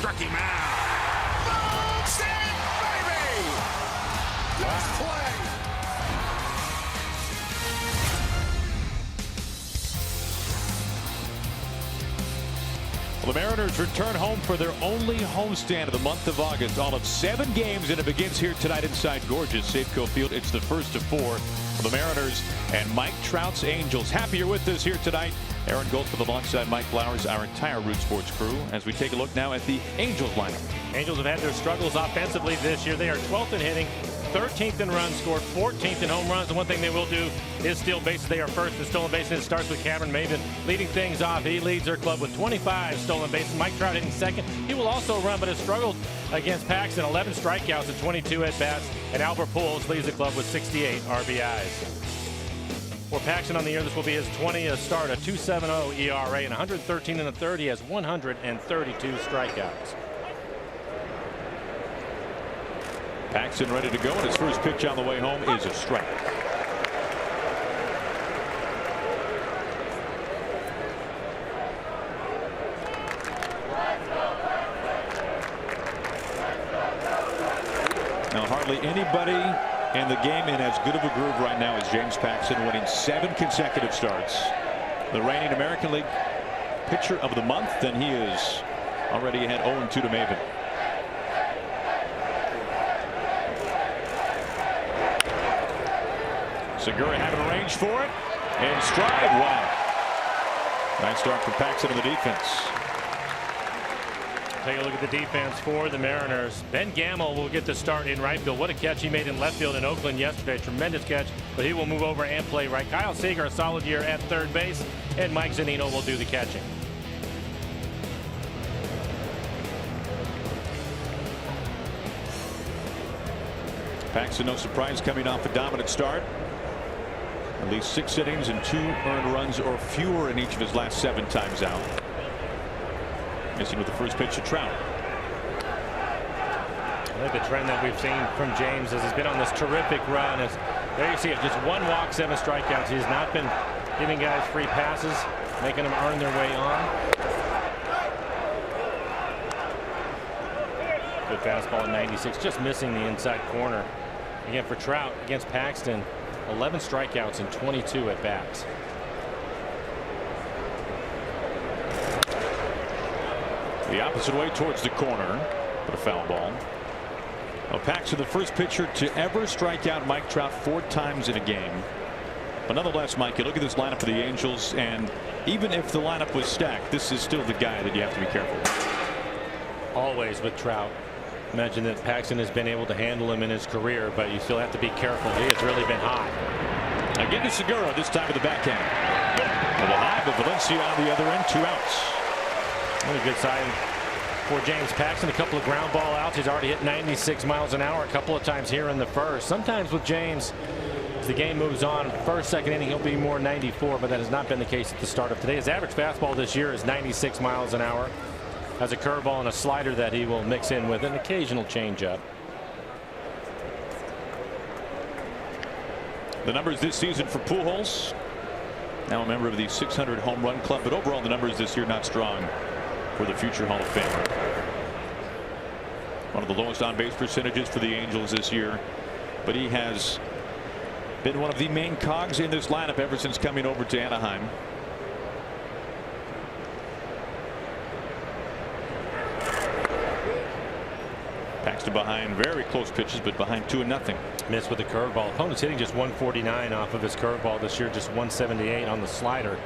struck him out. Stand, baby! Let's play! Well, the Mariners return home for their only homestand of the month of August. All of 7 games, and it begins here tonight inside gorgeous Safeco Field. It's the first of 4 for the Mariners and Mike Trout's Angels. Happy you're with us here tonight. Aaron Goldsmith alongside Mike Flowers, our entire Root Sports crew, as we take a look now at the Angels lineup. Angels have had their struggles offensively this year. They are 12th in hitting, 13th in runs scored, 14th in home runs. And one thing they will do is steal bases. They are first in stolen bases. It starts with Cameron Maven leading things off. He leads their club with 25 stolen bases. Mike Trout hitting second. He will also run, but has struggled against Paxton. 11 strikeouts and 22 at-bats. And Albert Pujols leads the club with 68 RBIs. For Paxton on the year, this will be his 20th start, a 2.70 ERA, and 113 1/3. He has 132 strikeouts. Paxton ready to go, and his first pitch on the way home is a strike. Now, hardly anybody in the game in as good of a groove right now as James Paxton, winning 7 consecutive starts. The reigning American League pitcher of the month, and he is already ahead 0-2 to Maven. Segura having range for it, and stride one. Nice start from Paxton in the defense. Take a look at the defense for the Mariners. Ben Gamel will get the start in right field. What a catch he made in left field in Oakland yesterday. Tremendous catch, but he will move over and play right. Kyle Seager, a solid year at third base, and Mike Zunino will do the catching. Paxton, no surprise, coming off a dominant start. At least 6 innings and 2 earned runs or fewer in each of his last 7 times out. Missing with the first pitch to Trout. I think the trend that we've seen from James as he's been on this terrific run is there you see it, just 1 walk, 7 strikeouts. He has not been giving guys free passes, making them earn their way on. Good fastball at 96, just missing the inside corner. Again for Trout against Paxton, 11 strikeouts and 22 at bats. The opposite way towards the corner, but a foul ball. Well, Paxton, the first pitcher to ever strike out Mike Trout 4 times in a game. But nonetheless, Mike, you look at this lineup for the Angels, and even if the lineup was stacked, this is still the guy that you have to be careful with. Always with Trout. Imagine that Paxton has been able to handle him in his career, but you still have to be careful. He has really been hot. Again to Segura, this time with the backhand. Well, the high, but Valencia on the other end, 2 outs. What a good sign for James Paxton. A couple of ground ball outs. He's already hit 96 miles an hour a couple of times here in the first. Sometimes with James, as the game moves on, first, second inning, he'll be more 94, but that has not been the case at the start of today. His average fastball this year is 96 miles an hour. Has a curveball and a slider that he will mix in with an occasional changeup. The numbers this season for Pujols, now a member of the 600 home run club, but overall the numbers this year not strong for the future Hall of Famer. One of the lowest on base percentages for the Angels this year, but he has been one of the main cogs in this lineup ever since coming over to Anaheim. Paxton behind, very close pitches, but behind 2-0. Missed with the curveball. Opponent's hitting just 149 off of his curveball this year, just 178 on the slider.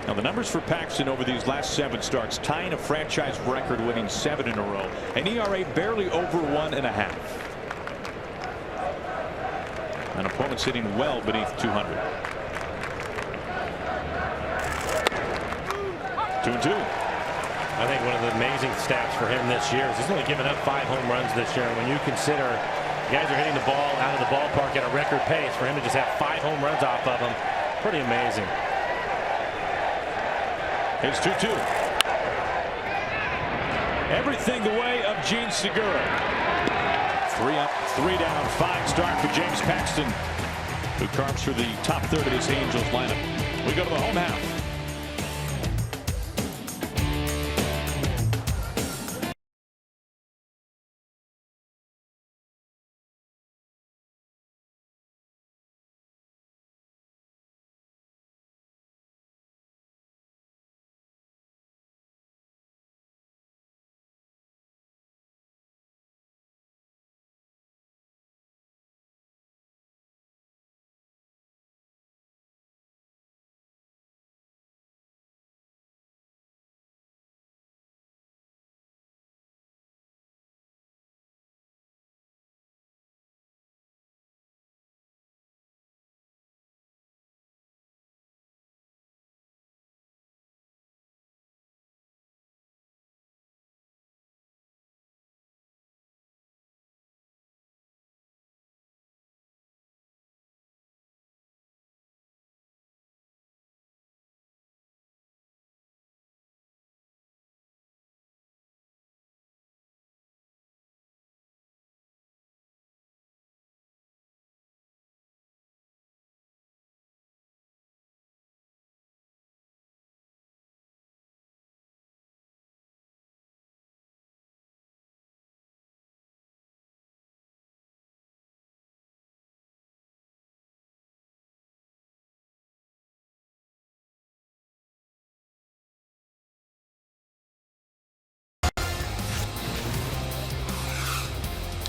Now the numbers for Paxton over these last 7 starts, tying a franchise record, winning 7 in a row. An ERA barely over 1.5. An opponent's hitting well beneath 200. 2-2. I think one of the amazing stats for him this year is he's only given up 5 home runs this year. And when you consider guys are hitting the ball out of the ballpark at a record pace, for him to just have 5 home runs off of them, pretty amazing. It's 2-2. Everything the way of Gene Segura. 3 up, 3 down, 5 start for James Paxton, who carves through the top third of this Angels lineup. We go to the home half.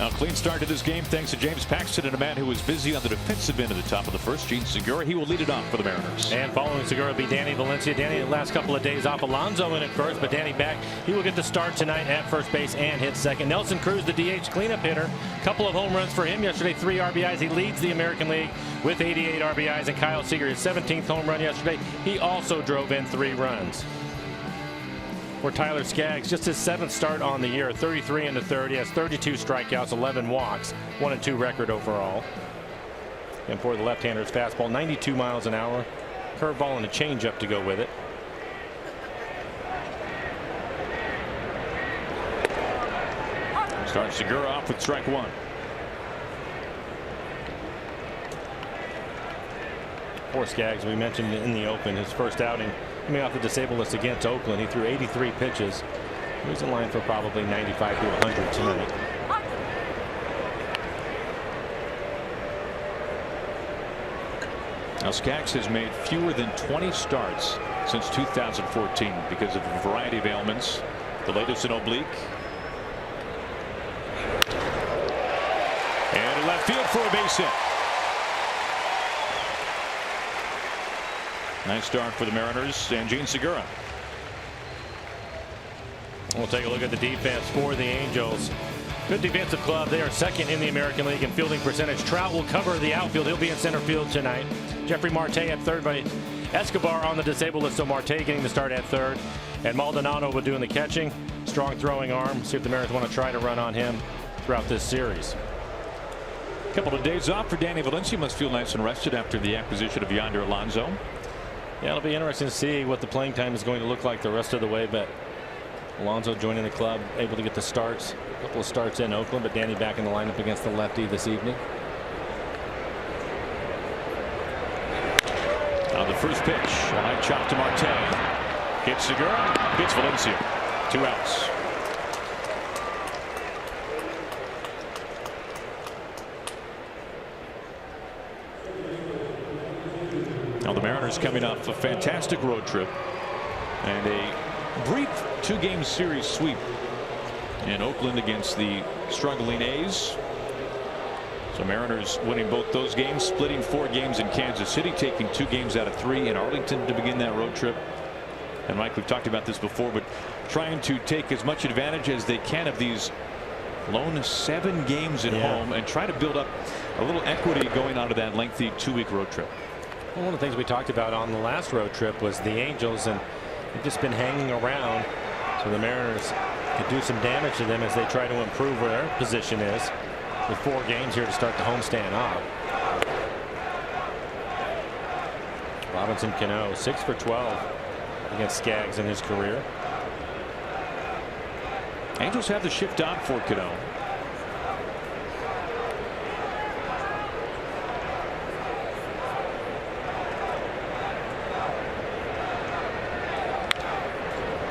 A clean start to this game thanks to James Paxton and a man who was busy on the defensive end at the top of the first. Gene Segura, he will lead it off for the Mariners. And following Segura will be Danny Valencia. Danny the last couple of days off. Alonso in at first, but Danny back. He will get the start tonight at first base and hit second. Nelson Cruz, the DH cleanup hitter. Couple of home runs for him yesterday, 3 RBIs. He leads the American League with 88 RBIs. And Kyle Seager, his 17th home run yesterday. He also drove in 3 runs. For Tyler Skaggs, just his 7th start on the year, 33 in the third. He has 32 strikeouts, 11 walks, 1-2 record overall. And for the left-hander's fastball, 92 miles an hour, curveball and a changeup to go with it. Starts Segura off with strike 1. For Skaggs, we mentioned in the open, his first outing coming off the disabled list against Oakland. He threw 83 pitches. He's in line for probably 95 to 100 tonight. Now Skaggs has made fewer than 20 starts since 2014 because of a variety of ailments. The latest in oblique. And left field for a base hit. Nice start for the Mariners and Gene Segura. We'll take a look at the defense for the Angels. Good defensive club. They are second in the American League in fielding percentage. Trout will cover the outfield. He'll be in center field tonight. Jeffrey Marte at third, but Escobar on the disabled list, so Marte getting the start at third. And Maldonado will doing the catching. Strong throwing arm. See if the Mariners want to try to run on him throughout this series. A couple of days off for Danny Valencia. Must feel nice and rested after the acquisition of Yonder Alonso. Yeah, it'll be interesting to see what the playing time is going to look like the rest of the way, but Alonso joining the club, able to get the starts. A couple of starts in Oakland, but Danny back in the lineup against the lefty this evening. On the first pitch, a high chop to Marte. Hits Segura, hits Valencia. 2 outs. Now the Mariners coming off a fantastic road trip and a brief 2-game series sweep in Oakland against the struggling A's. So Mariners winning both those games, splitting 4 games in Kansas City, taking 2 games out of 3 in Arlington to begin that road trip. And Mike, we've talked about this before, but trying to take as much advantage as they can of these lone 7 games at home and try to build up a little equity going onto that lengthy 2-week road trip. Well, one of the things we talked about on the last road trip was the Angels, and they've just been hanging around, so the Mariners could do some damage to them as they try to improve where their position is with 4 games here to start the homestand off. Robinson Cano 6 for 12 against Skaggs in his career. Angels have the shift on for Cano.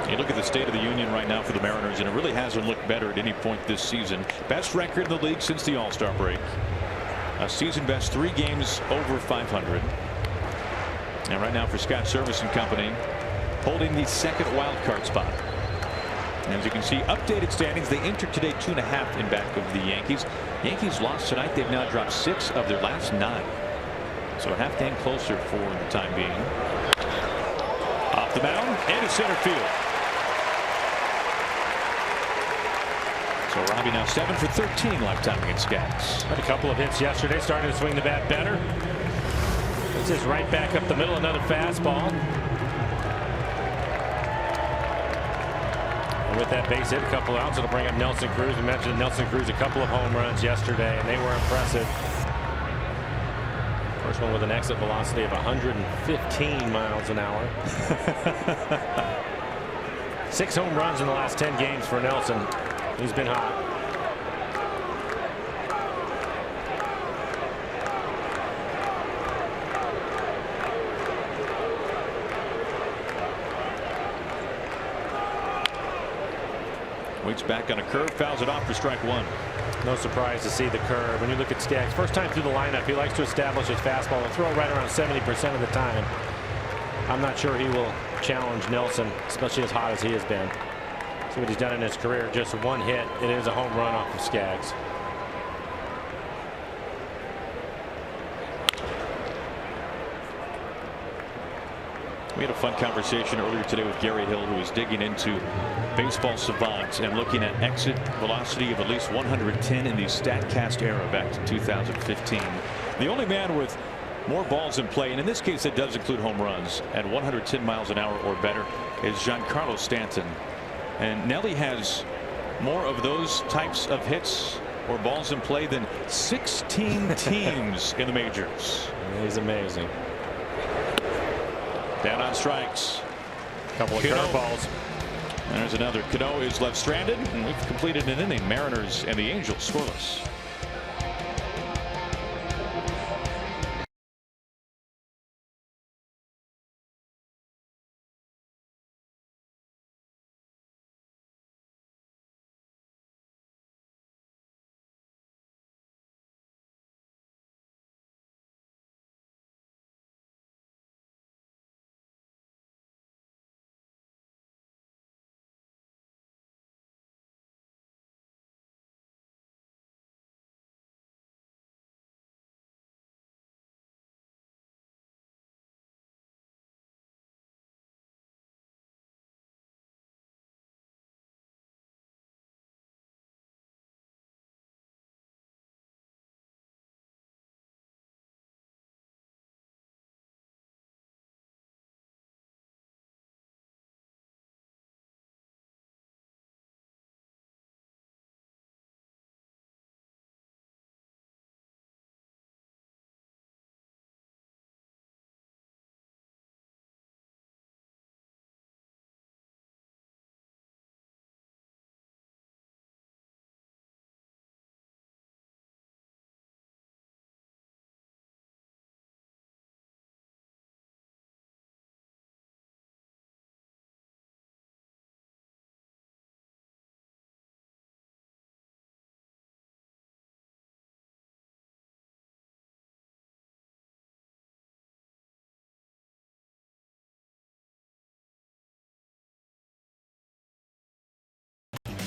You look at the state of the union right now for the Mariners, and it really hasn't looked better at any point this season. Best record in the league since the All-Star break. A season best 3 games over 500. And right now for Scott Service and company, holding the second wild card spot. And as you can see, updated standings, they entered today 2.5 in back of the Yankees. Yankees lost tonight. They've now dropped 6 of their last 9. So a half game closer for the time being. Off the mound into center field. So Robbie now 7 for 13 lifetime against Skaggs. Had a couple of hits yesterday, starting to swing the bat better. This is right back up the middle, another fastball. And with that base hit, a couple outs, it'll bring up Nelson Cruz. We mentioned Nelson Cruz a couple of home runs yesterday, and they were impressive. First one with an exit velocity of 115 miles an hour. 6 home runs in the last 10 games for Nelson. He's been hot. Waits back on a curve, fouls it off for strike 1. No surprise to see the curve. When you look at Skaggs, first time through the lineup, he likes to establish his fastball and throw it right around 70% of the time. I'm not sure he will challenge Nelson, especially as hot as he has been. See what he's done in his career. Just 1 hit. It is a home run off of Skaggs. We had a fun conversation earlier today with Gary Hill, who was digging into Baseball Savant and looking at exit velocity of at least 110 in the StatCast era back to 2015. The only man with more balls in play, and in this case that does include home runs, at 110 miles an hour or better is Giancarlo Stanton. And Nelly has more of those types of hits or balls in play than 16 teams in the majors. He's amazing. Down on strikes. Couple of curveballs. And there's another. Cano is left stranded, and we've completed an inning. Mariners and the Angels scoreless.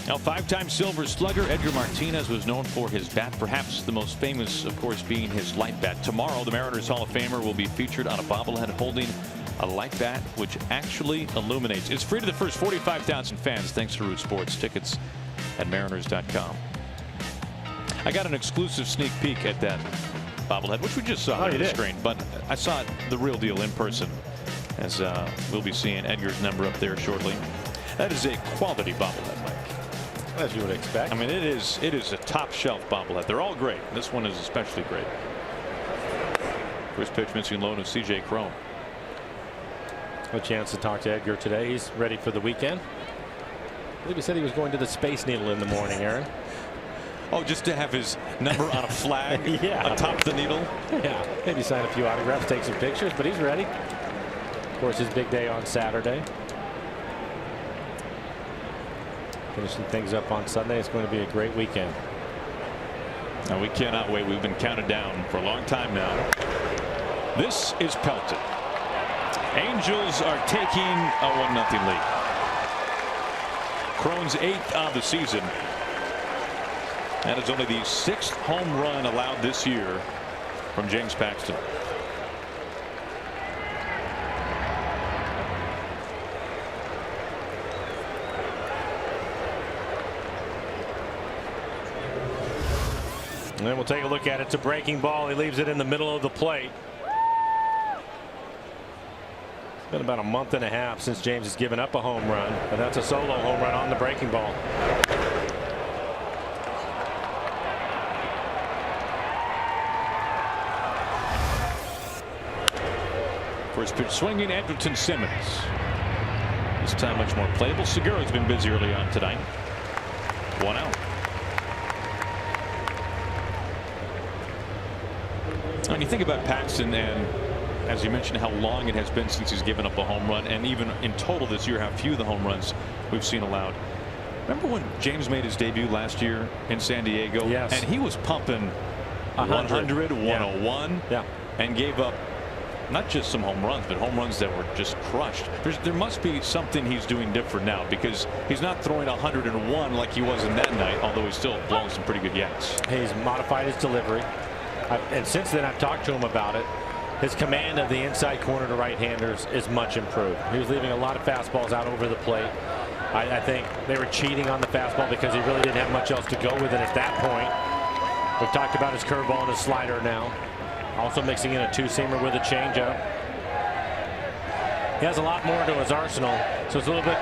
Now, 5-time Silver Slugger Edgar Martinez was known for his bat, perhaps the most famous, of course, being his light bat. Tomorrow, the Mariners Hall of Famer will be featured on a bobblehead holding a light bat which actually illuminates. It's free to the first 45,000 fans thanks to Root Sports. Tickets at mariners.com. I got an exclusive sneak peek at that bobblehead, which we just saw on the screen, but I saw the real deal in person, as we'll be seeing Edgar's number up there shortly. That is a quality bobblehead, Mike. As you would expect. I mean, it is a top shelf bobblehead. They're all great. This one is especially great. First pitch missing low to CJ Cron. A chance to talk to Edgar today. He's ready for the weekend. I believe he said he was going to the Space Needle in the morning, Aaron. Oh, just to have his number on a flag yeah. atop the needle? Yeah, maybe sign a few autographs, take some pictures, but he's ready. Of course, his big day on Saturday. finishing things up on Sunday. It's going to be a great weekend. Now we cannot wait. We've been counted down for a long time now. This is pelted. Angels are taking a 1-0 lead. Cron's 8th of the season. That is only the 6th home run allowed this year from James Paxton. And then we'll take a look at it. It's a breaking ball. He leaves it in the middle of the plate. It's been about a month and a half since James has given up a home run, but that's a solo home run on the breaking ball. First pitch swinging, Edgerton Simmons. This time much more playable. Segura's been busy early on tonight. 1 out. When you think about Paxton, and as you mentioned how long it has been since he's given up a home run, and even in total this year how few of the home runs we've seen allowed. Remember when James made his debut last year in San Diego? Yes. And he was pumping 100, 101, yeah. And gave up not just some home runs, but home runs that were just crushed. There must be something he's doing different now, because he's not throwing 101 like he was in that night, although he's still blowing some pretty good yaks. He's modified his delivery. And since then I've talked to him about it. His command of the inside corner to right-handers is much improved. He was leaving a lot of fastballs out over the plate. I think they were cheating on the fastball because he really didn't have much else to go with it at that point. We've talked about his curveball and his slider now. Also mixing in a two-seamer with a changeup. He has a lot more to his arsenal, so it's a little bit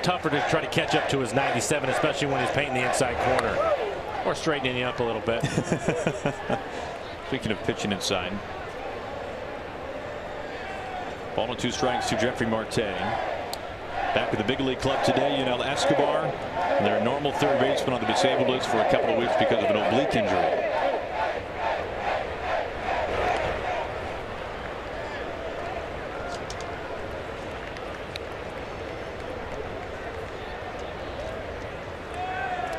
tougher to try to catch up to his 97, especially when he's painting the inside corner. Or straightening you up a little bit. Speaking of pitching inside. Ball and 2 strikes to Jeffrey Marte. Back with the big league club today, Yunel Escobar. Their normal third baseman on the disabled list for a couple of weeks because of an oblique injury.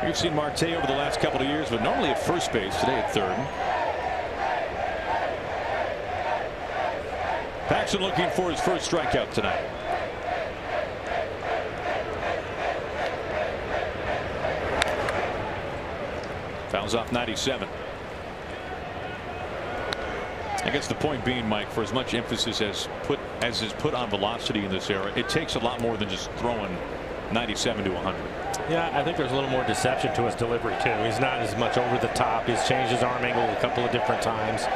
We've seen Marte over the last couple of years, but normally at first base, today at third. Paxton looking for his first strikeout tonight. Fouls off 97. I guess the point being, Mike, for as much emphasis as is put on velocity in this era, it takes a lot more than just throwing 97 to 100. Yeah, I think there's a little more deception to his delivery too. He's not as much over the top. He's changed his arm angle a couple of different times.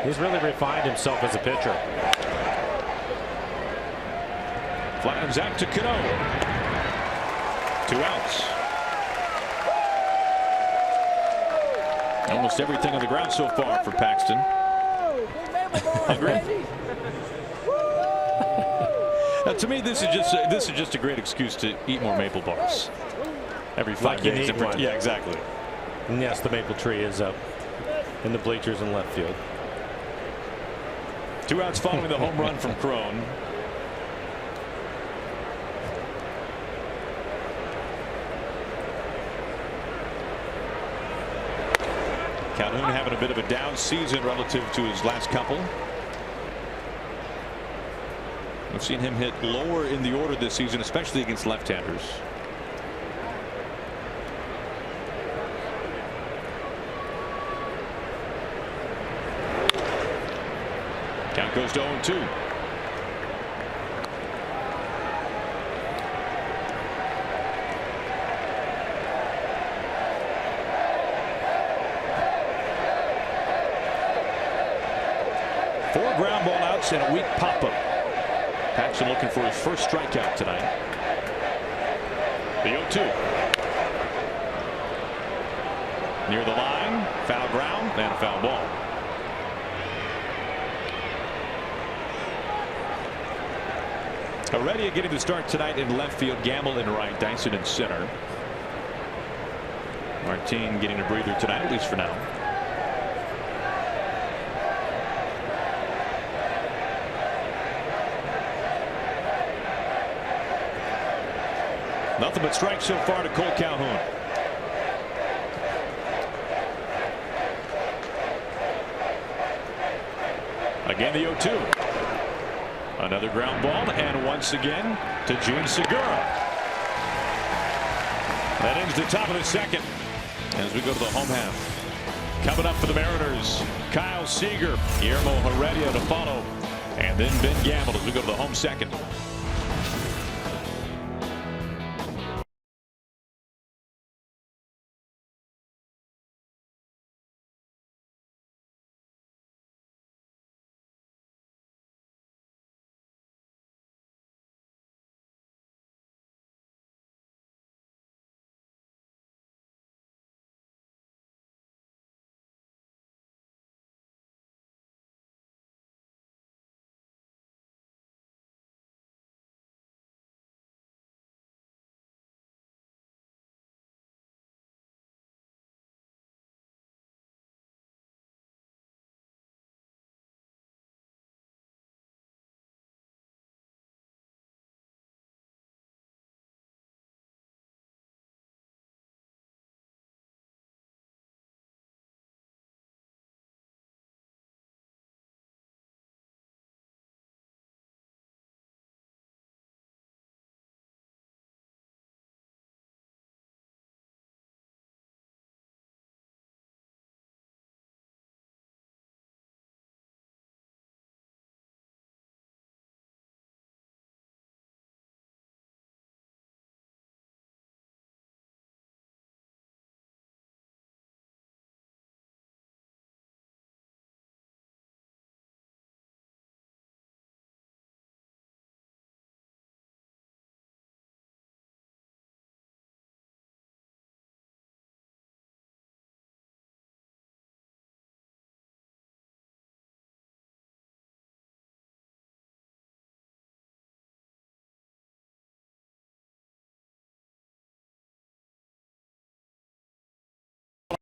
He's really refined himself as a pitcher. Flattens out to Cano. 2 outs. Almost everything on the ground so far for Paxton. Agreed. Now, to me, this is just a great excuse to eat more maple bars every 5 days. Yeah, exactly. And yes, the maple tree is up in the bleachers in left field. 2 outs following the home run from Cron. Calhoun having a bit of a down season relative to his last couple. We've seen him hit lower in the order this season, especially against left-handers. Count goes to 0-2. Four ground ball outs and a weak pop-up. Paxton looking for his first strikeout tonight. The 0-2. Near the line, foul ground, and a foul ball. Heredia getting the start tonight in left field. Gamble in right, Dyson in center. Martin getting a breather tonight, at least for now. Nothing but strikes so far to Cole Calhoun. Again, the 0-2. Another ground ball, and once again to Gene Segura. That ends the top of the second as we go to the home half. Coming up for the Mariners, Kyle Seager, Guillermo Heredia to follow, and then Ben Gamble as we go to the home second.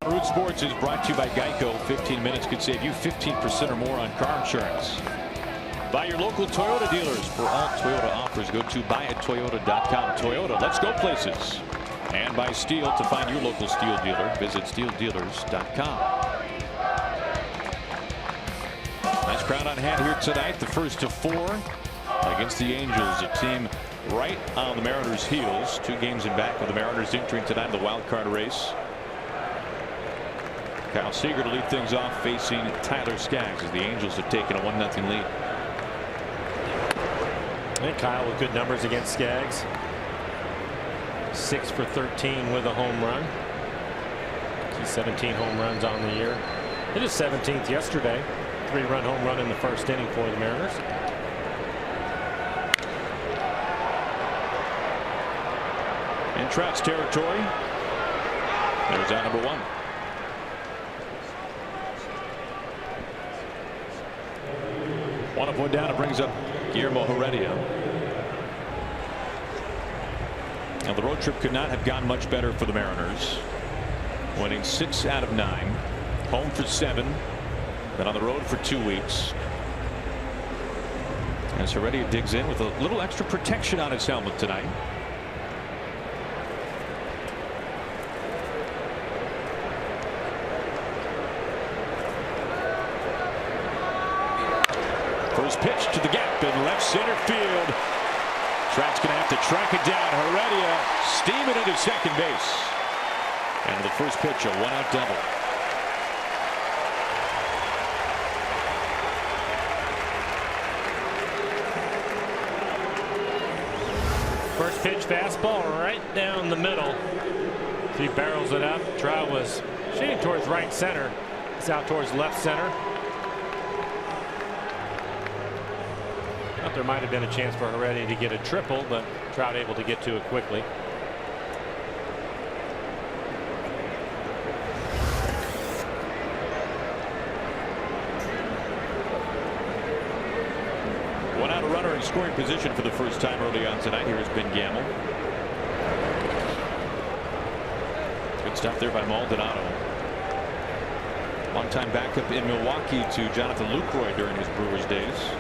Root Sports is brought to you by Geico. 15 minutes could save you 15% or more on car insurance. By your local Toyota dealers. For all Toyota offers, go to buyatoyota.com. Toyota, let's go places. And by Steel. To find your local Steel dealer, visit steeldealers.com. Nice crowd on hand here tonight. The first of 4 against the Angels, a team right on the Mariners' heels. 2 games in back with the Mariners entering tonight in the wild card race. Kyle Seager to lead things off, facing Tyler Skaggs as the Angels have taken a 1-0 lead. And Kyle with good numbers against Skaggs. 6 for 13 with a home run. He's 17 home runs on the year. Hit his 17th yesterday. 3-run home run in the first inning for the Mariners. In Trout's territory, there's out number 1. One up, one down. It brings up Guillermo Heredia. Now the road trip could not have gone much better for the Mariners. Winning 6 out of 9. Home for 7. Been on the road for 2 weeks. As Heredia digs in with a little extra protection on his helmet tonight. First pitch to the gap in left center field. Trout's going to have to track it down. Heredia steaming into second base. And the first pitch, a 1-out double. First pitch fastball right down the middle. He barrels it up. Trout was shooting towards right center. It's out towards left center. There might have been a chance for Heredia to get a triple, but Trout able to get to it quickly. One out, a runner in scoring position for the first time early on tonight. Here is Ben Gamble. Good stuff there by Maldonado. Longtime backup in Milwaukee to Jonathan Lucroy during his Brewers days.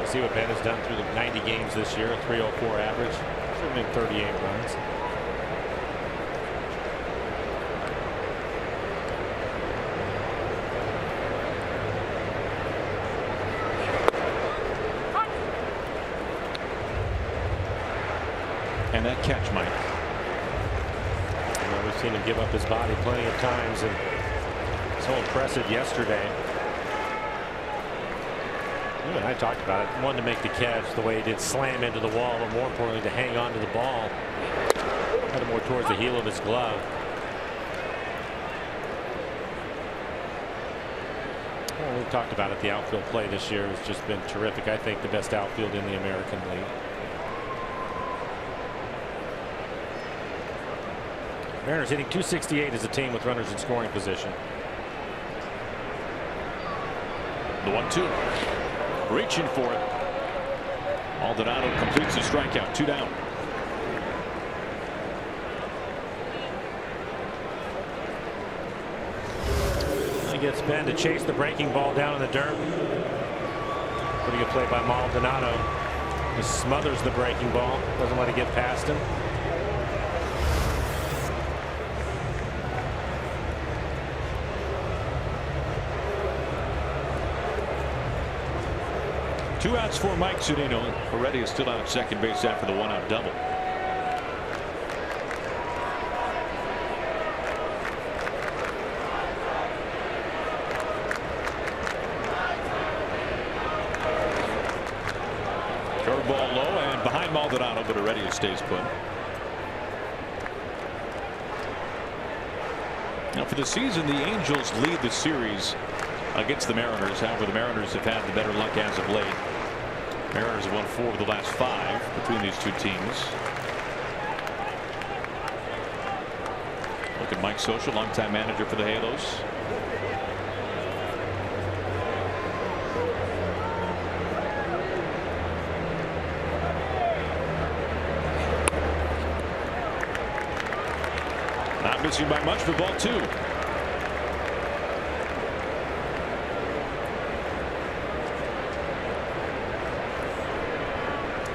See what Ben has done through the 90 games this year, a 304 average, should have been 38 runs. And that catch, Mike. We've seen him give up his body plenty of times, and so impressive yesterday. You and I talked about it. Wanted to make the catch the way he did, slam into the wall, but more importantly to hang on to the ball. Had it more towards the heel of his glove. Well, we've talked about it. The outfield play this year has just been terrific. I think the best outfield in the American League. Mariners hitting .268 as a team with runners in scoring position. The 1-2. Reaching for it. Maldonado completes the strikeout. 2 down. He gets Ben to chase the breaking ball down in the dirt. Pretty good play by Maldonado. Just smothers the breaking ball. Doesn't let it get past him. Two outs for Mike Zunino. Heredia is still out at second base after the 1-out double. Curveball low and behind Maldonado, but Heredia stays put. Now for the season, the Angels lead the series against the Mariners. However, the Mariners have had the better luck as of late. Mariners have won 4 of the last 5 between these two teams. Look at Mike Social, longtime manager for the Halos. Not missing by much for ball 2.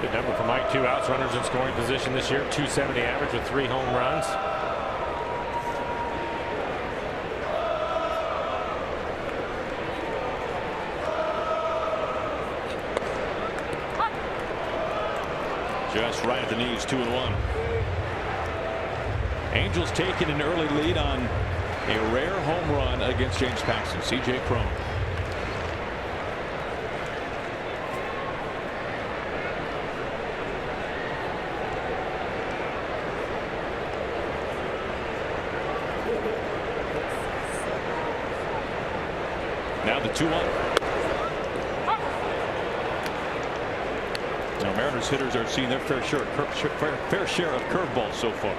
Good number for Mike. 2 outs, runners in scoring position this year. .270 average with 3 home runs. Just right at the knees. 2-1. Angels taking an early lead on a rare home run against James Paxton. C.J. Cron. Now the 2-1. Now Mariners hitters are seeing their fair share of curveballs so far.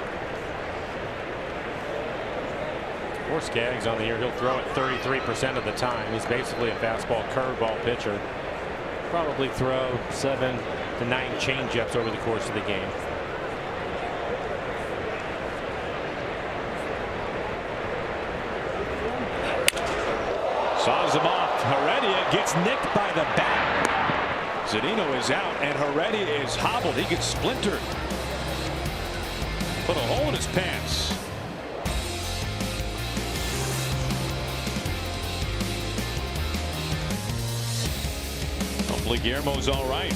For Skaggs on the year, he'll throw it 33% of the time. He's basically a fastball curveball pitcher. Probably throw 7 to 9 changeups over the course of the game. Saws him off. Heredia gets nicked by the bat. Zunino is out and Heredia is hobbled. He gets splintered. Put a hole in his pants. Hopefully Guillermo's all right.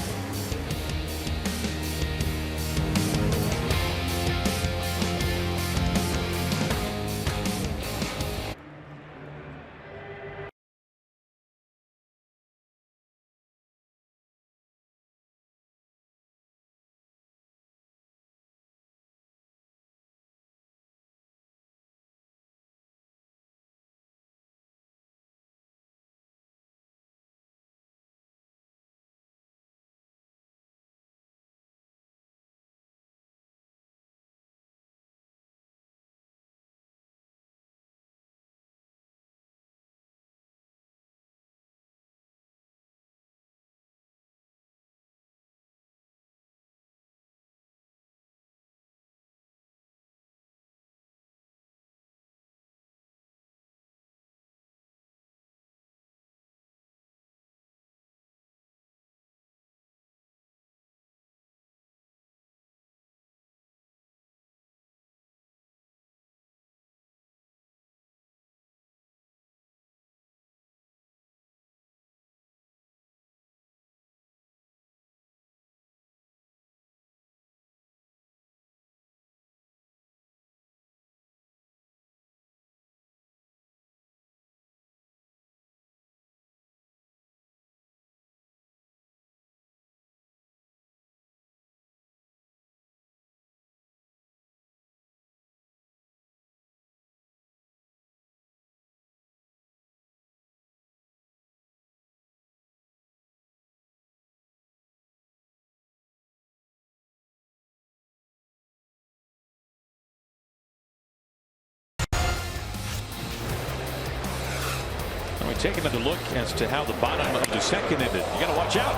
take another look as to how the bottom of the second ended. You got to watch out.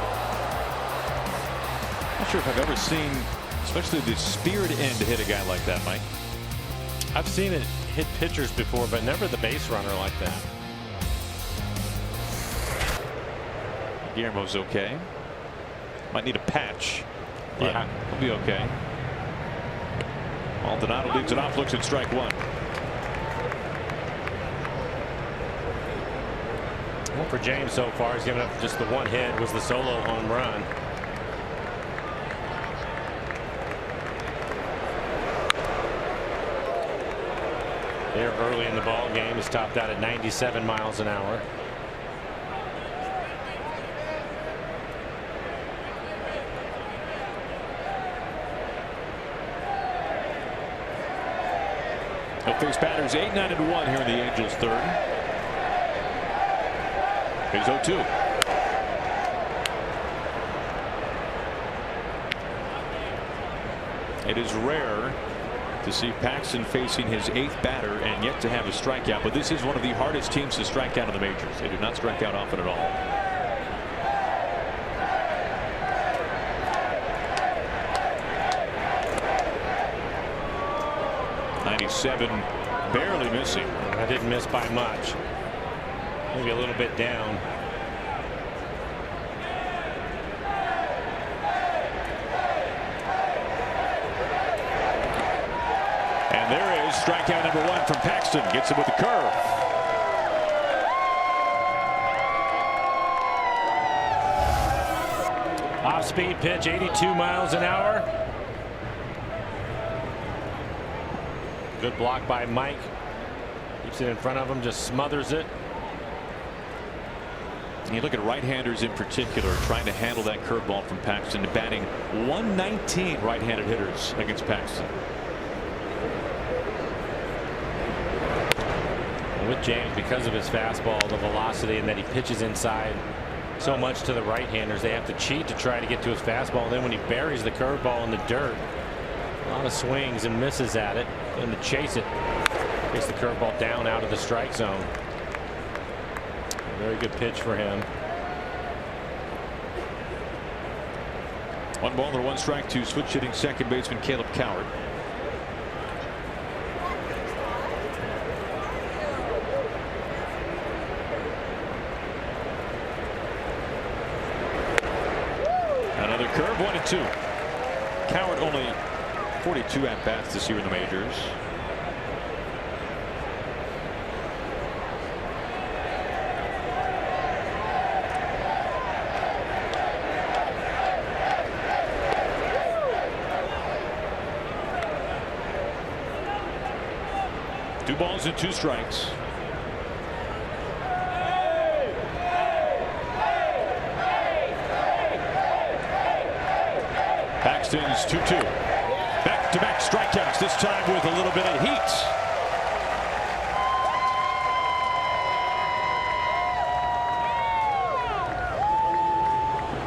Not sure if I've ever seen, especially the speared end, hit a guy like that, Mike. I've seen it hit pitchers before, but never the base runner like that. Guillermo's okay. Might need a patch. Yeah, he'll be okay. Maldonado leads it off, looks at strike one. Well, for James so far, he's given up just the one hit, was the solo home run. There early in the ball game, he's topped out at 97 miles an hour. He'll face batters 8, 9, and 1 here in the Angels' third. Here's 0-2. It is rare to see Paxton facing his 8th batter and yet to have a strikeout, but this is one of the hardest teams to strike out in the majors. They do not strike out often at all. '97, barely missing. I didn't miss by much. Maybe a little bit down. And there is strikeout number 1 from Paxton. Gets him with the curve. Off-speed pitch, 82 miles an hour. Good block by Mike. Keeps it in front of him, just smothers it. And you look at right-handers in particular trying to handle that curveball from Paxton, batting 119 right-handed hitters against Paxton. And with James, because of his fastball, the velocity, and that he pitches inside so much to the right-handers, they have to cheat to try to get to his fastball. And then when he buries the curveball in the dirt, a lot of swings and misses at it, and to chase it, gets the curveball down out of the strike zone. A very good pitch for him. 1 ball and 1 strike to switch hitting second baseman Caleb Coward. Another curve, 1-2. Coward only 42 at-bats this year in the majors. Two balls and 2 strikes. Paxton's 2-2. Back-to-back strikeouts, this time with a little bit of heat.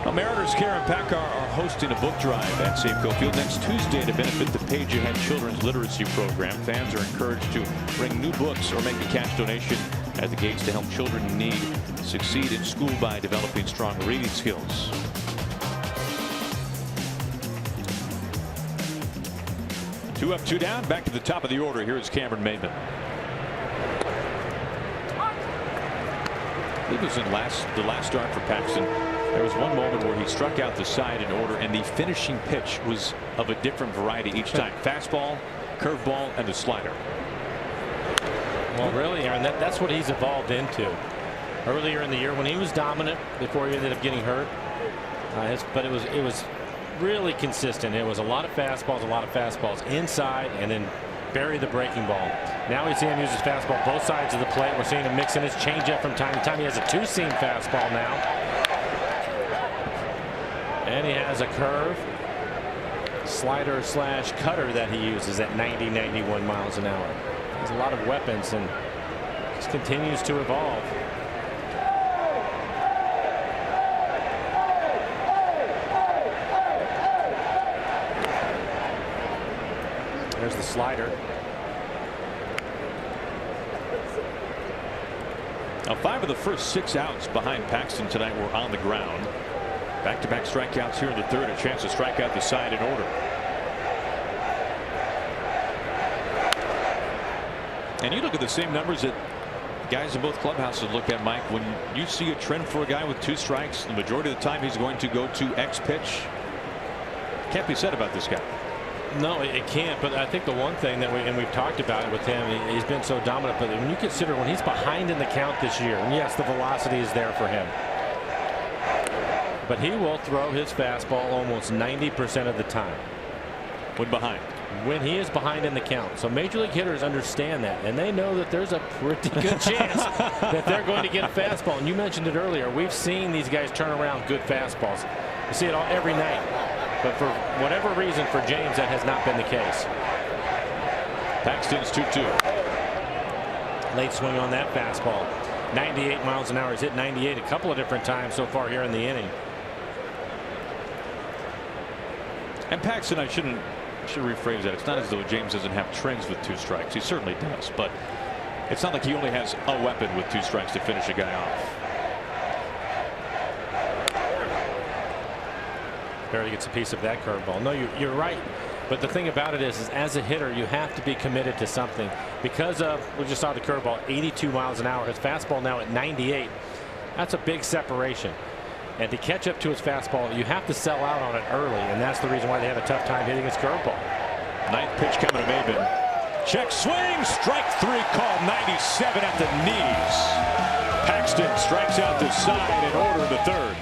Well, Mariners Karen Packard are hosting a book drive at Safeco Field next Tuesday to benefit the Page Ahead Children's Literacy Program. Fans are encouraged to bring new books or make a cash donation at the gates to help children in need succeed in school by developing strong reading skills. Two up, 2 down. Back to the top of the order. Here is Cameron Maybin. He was in the last start for Paxton. There was one moment where he struck out the side in order, and the finishing pitch was of a different variety each time. Fastball, curveball, and the slider. Well, really, Aaron, that's what he's evolved into. Earlier in the year when he was dominant before he ended up getting hurt, but it was really consistent. It was a lot of fastballs inside, and then bury the breaking ball. Now we see him use his fastball both sides of the plate. We're seeing him mix in his changeup from time to time. He has a 2-seam fastball now, and he has a curve, slider / cutter that he uses at 90-91 miles an hour. There's a lot of weapons, and just continues to evolve. There's the slider. Now 5 of the first 6 outs behind Paxton tonight were on the ground. Back-to-back strikeouts here in the third. A chance to strike out the side in order. And you look at the same numbers that guys in both clubhouses look at, Mike. When you see a trend for a guy with 2 strikes, the majority of the time he's going to go to X pitch. Can't be said about this guy. No, it can't. But I think the one thing that we've talked about it with him, he's been so dominant. But when you consider when he's behind in the count this year, and yes, the velocity is there for him, but he will throw his fastball almost 90% of the time when behind. When he is behind in the count. So major league hitters understand that, and they know that there's a pretty good chance that they're going to get a fastball. And you mentioned it earlier. We've seen these guys turn around good fastballs. You see it all every night. But for whatever reason, for James, that has not been the case. Paxton's 2-2. Late swing on that fastball. 98 miles an hour. He's hit 98 a couple of different times so far here in the inning. And Paxton, I should rephrase that. It's not as though James doesn't have trends with 2 strikes. He certainly does. But it's not like he only has a weapon with 2 strikes to finish a guy off. Barely gets a piece of that curveball. No, you're right. But the thing about it is as a hitter, you have to be committed to something. Because of, we just saw the curveball, 82 miles an hour. His fastball now at 98. That's a big separation. And to catch up to his fastball, you have to sell out on it early. And that's the reason why they have a tough time hitting his curveball. 9th pitch coming to Maben. Check swing. Strike 3 called. 97 at the knees. Paxton strikes out the side in order in the third.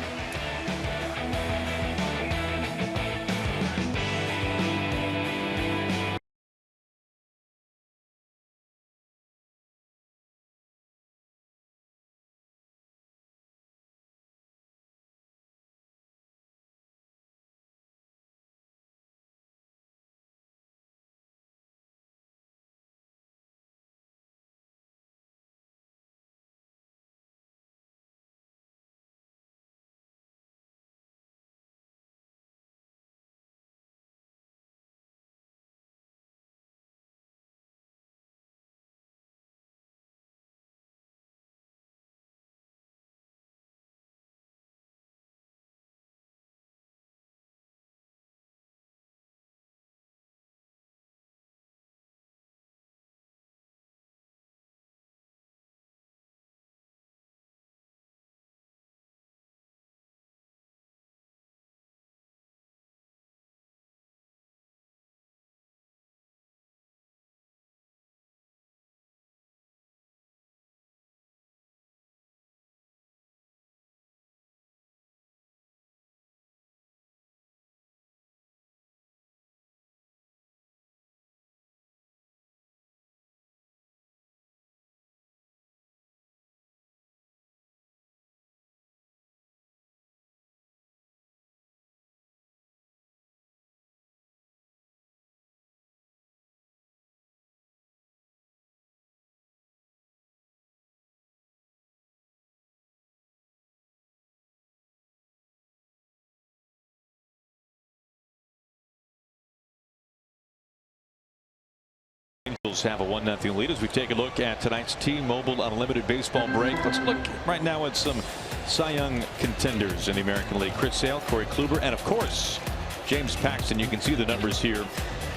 Angels have a 1-0 lead as we take a look at tonight's T-Mobile Unlimited Baseball break. Let's look right now at some Cy Young contenders in the American League. Chris Sale, Corey Kluber, and of course James Paxton. You can see the numbers here.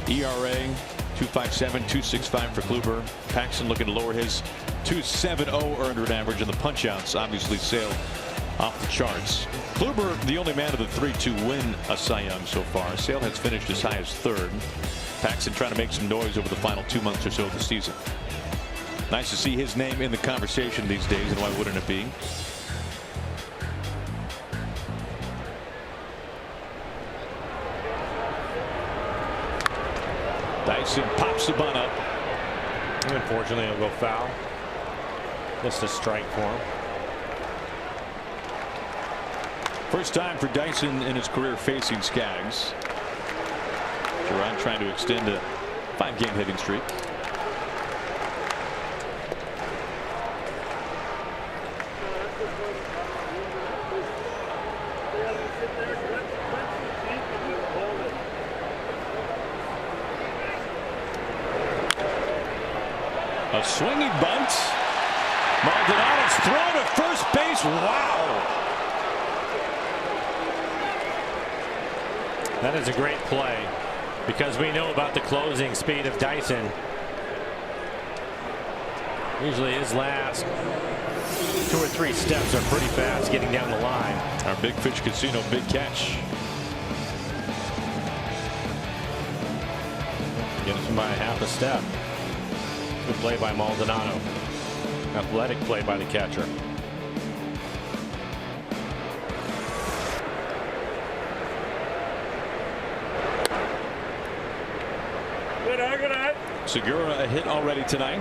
ERA 2.57, 2.65 for Kluber. Paxton looking to lower his 2.70 earned run average, and the punch-outs obviously Sale off the charts. Kluber, the only man of the 3 to win a Cy Young so far. Sale has finished as high as 3rd. Paxton trying to make some noise over the final 2 months or so of the season. Nice to see his name in the conversation these days, and why wouldn't it be? Dyson pops the bunt up. Unfortunately, it'll go foul. Just a strike for him. First time for Dyson in his career facing Skaggs. Duran trying to extend a 5-game hitting streak. A swinging bunt. Maldonado's throw to first base. Wow. That is a great play because we know about the closing speed of Dyson. Usually his last 2 or 3 steps are pretty fast getting down the line. Our Big Fish Casino big catch. Gives him by half a step. Good play by Maldonado. Athletic play by the catcher. Segura a hit already tonight.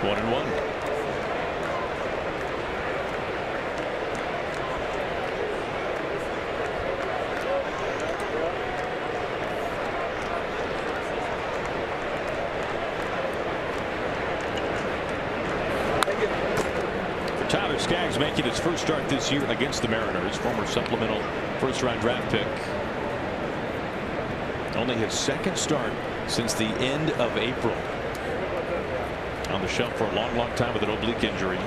One and one. Tyler Skaggs making his first start this year against the Mariners. Former supplemental first-round draft pick. Only his second start since the end of April. On the shelf for a long time with an oblique injury.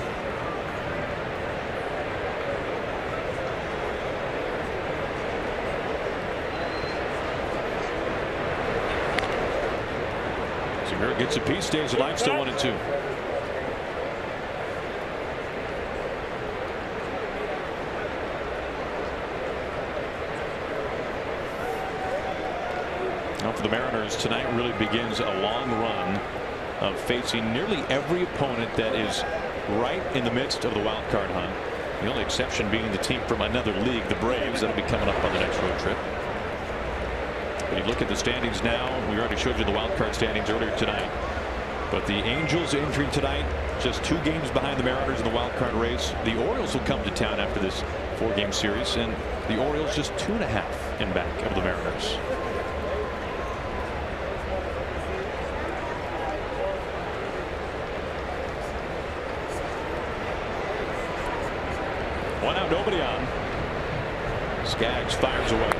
Segura gets a piece, stays alive, still 1-2. Now for the Mariners, tonight really begins a long run of facing nearly every opponent that is right in the midst of the wild card hunt. The only exception being the team from another league, the Braves, that'll be coming up on the next road trip. When you look at the standings now, we already showed you the wild card standings earlier tonight. But the Angels entering tonight, just 2 games behind the Mariners in the wild card race. The Orioles will come to town after this 4-game series, and the Orioles just 2.5 in back of the Mariners. One out, nobody on. Skaggs fires away.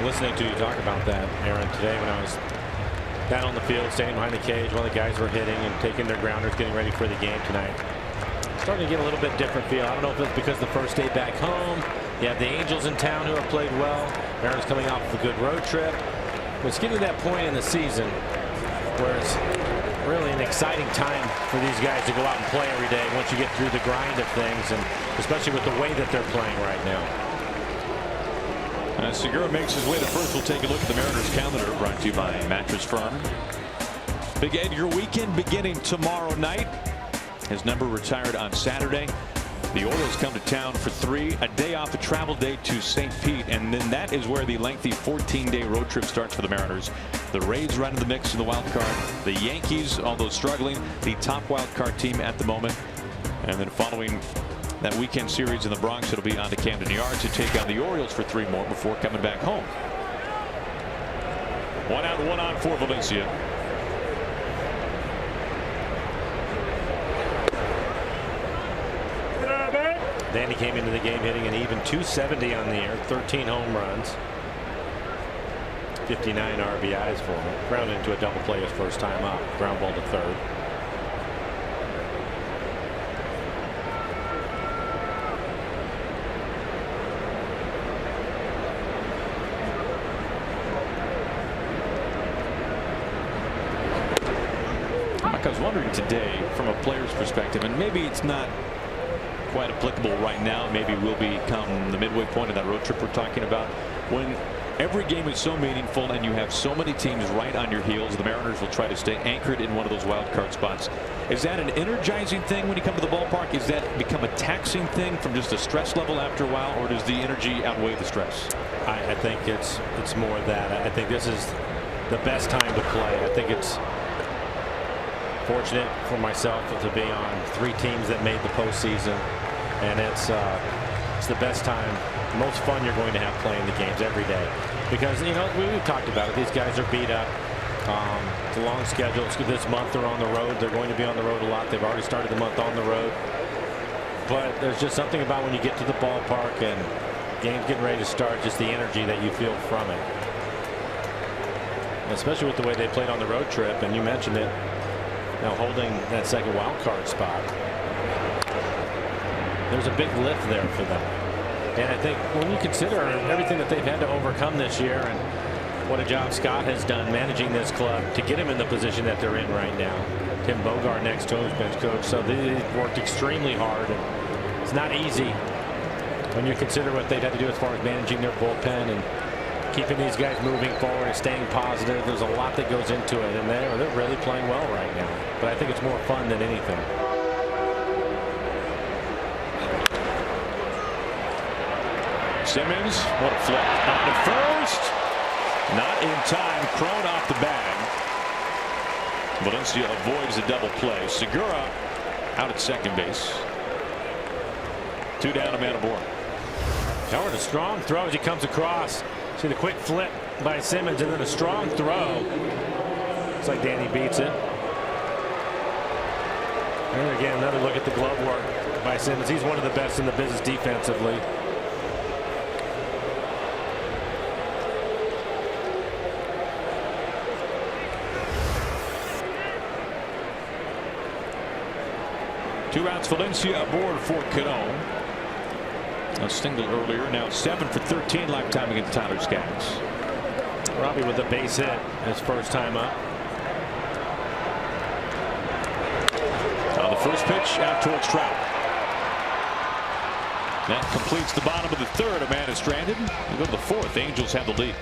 Listening to you talk about that, Aaron, today when I was down on the field, standing behind the cage while the guys were hitting and taking their grounders, getting ready for the game tonight. Starting to get a little bit different feel. I don't know if it's because the first day back home. You have the Angels in town who have played well. Mariners coming off of a good road trip. But it's getting to that point in the season where it's really an exciting time for these guys to go out and play every day once you get through the grind of things, and especially with the way that they're playing right now. As Segura makes his way to first, we'll take a look at the Mariners calendar, brought to you by Mattress Firm. Big Edgar weekend beginning tomorrow night. His number retired on Saturday. The Orioles come to town for 3, a day off, a travel day to St. Pete, and then that is where the lengthy 14-day road trip starts for the Mariners. The Rays right in the mix in the wild card. The Yankees, although struggling, the top wild card team at the moment. And then following that weekend series in the Bronx, it'll be on to Camden Yards to take on the Orioles for 3 more before coming back home. 1 out, 1 on for Valencia. Danny came into the game hitting an even .270 on the year, 13 home runs, 59 RBIs for him. Ground into a double play his first time up. Ground ball to third. I was wondering today from a player's perspective, and maybe it's not quite applicable right now, maybe will become the midway point of that road trip we're talking about, when every game is so meaningful and you have so many teams right on your heels. The Mariners will try to stay anchored in one of those wild card spots. Is that an energizing thing when you come to the ballpark? Is that become a taxing thing from just a stress level after a while, or does the energy outweigh the stress? I think it's more that. I think this is the best time to play. I think it's fortunate for myself to be on 3 teams that made the postseason, and it's the best time, most fun you're going to have playing the games every day, because you know we've talked about it. These guys are beat up. It's a long schedule. This month they're on the road. They're going to be on the road a lot. They've already started the month on the road. But there's just something about when you get to the ballpark and game's getting ready to start, just the energy that you feel from it. Especially with the way they played on the road trip, and you mentioned it, now holding that second wild card spot. There's a big lift there for them. And I think when you consider everything that they've had to overcome this year and what a job Scott has done managing this club to get him in the position that they're in right now. Tim Bogart next to him as bench coach. So they've worked extremely hard. And it's not easy when you consider what they've had to do as far as managing their bullpen and keeping these guys moving forward and staying positive. There's a lot that goes into it, and they're really playing well right now. But I think it's more fun than anything. Simmons, what a flip. On to first. Not in time. Crone off the bag. Valencia avoids the double play. Segura out at second base. 2 down, a man aboard. Howard, a strong throw as he comes across. See the quick flip by Simmons and then a strong throw. Looks like Danny beats it. And again, another look at the glove work by Simmons. He's one of the best in the business defensively. Two outs, Valencia aboard for Cano. A single earlier, now 7 for 13 lifetime against Tyler Skaggs. Robbie with a base hit his first time up. On the first pitch, out towards Trout. That completes the bottom of the third. A man is stranded. We go to the fourth. Angels have the lead.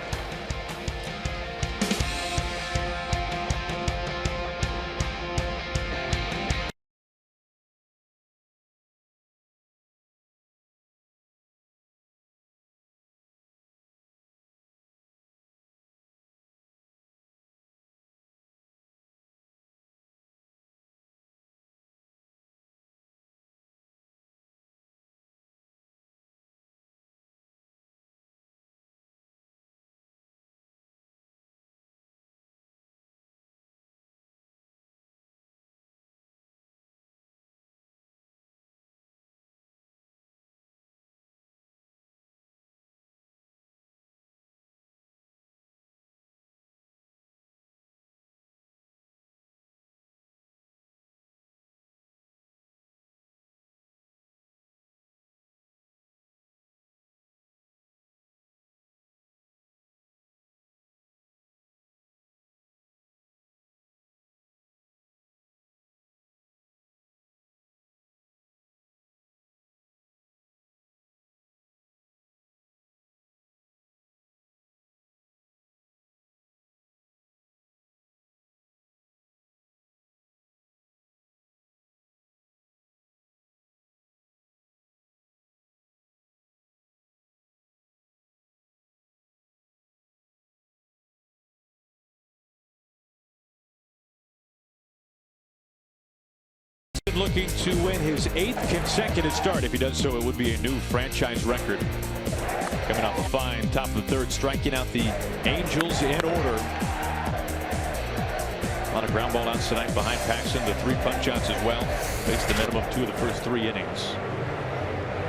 Looking to win his 8th consecutive start. If he does so, it would be a new franchise record. Coming off a fine top of the third, striking out the Angels in order. A lot of ground ball outs tonight behind Paxton. The 3 punch outs as well. Faced the minimum 2 of the first 3 innings.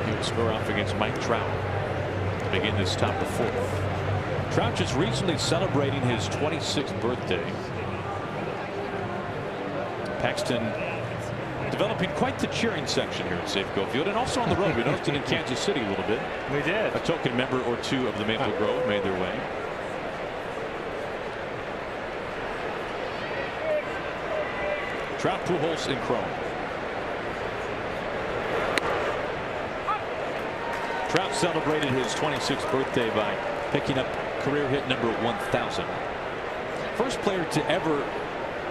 He will square off against Mike Trout to begin this top of the 4th. Trout just recently celebrating his 26th birthday. Paxton developing quite the cheering section here at Safeco Field, and also on the road. We noticed it in Kansas City a little bit. We did. A token member or 2 of the Maple Grove made their way. Trout, Pujols, and Crone. Trout celebrated his 26th birthday by picking up career hit number 1,000. First player to ever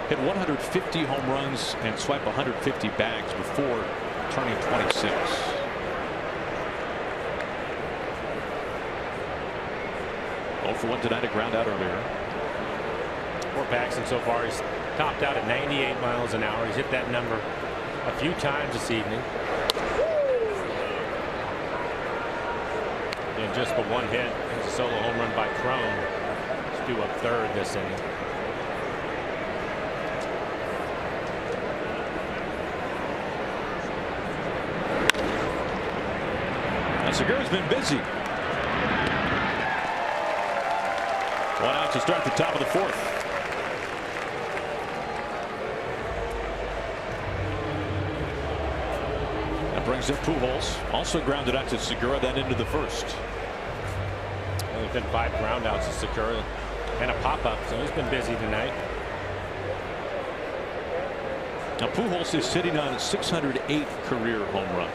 hit 150 home runs and swipe 150 bags before turning 26. Oh for 1 tonight, a ground out earlier. For Paxton so far, he's topped out at 98 miles an hour. He's hit that number a few times this evening. And just the 1 hit. It's a solo home run by Crone. He's due up 3rd this inning. Segura's been busy. 1 out to start the top of the 4th. That brings up Pujols. Also grounded out to Segura, then into the 1st. There's been 5 groundouts to Segura and a pop-up, so he's been busy tonight. Now Pujols is sitting on 608 career home runs.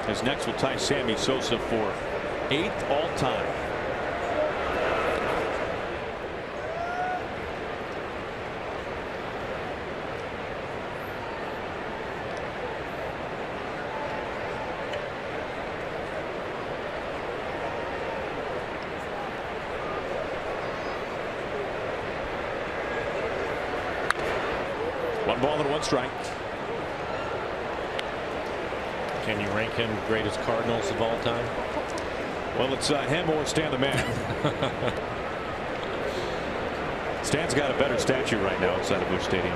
His next will tie Sammy Sosa for 8th all-time. One ball and 1 strike. Can you rank him greatest Cardinals of all time? Well, it's him or Stan the Man. Stan's got a better statue right now outside of Busch Stadium.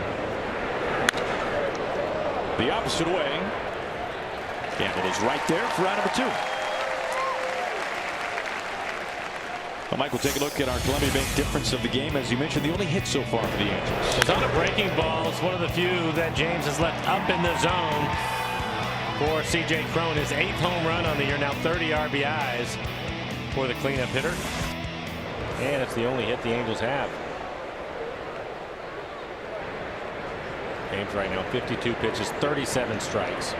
The opposite way. Campbell is right there for round number 2. Well, Mike, we'll take a look at our Columbia Bank difference of the game. As you mentioned, the only hit so far for the Angels. It's on a breaking ball. It's one of the few that James has left up in the zone for C.J. Cron. His 8th home run on the year. Now 30 RBIs for the cleanup hitter. And it's the only hit the Angels have. James right now 52 pitches, 37 strikes.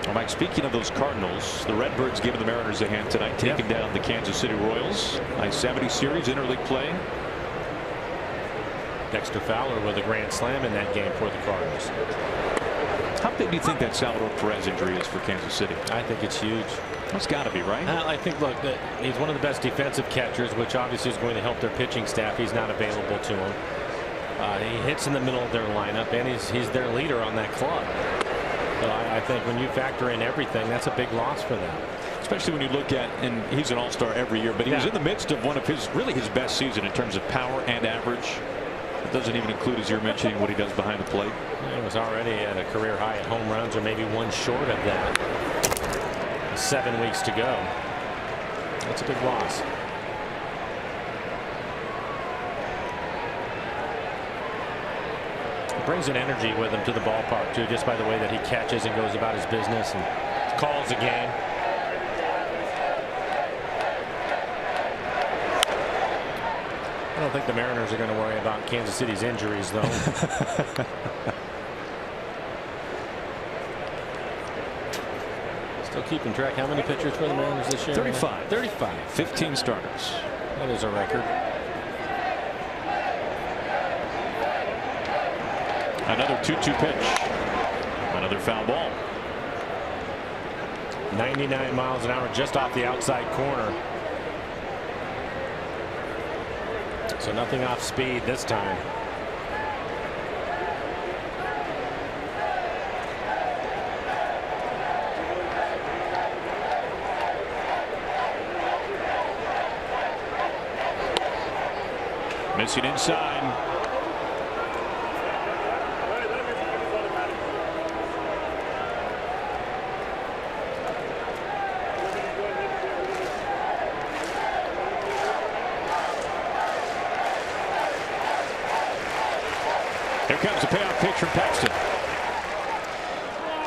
Well, Mike, speaking of those Cardinals, the Redbirds giving the Mariners a hand tonight, taking down the Kansas City Royals. I-70 series interleague play. Dexter Fowler with a grand slam in that game for the Cardinals. How big do you think that Salvador Perez injury is for Kansas City? I think it's huge. It's got to be, right? I think, look, he's one of the best defensive catchers, which obviously is going to help their pitching staff. He's not available to them. He hits in the middle of their lineup, and he's their leader on that club. So I think when you factor in everything, that's a big loss for them. Especially when you look at, and he's an all-star every year, but he was in the midst of one of his best season in terms of power and average. It doesn't even include, as you're mentioning, what he does behind the plate. He was already at a career high at home runs, or maybe 1 short of that. 7 weeks to go. That's a big loss. Brings an energy with him to the ballpark too, just by the way that he catches and goes about his business and calls a game. I don't think the Mariners are going to worry about Kansas City's injuries, though. Still keeping track. How many pitchers for the Mariners this year? 35. 35. 15 starters. That is a record. Another 2-2 pitch. Another foul ball. 99 miles an hour just off the outside corner. So nothing off speed this time. Missing inside. Here comes the payoff pitch from Paxton.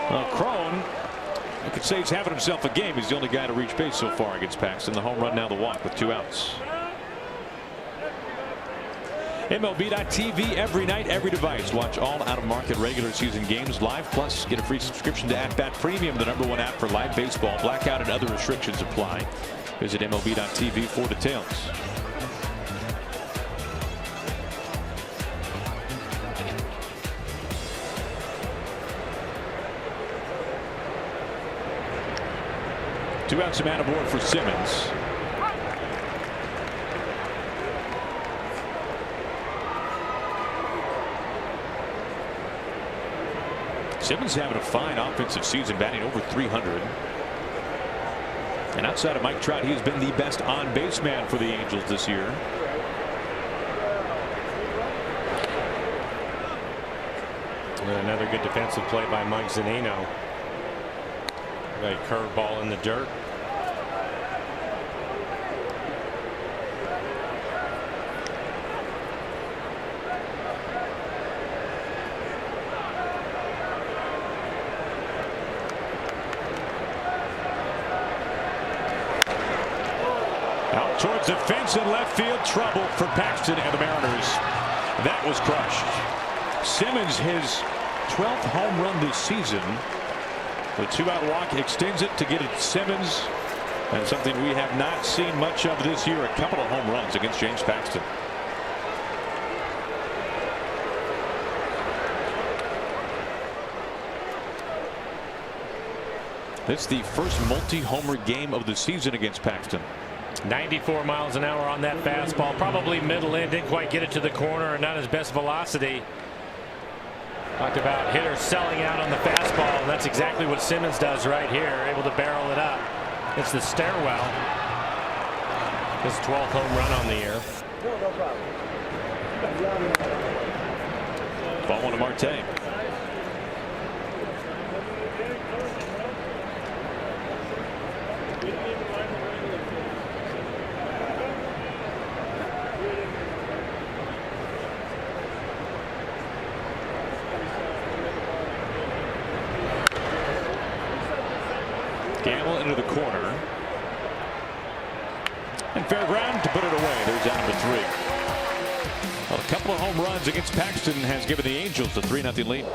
Well, Cron, you could say he's having himself a game. He's the only guy to reach base so far against Paxton. The home run, now the walk with 2 outs. MLB.TV every night, every device. Watch all out-of-market regular season games live. Plus, get a free subscription to At-Bat Premium, the #1 app for live baseball. Blackout and other restrictions apply. Visit MLB.TV for details. Two outs, a man aboard for Simmons. Simmons having a fine offensive season, batting over 300. And outside of Mike Trout, he's been the best on-base man for the Angels this year. And another good defensive play by Mike Zunino. A curveball in the dirt. Out towards the fence in left field. Trouble for Paxton and the Mariners. That was crushed. Simmons, his 12th home run this season. The 2-out walk extends it to get it to Simmons. And something we have not seen much of this year. A couple of home runs against James Paxton. It's the first multi-homer game of the season against Paxton. 94 miles an hour on that fastball. Probably middle in. Didn't quite get it to the corner, and not his best velocity. Talked about hitters selling out on the fastball, and that's exactly what Simmons does right here. Able to barrel it up. It's the stairwell. His 12th home run on the year. No problem. Ball one to Marte. Gamble into the corner. And fair ground to put it away. There's out number 3. Well, a couple of home runs against Paxton has given the Angels the 3-0 lead.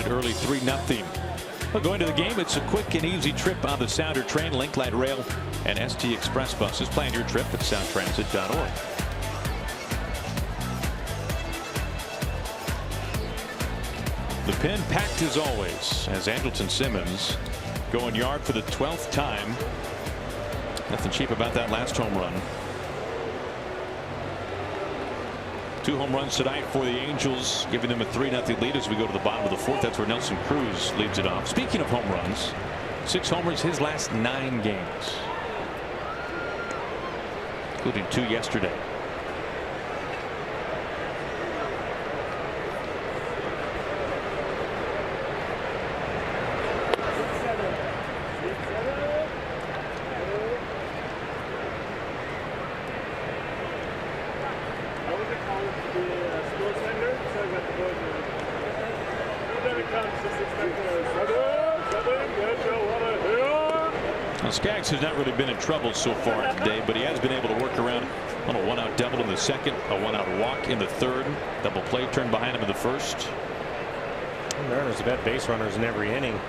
Early 3-0. Well, going to the game, it's a quick and easy trip on the Sounder train, Link Light Rail, and ST Express buses. Plan your trip at soundtransit.org. The pen packed as always as Andrelton Simmons going yard for the 12th time. Nothing cheap about that last home run. 2 home runs tonight for the Angels, giving them a 3-0 lead as we go to the bottom of the 4th. That's where Nelson Cruz leads it off. Speaking of home runs, 6 homers his last 9 games, including 2 yesterday. Skaggs has not really been in trouble so far today, but he has been able to work around on a 1-out double in the 2nd, a 1-out walk in the 3rd, double play turn behind him in the 1st. The Mariners have had base runners in every inning.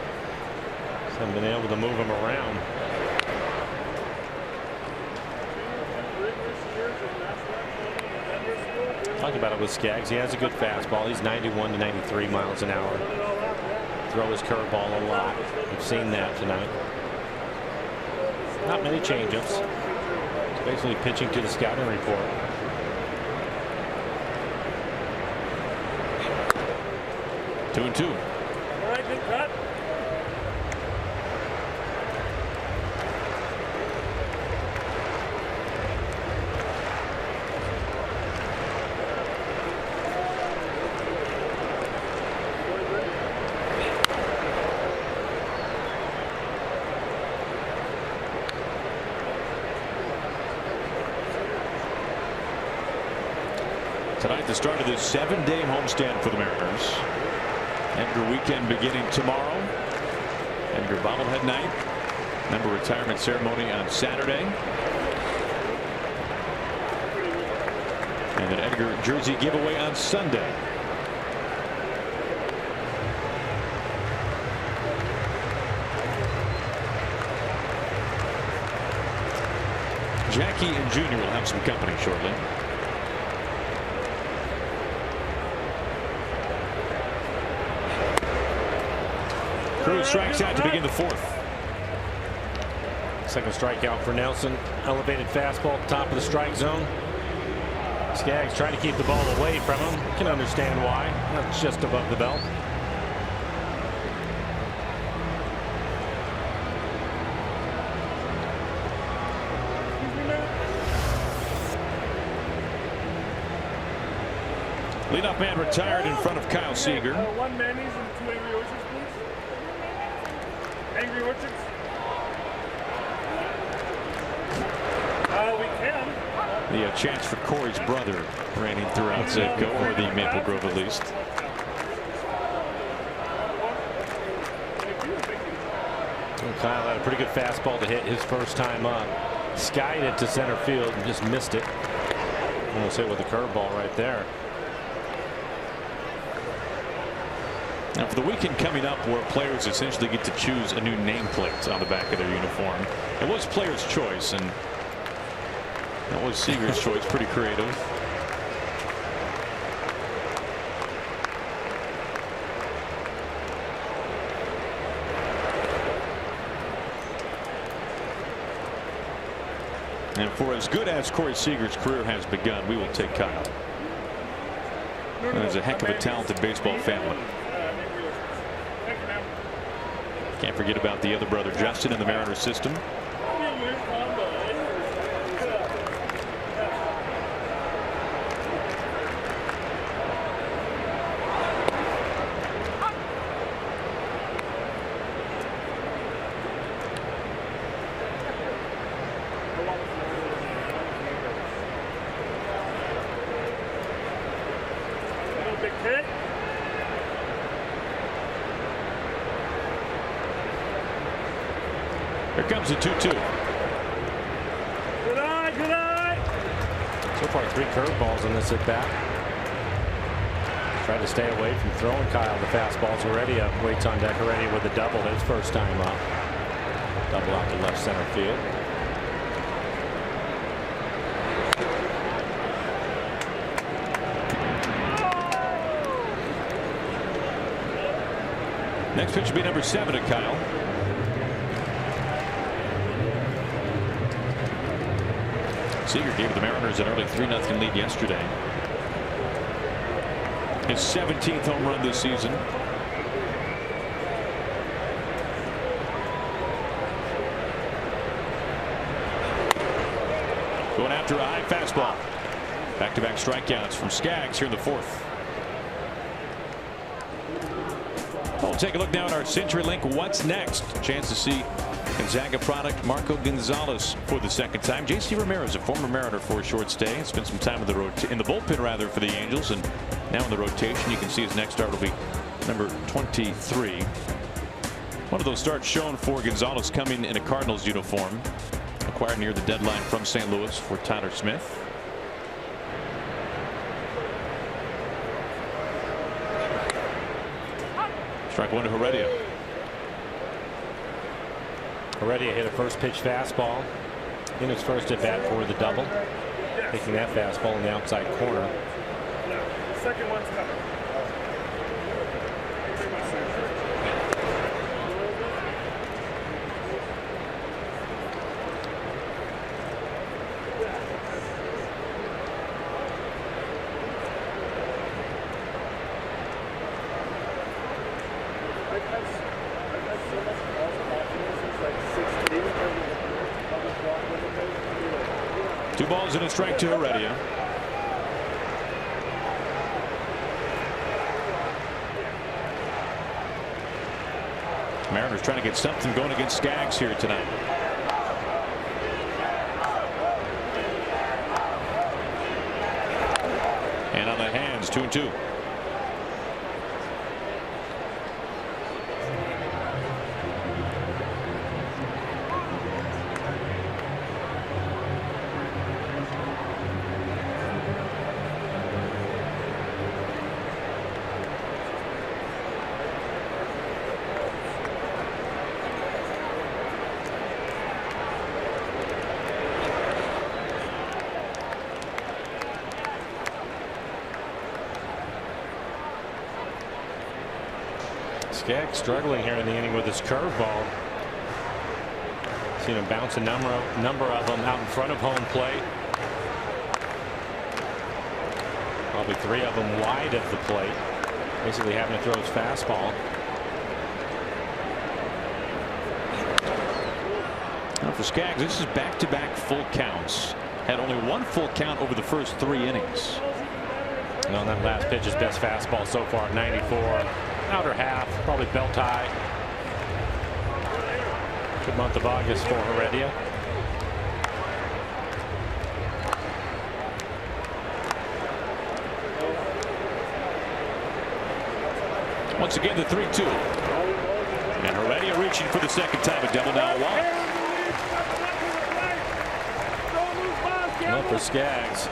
Just haven't been able to move them around. Talking about it with Skaggs, he has a good fastball. He's 91 to 93 miles an hour. throw his curveball a lot. We've seen that tonight. Not many changeups. It's basically pitching to the scouting report. Two and two. All right, good cut. Tonight, the start of this 7-day homestand for the Mariners. Edgar weekend beginning tomorrow. Edgar bobblehead night. Member retirement ceremony on Saturday. And an Edgar jersey giveaway on Sunday. Jackie and Junior will have some company shortly. Cruz strikes out to begin the fourth. Second strikeout for Nelson. Elevated fastball at the top of the strike zone. Skaggs trying to keep the ball away from him. Can understand why. Not just above the belt. Leadoff man retired in front of Kyle Seager. One Manny's and two Angry Orchards, please. Angry Orchards. We can. The chance for Corey's brother reigning throughout Zedco, or the Maple Grove at least. Kyle had a pretty good fastball to hit his first time up. Skied it to center field and just missed it. Almost hit with a curveball right there. Now for the weekend coming up, where players essentially get to choose a new nameplate on the back of their uniform. It was player's choice, and that was Seager's choice. Pretty creative. And for as good as Corey Seager's career has begun, we will take Kyle. There's a heck of a talented baseball family. Can't forget about the other brother Justin in the Mariners system. Here comes the 2-2. Good eye, good eye. So far 3 curveballs in this at bat. Tried to stay away from throwing Kyle the fastballs. Already up, waits on deck already with a double his first time up. Double out to left center field. Next pitch will be number 7 to Kyle. Seager gave the Mariners an early 3-0 lead yesterday. His 17th home run this season. Going after a high fastball. Back-to-back strikeouts from Skaggs here in the fourth. We'll take a look now at our CenturyLink What's Next. Chance to see Gonzaga product Marco Gonzalez for the second time. J.C. Ramirez, a former Mariner for a short stay, spent some time in the bullpen rather for the Angels, and now in the rotation. You can see his next start will be number 23. One of those starts shown for Gonzalez coming in a Cardinals uniform, acquired near the deadline from St. Louis for Tyler Smith. Strike one to Heredia. Heredia hit a first pitch fastball in his first at bat for the double. Taking that fastball in the outside corner. The second one's coming. 2 balls and a strike to Heredia. Mariners trying to get something going against Skaggs here tonight. And on the hands, 2-2. Skaggs struggling here in the inning with his curveball. Seen him bounce a number of them out in front of home plate. Probably 3 of them wide of the plate. Basically having to throw his fastball. Now for Skaggs, this is back-to-back full counts. Had only 1 full count over the first 3 innings. And on that last pitch, his best fastball so far at 94. Outer half, probably belt high. Good month of August for Heredia. Once again, the 3-2. And Heredia reaching for the second time. A double now, a walk. Well, for Skaggs,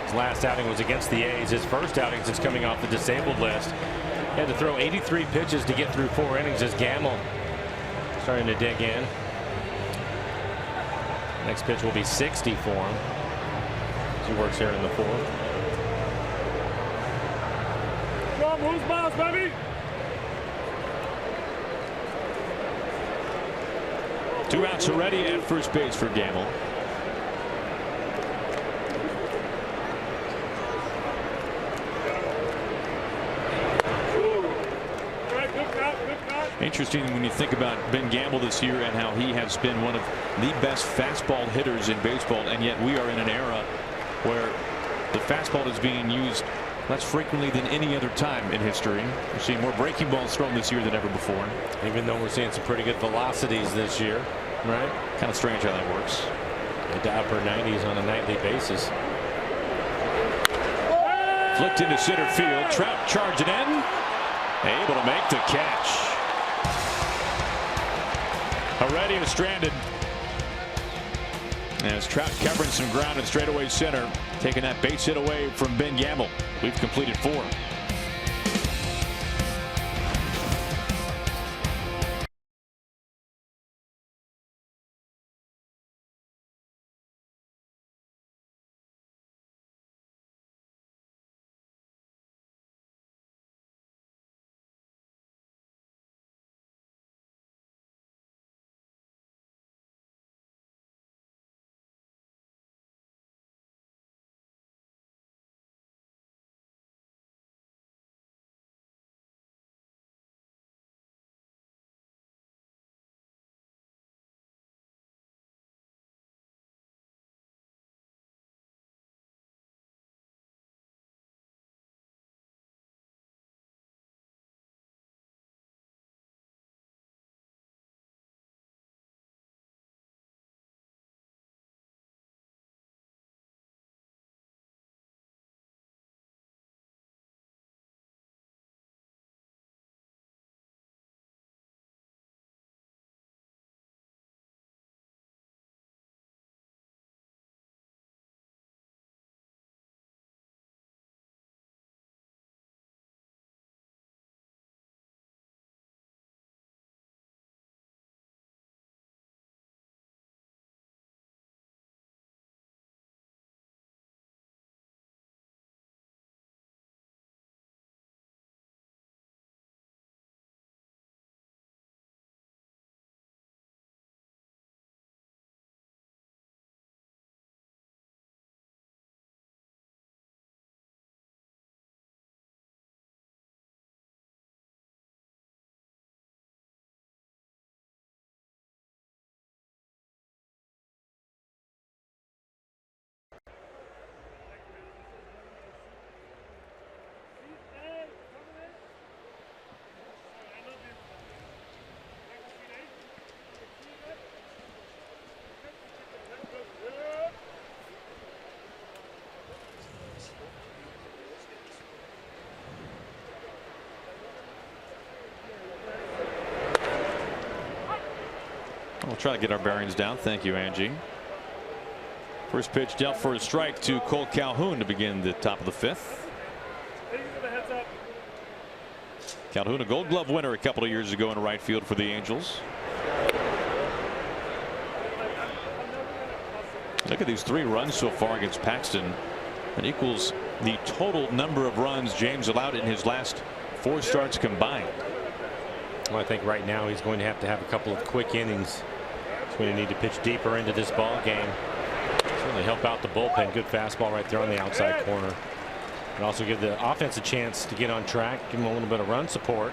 his last outing was against the A's. His first outing since coming off the disabled list. He had to throw 83 pitches to get through 4 innings as Gamble starting to dig in. Next pitch will be 60 for him as he works here in the 4th. Come on, who's boss, baby? 2 outs already at first base for Gamble. Interesting when you think about Ben Gamble this year and how he has been one of the best fastball hitters in baseball, and yet we are in an era where the fastball is being used less frequently than any other time in history. We're seeing more breaking balls thrown this year than ever before. Even though we're seeing some pretty good velocities this year, right? Kind of strange how that works. Into upper 90s on a nightly basis. Flicked into center field. Trout charging in. Able to make the catch. Heredia stranded. As Trout covering some ground in straightaway center, taking that base hit away from Ben Gamble. We've completed 4. try to get our bearings down. Thank you, Angie. First pitch dealt for a strike to Cole Calhoun to begin the top of the 5th. Calhoun, a Gold Glove winner a couple of years ago in right field for the Angels. Look at these 3 runs so far against Paxton. That equals the total number of runs James allowed in his last 4 starts combined. Well, I think right now he's going to have a couple of quick innings. He's going to need to pitch deeper into this ball game. Certainly help out the bullpen. Good fastball right there on the outside corner. And also give the offense a chance to get on track. Give them a little bit of run support.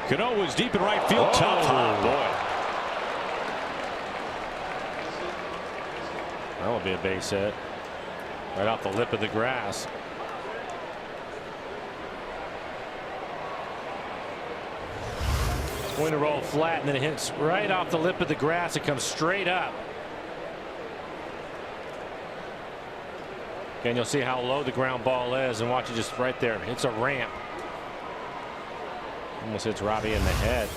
Cano was deep in right field. Tough. Oh, boy. That will be a base hit. Right off the lip of the grass. It's going to roll flat, and then it hits right off the lip of the grass. It comes straight up. Again, you'll see how low the ground ball is, and watch it just right there. It's a ramp. Almost hits Robbie in the head.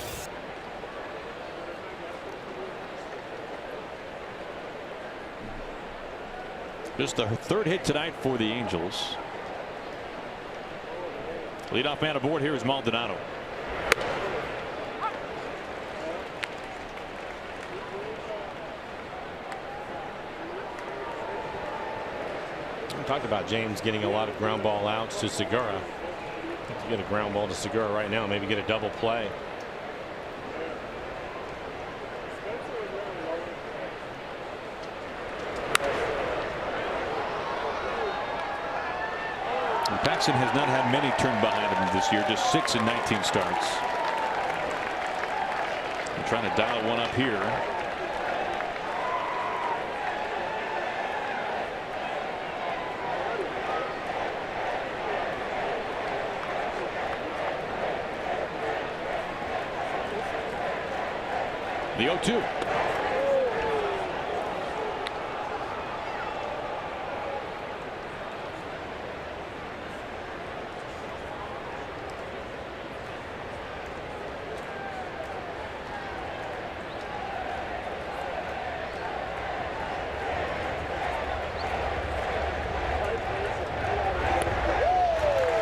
Just the 3rd hit tonight for the Angels. Leadoff man aboard here is Maldonado. We talked about James getting a lot of ground ball outs to Segura. You get a ground ball to Segura right now, maybe get a double play. And Paxton has not had many turn behind him this year, just 6 in 19 starts. I'm trying to dial one up here. The 0-2.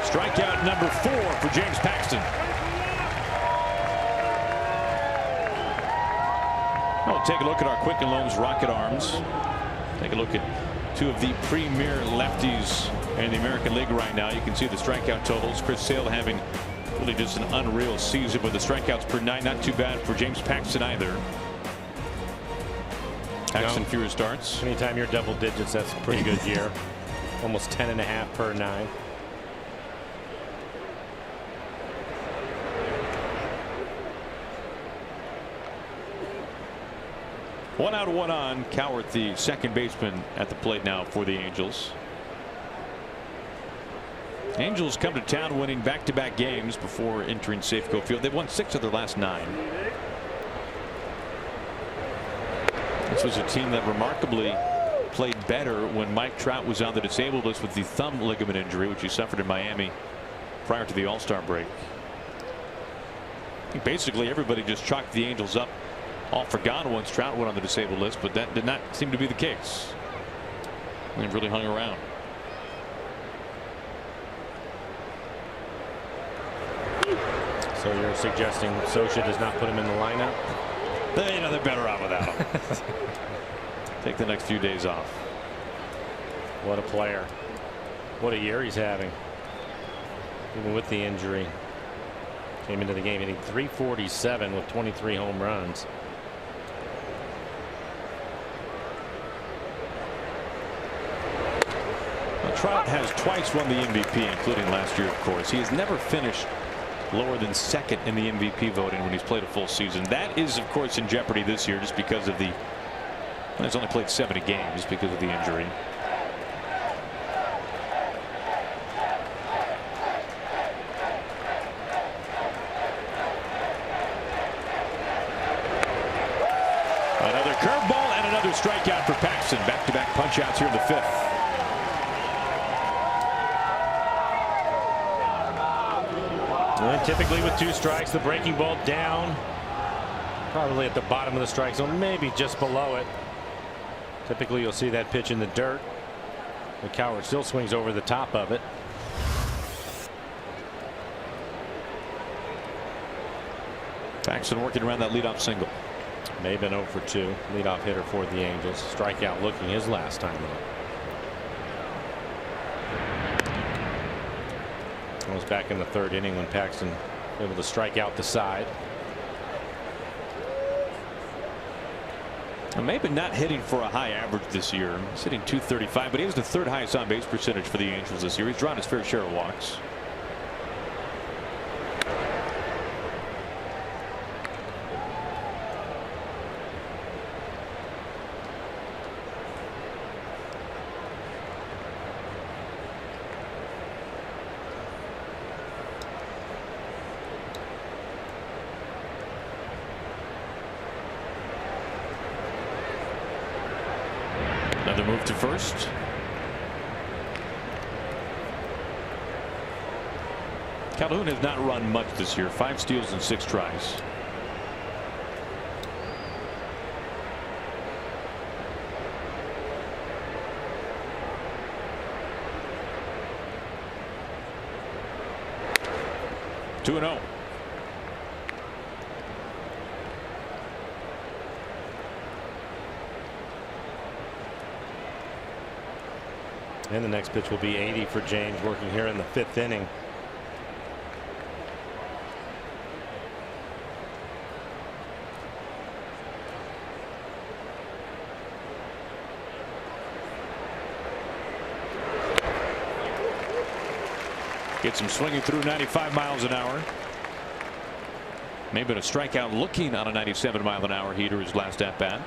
Strikeout number 4 for James Paxton. Well, take a look at our Quicken Loans Rocket Arms. Take a look at 2 of the premier lefties in the American League right now. You can see the strikeout totals. Chris Sale having really just an unreal season with the strikeouts per 9. Not too bad for James Paxton either. Paxton fewer starts. Anytime you're double digits, that's a pretty good year. Almost 10.5 per 9. One out, one on. Cowart, the second baseman, at the plate now for the Angels. Angels come to town winning back-to-back games before entering Safeco Field. They've won 6 of their last 9. This was a team that remarkably played better when Mike Trout was on the disabled list with the thumb ligament injury, which he suffered in Miami prior to the All-Star break. I think basically everybody just chalked the Angels up all forgotten once Trout went on the disabled list, but that did not seem to be the case. They've really hung around. So you're suggesting Socha does not put him in the lineup? They're better off without him. Take the next few days off. What a player. What a year he's having. Even with the injury. Came into the game hitting .347 with 23 home runs. Trout has twice won the MVP, including last year, of course. He has never finished lower than second in the MVP voting when he's played a full season. That is, of course, in jeopardy this year just because of the. Well, he's only played 70 games because of the injury. Another curveball and another strikeout for Paxton. Back-to-back punch-outs here in the 5th. And typically with 2 strikes, the breaking ball down, probably at the bottom of the strike zone, maybe just below it. Typically you'll see that pitch in the dirt. But Coward still swings over the top of it. Paxton working around that leadoff single. May have been 0 for 2. Leadoff hitter for the Angels. Strikeout looking his last time up. It was back in the 3rd inning when Paxton was able to strike out the side. Maybe not hitting for a high average this year. He's hitting .235, but he has the 3rd highest on base percentage for the Angels this year. He's drawn his fair share of walks. Another move to first. Calhoun has not run much this year. 5 steals and 6 tries. Two and 0. And the next pitch will be 80 for James, working here in the 5th inning. Gets him swinging through 95 miles an hour. Maybe a strikeout looking on a 97-mile-an-hour heater his last at bat.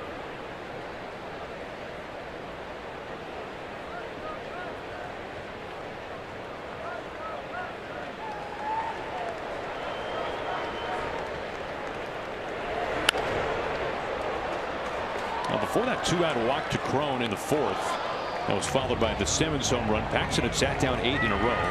Before that 2-out walk to Crone in the 4th, that was followed by the Simmons home run. Paxton had sat down 8 in a row.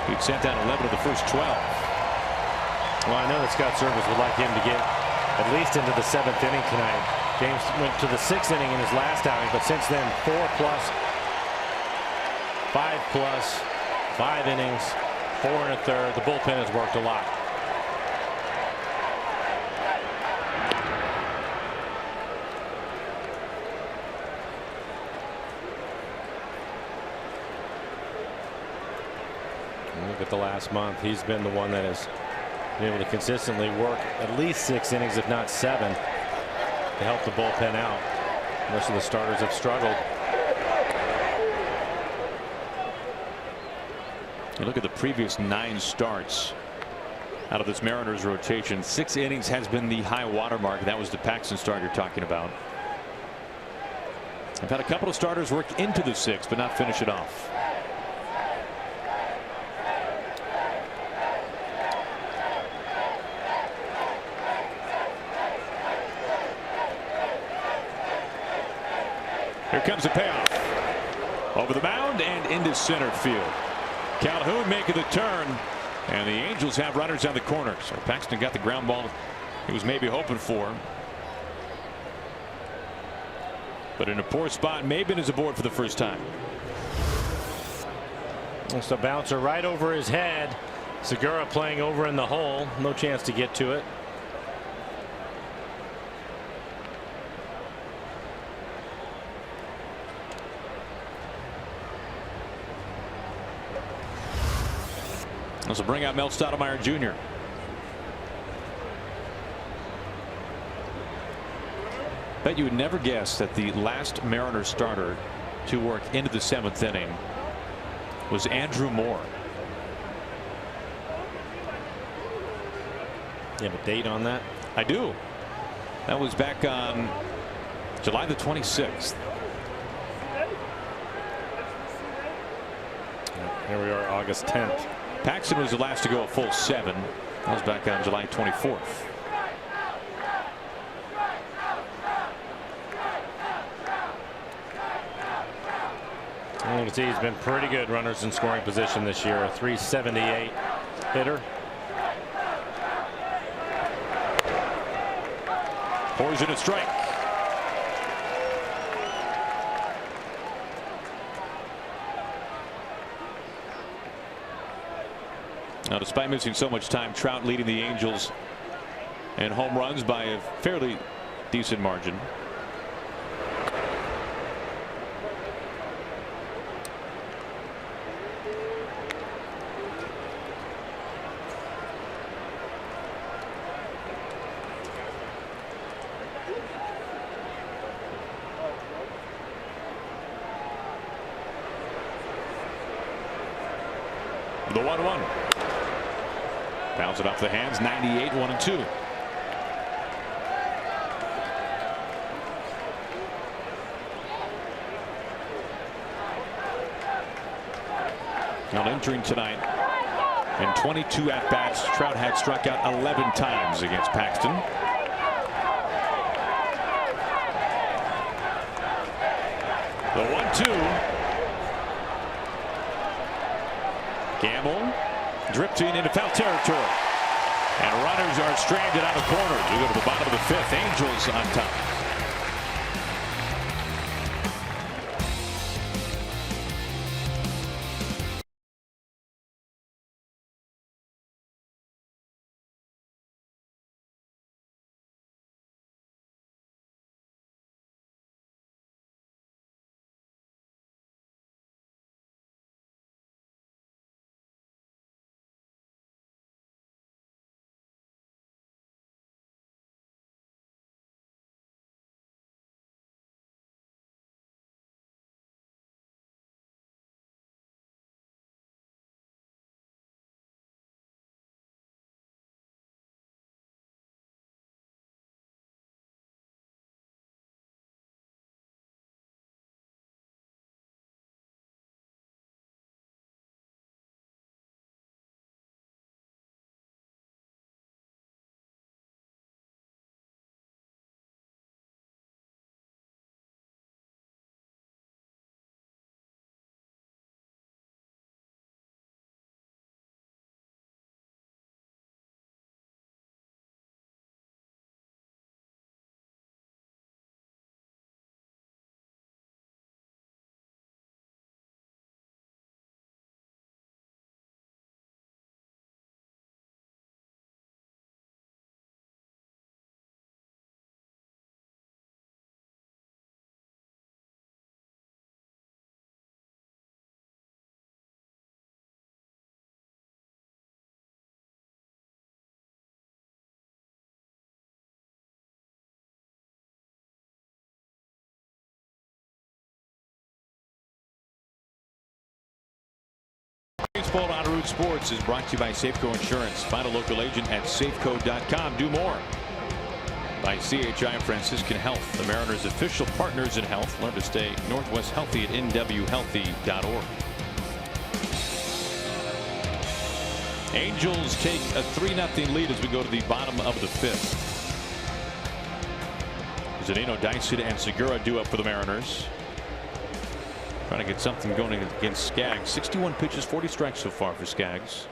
He'd sat down 11 of the first 12. Well, I know that Scott Service would like him to get at least into the 7th inning tonight. James went to the 6th inning in his last outing, but since then 4+, 5+, 5 innings, 4 1/3. The bullpen has worked a lot. Look at the last month. He's been the one that has been able to consistently work at least 6 innings, if not 7, to help the bullpen out. Most of the starters have struggled. You look at the previous 9 starts out of this Mariners rotation. 6 innings has been the high watermark. That was the Paxton start you're talking about. I've had a couple of starters work into the 6th, but not finish it off. Here comes the payoff. Over the mound and into center field. Calhoun making the turn, and the Angels have runners on the corner. So Paxton got the ground ball he was maybe hoping for. But in a poor spot, Maben is aboard for the first time. Just a bouncer right over his head. Segura playing over in the hole. No chance to get to it. This will bring out Mel Stottlemyre Jr. Bet you would never guess that the last Mariners starter to work into the 7th inning was Andrew Moore. You have a date on that? I do. That was back on July the 26th. Here we are, August 10th. Paxton was the last to go a full 7. That was back on July 24th. You can see he's been pretty good runners in scoring position this year. A 378 hitter. Pours in a strike. Now, despite missing so much time, Trout leading the Angels in home runs by a fairly decent margin. The 1-1. Bounce it off the hands. 98, 1-2. Now entering tonight in 22 at-bats, Trout had struck out 11 times against Paxton. The 1-2. Gamble drifting into foul territory, and runners are stranded on the corners. We go to the bottom of the fifth. Angels on top. Baseball on Root Sports is brought to you by Safeco Insurance. Find a local agent at safeco.com. Do more. By CHI Franciscan Health, the Mariners' official partners in health. Learn to stay Northwest healthy at nwhealthy.org. Angels take a 3-0 lead as we go to the bottom of the fifth. Zunino, Dyson, and Segura due up for the Mariners. Trying to get something going against Skaggs. 61 pitches, 40 strikes so far for Skaggs.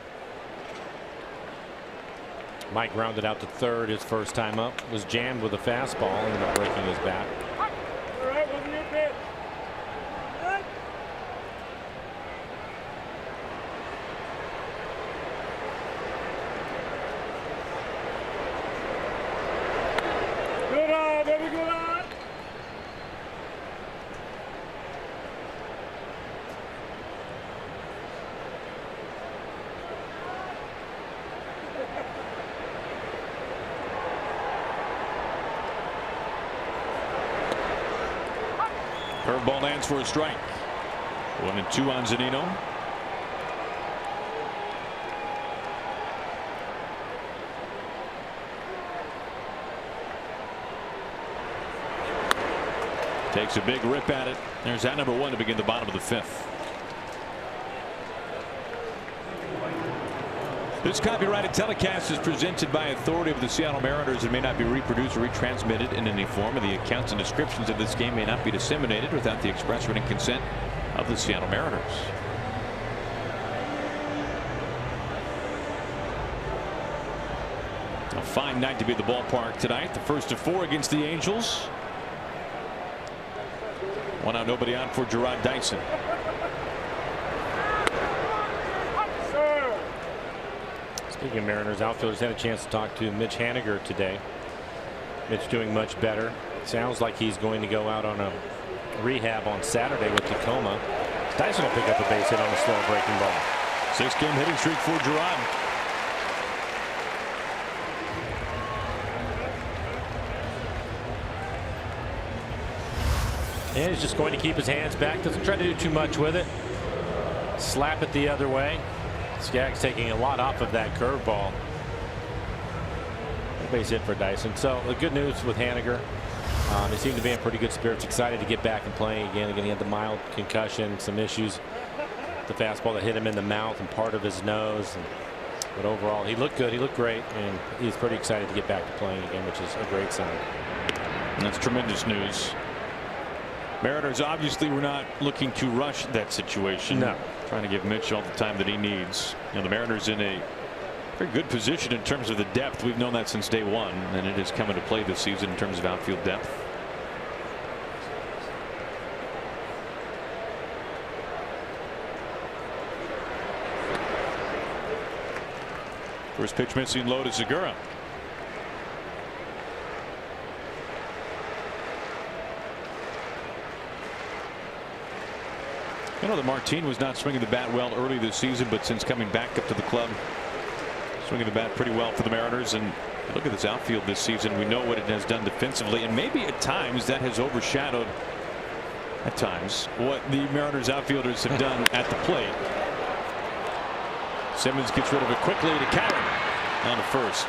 Mike rounded out to third his first time up. Was jammed with a fastball and ended up breaking his bat. All right, wasn't your pitch. Good on, baby, good on. Curveball lands for a strike. 1-2 on Zunino. Takes a big rip at it. There's that number one to begin the bottom of the fifth. This copyrighted telecast is presented by authority of the Seattle Mariners and may not be reproduced or retransmitted in any form, and the accounts and descriptions of this game may not be disseminated without the express written consent of the Seattle Mariners. A fine night to be at the ballpark tonight. The first of 4 against the Angels. 1 out, nobody on for Jarrod Dyson. Speaking of Mariners, outfielders had a chance to talk to Mitch Haniger today. Mitch doing much better. Sounds like he's going to go out on a rehab on Saturday with Tacoma. Dyson will pick up a base hit on a slow breaking ball. 6-game hitting streak for Jarrod. And he's just going to keep his hands back. Doesn't try to do too much with it. Slap it the other way. Skaggs taking a lot off of that curveball. Base hit for Dyson. So the good news with Haniger, they seem to be in pretty good spirits, excited to get back and playing again. Again, he had the mild concussion, some issues. The fastball that hit him in the mouth and part of his nose. But overall, he looked good. He looked great, and he's pretty excited to get back to playing again, which is a great sign. And that's tremendous news. Mariners obviously were not looking to rush that situation. No. Trying to give Mitch all the time that he needs. You know, the Mariners in a very good position in terms of the depth. We've known that since day one, and it has come into play this season in terms of outfield depth. First pitch missing, low to Segura. You know that Martin was not swinging the bat well early this season, but since coming back up to the club, swinging the bat pretty well for the Mariners. And look at this outfield this season. We know what it has done defensively, and maybe at times that has overshadowed what the Mariners outfielders have done at the plate. Simmons gets rid of it quickly to Karen on the first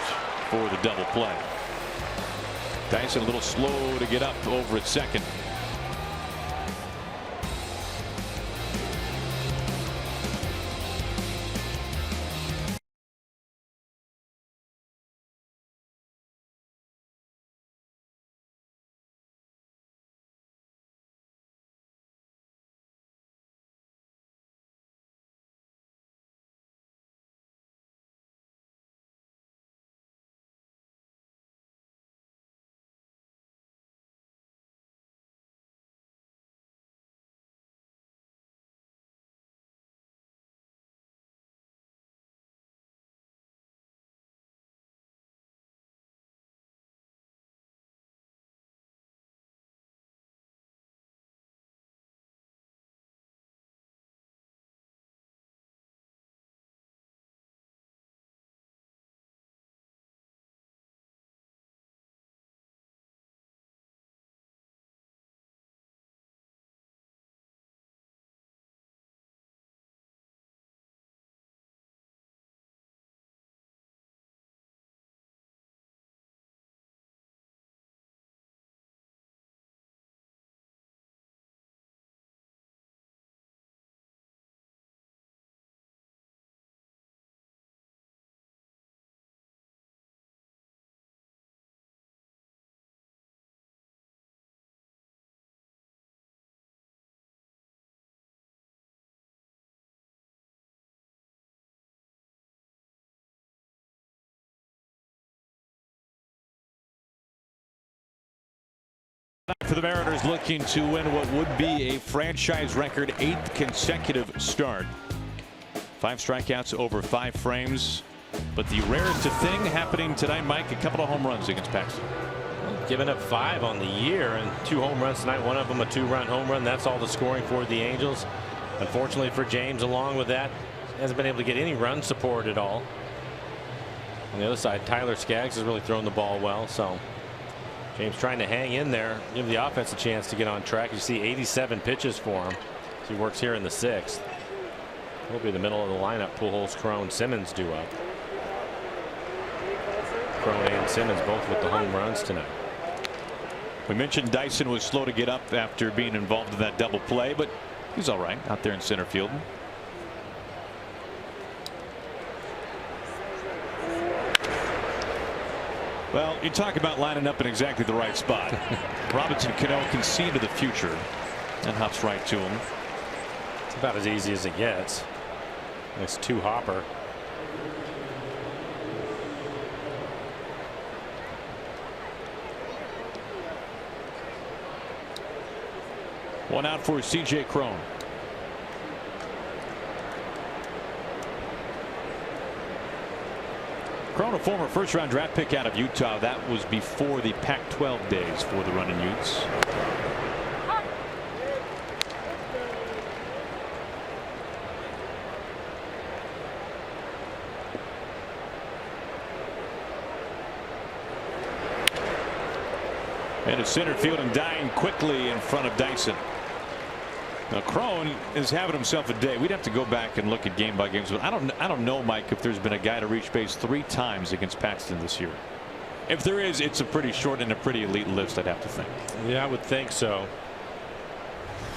for the double play. Dyson a little slow to get up over at second. For the Mariners, looking to win what would be a franchise record 8th consecutive start. 5 strikeouts over 5 frames. But the rarest thing happening tonight, Mike, a couple of home runs against Paxton. Giving up 5 on the year and 2 home runs tonight. One of them a 2-run home run. That's all the scoring for the Angels. Unfortunately for James, along with that, hasn't been able to get any run support at all. On the other side, Tyler Skaggs has really thrown the ball well. So James trying to hang in there, give the offense a chance to get on track. You see 87 pitches for him. So he works here in the 6th. He'll be the middle of the lineup. Pujols, Crone, Simmons due up. Crone and Simmons both with the home runs tonight. We mentioned Dyson was slow to get up after being involved in that double play, but he's all right out there in center field. Well, you talk about lining up in exactly the right spot. Robinson Cano can see to the future and hops right to him. About as easy as it gets. Nice two-hopper. One out for C.J. Cron. Cron, a former first-round draft pick out of Utah. That was before the Pac-12 days for the Running Utes. And it's center field and dying quickly in front of Dyson. Now Cron is having himself a day. We'd have to go back and look at game by games, but I don't know, Mike, if there's been a guy to reach base 3 times against Paxton this year. If there is, it's a pretty short and a pretty elite list, I'd have to think. Yeah, I would think so.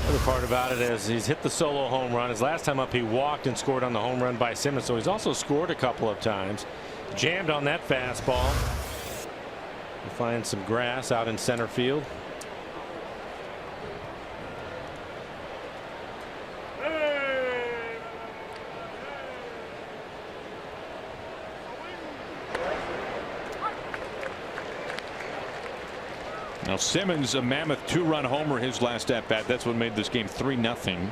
The other part about it is he's hit the solo home run. His last time up, he walked and scored on the home run by Simmons, so he's also scored a couple of times. Jammed on that fastball. We'll find some grass out in center field. Now Simmons, a mammoth 2-run homer his last at bat. That's what made this game 3-0.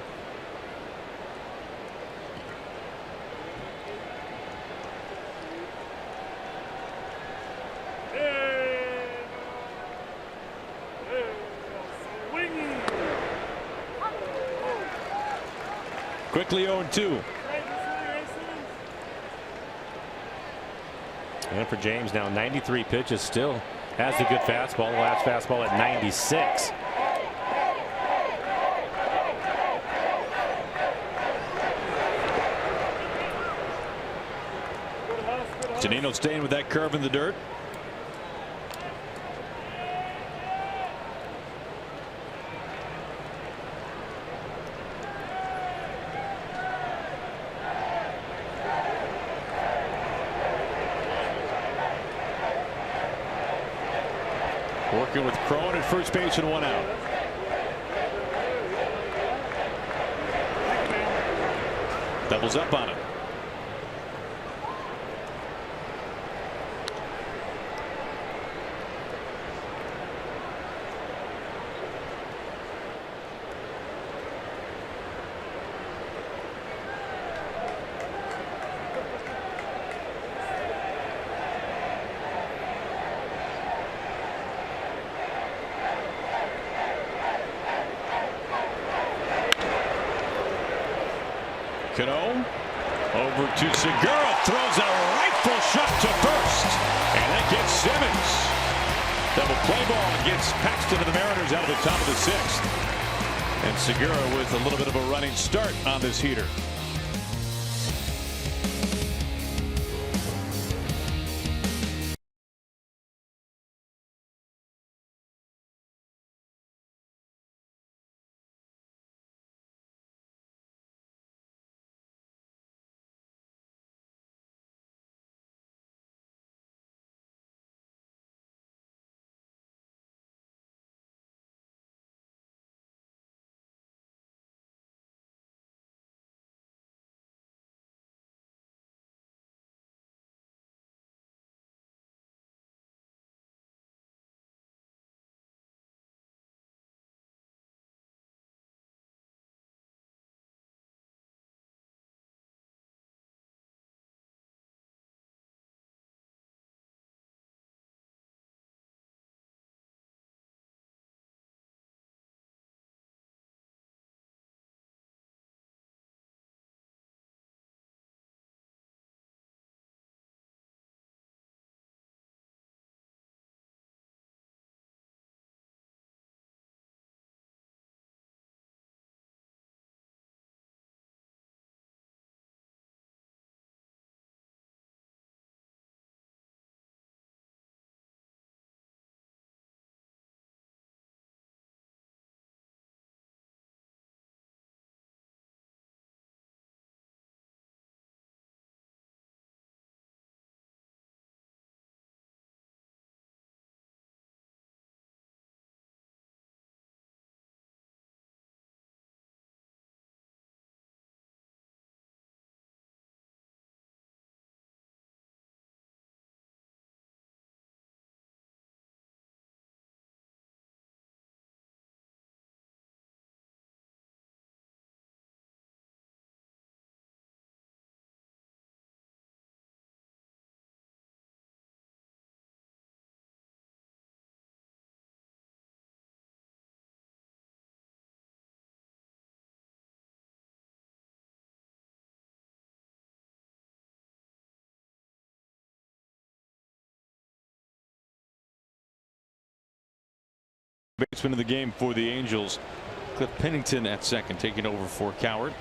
Quickly 0-2. And for James now 93 pitches, still has a good fastball. The last fastball at 96. Zunino staying with that curve in the dirt. Working with Cron at first base and 1 out. Doubles up on it. Cano over to Segura, throws a rifle shot to first, and that gets Simmons. Double play ball gets Paxton to the Mariners out of the top of the 6th, and Segura with a little bit of a running start on this heater. baseman of the game for the Angels. Cliff Pennington at second, taking over for Coward.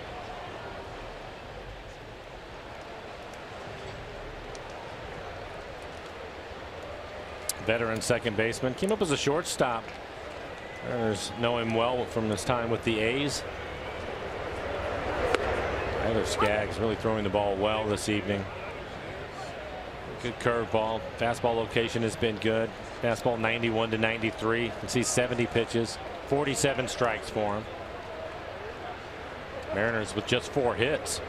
Veteran second baseman, came up as a shortstop. Mariners know him well from his time with the A's. Tyler Skaggs really throwing the ball well this evening. Good curveball. Fastball location has been good. Fastball 91 to 93. You can see 70 pitches, 47 strikes for him. Mariners with just 4 hits.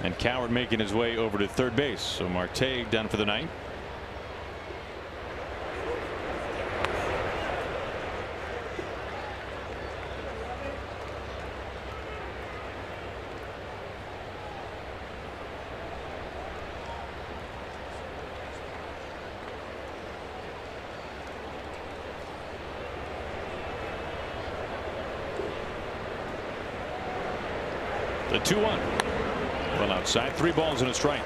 And Coward making his way over to third base. So Marte done for the night. The 2-1. Well outside, 3 balls and a strike.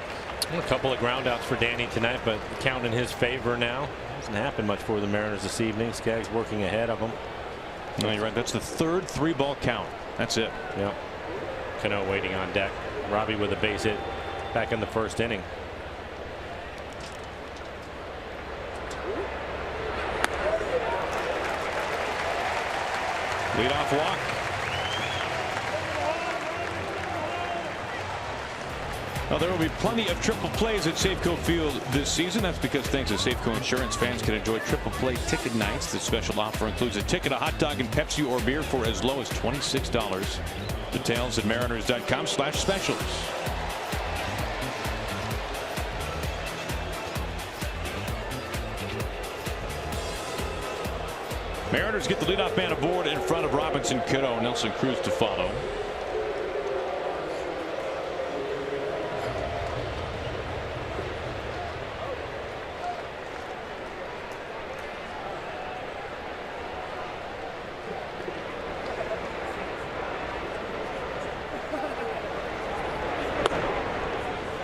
A couple of ground outs for Danny tonight, but the count in his favor now. Hasn't happened much for the Mariners this evening. Skaggs working ahead of him. No, you're right. That's the third 3-ball count. That's it. Yep. Cano waiting on deck. Robbie with a base hit back in the first inning. Leadoff walk. Well, there will be plenty of triple plays at Safeco Field this season. That's because thanks to Safeco Insurance, fans can enjoy triple play ticket nights. The special offer includes a ticket, a hot dog, and Pepsi or beer for as low as $26. Details at mariners.com/specials. Mariners get the leadoff man aboard in front of Robinson Cano. Nelson Cruz to follow.